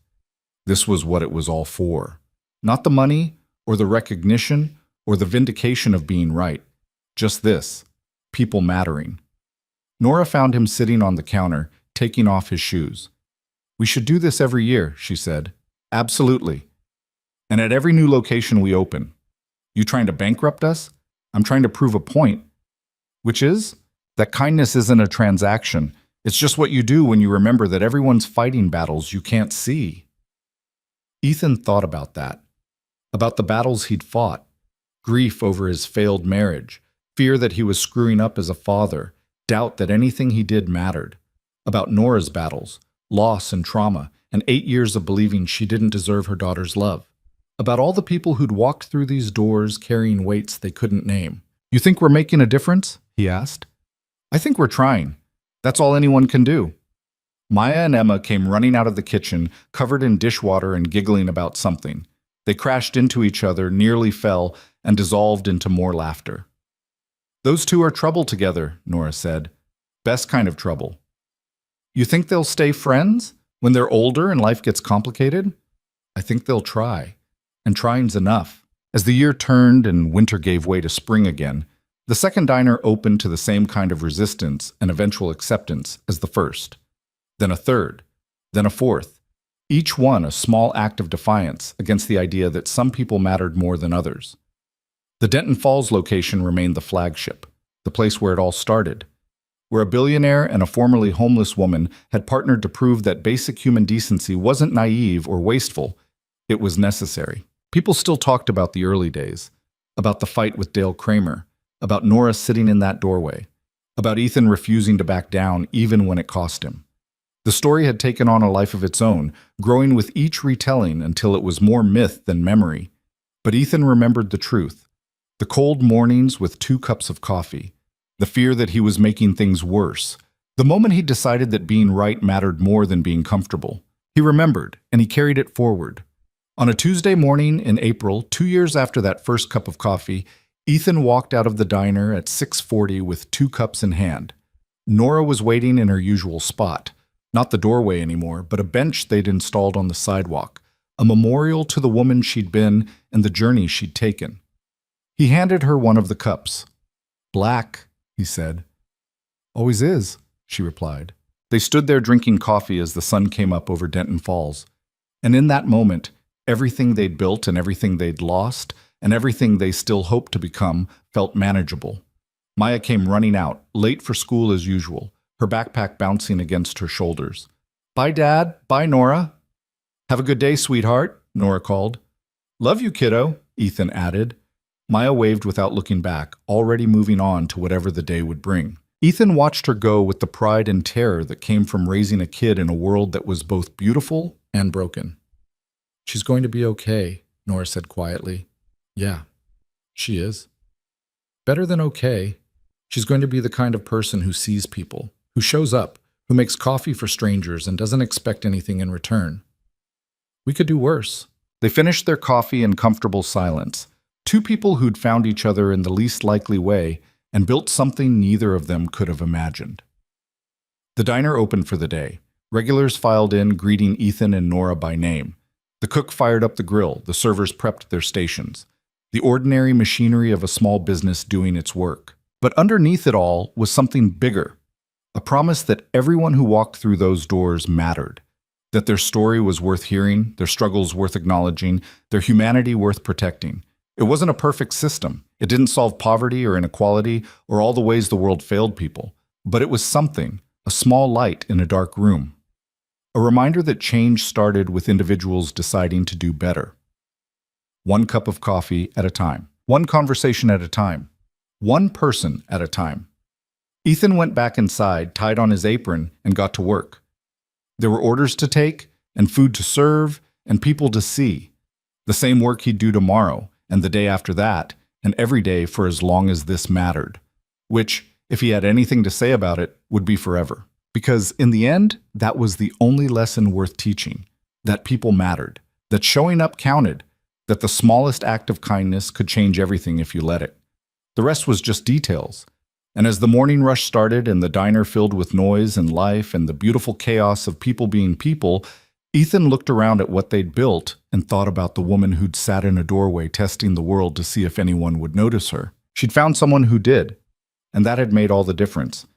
This was what it was all for. Not the money, or the recognition, or the vindication of being right. Just this, people mattering. Nora found him sitting on the counter, taking off his shoes. "We should do this every year," she said. "Absolutely. And at every new location we open. You trying to bankrupt us? I'm trying to prove a point. Which is? That kindness isn't a transaction. It's just what you do when you remember that everyone's fighting battles you can't see." Ethan thought about that. About the battles he'd fought. Grief over his failed marriage. Fear that he was screwing up as a father. Doubt that anything he did mattered. About Nora's battles. Loss and trauma. And 8 years of believing she didn't deserve her daughter's love. About all the people who'd walked through these doors carrying weights they couldn't name. "You think we're making a difference?" he asked. "I think we're trying. That's all anyone can do." Maya and Emma came running out of the kitchen, covered in dishwater and giggling about something. They crashed into each other, nearly fell, and dissolved into more laughter. "Those two are trouble together," Nora said. "Best kind of trouble." "You think they'll stay friends when they're older and life gets complicated?" "I think they'll try. And trying's enough." As the year turned and winter gave way to spring again, the second diner opened to the same kind of resistance and eventual acceptance as the first. Then a third, then a fourth, each one a small act of defiance against the idea that some people mattered more than others. The Denton Falls location remained the flagship, the place where it all started, where a billionaire and a formerly homeless woman had partnered to prove that basic human decency wasn't naive or wasteful, it was necessary. People still talked about the early days, about the fight with Dale Kramer, about Nora sitting in that doorway, about Ethan refusing to back down even when it cost him. The story had taken on a life of its own, growing with each retelling until it was more myth than memory. But Ethan remembered the truth. The cold mornings with 2 cups of coffee, the fear that he was making things worse, the moment he decided that being right mattered more than being comfortable. He remembered, and he carried it forward. On a Tuesday morning in April, 2 years after that first cup of coffee, Ethan walked out of the diner at 6:40 with 2 cups in hand. Nora was waiting in her usual spot, not the doorway anymore, but a bench they'd installed on the sidewalk, a memorial to the woman she'd been and the journey she'd taken. He handed her one of the cups. "Black," he said. "Always is," she replied. They stood there drinking coffee as the sun came up over Denton Falls. And in that moment, everything they'd built and everything they'd lost and everything they still hoped to become felt manageable. Maya came running out, late for school as usual, her backpack bouncing against her shoulders. Bye, Dad. Bye, Nora. Have a good day, sweetheart, Nora called. Love you, kiddo, Ethan added. Maya waved without looking back, already moving on to whatever the day would bring. Ethan watched her go with the pride and terror that came from raising a kid in a world that was both beautiful and broken. She's going to be okay, Nora said quietly. Yeah, she is. Better than okay. She's going to be the kind of person who sees people, who shows up, who makes coffee for strangers and doesn't expect anything in return. We could do worse. They finished their coffee in comfortable silence. Two people who'd found each other in the least likely way and built something neither of them could have imagined. The diner opened for the day. Regulars filed in, greeting Ethan and Nora by name. The cook fired up the grill, the servers prepped their stations. The ordinary machinery of a small business doing its work. But underneath it all was something bigger. A promise that everyone who walked through those doors mattered. That their story was worth hearing, their struggles worth acknowledging, their humanity worth protecting. It wasn't a perfect system. It didn't solve poverty or inequality or all the ways the world failed people. But it was something, a small light in a dark room. A reminder that change started with individuals deciding to do better. One cup of coffee at a time. One conversation at a time. One person at a time. Ethan went back inside, tied on his apron, and got to work. There were orders to take, and food to serve, and people to see. The same work he'd do tomorrow, and the day after that, and every day for as long as this mattered. Which, if he had anything to say about it, would be forever. Because in the end, that was the only lesson worth teaching. That people mattered. That showing up counted. That the smallest act of kindness could change everything if you let it. The rest was just details. And as the morning rush started and the diner filled with noise and life and the beautiful chaos of people being people, Ethan looked around at what they'd built and thought about the woman who'd sat in a doorway testing the world to see if anyone would notice her. She'd found someone who did, and that had made all the difference.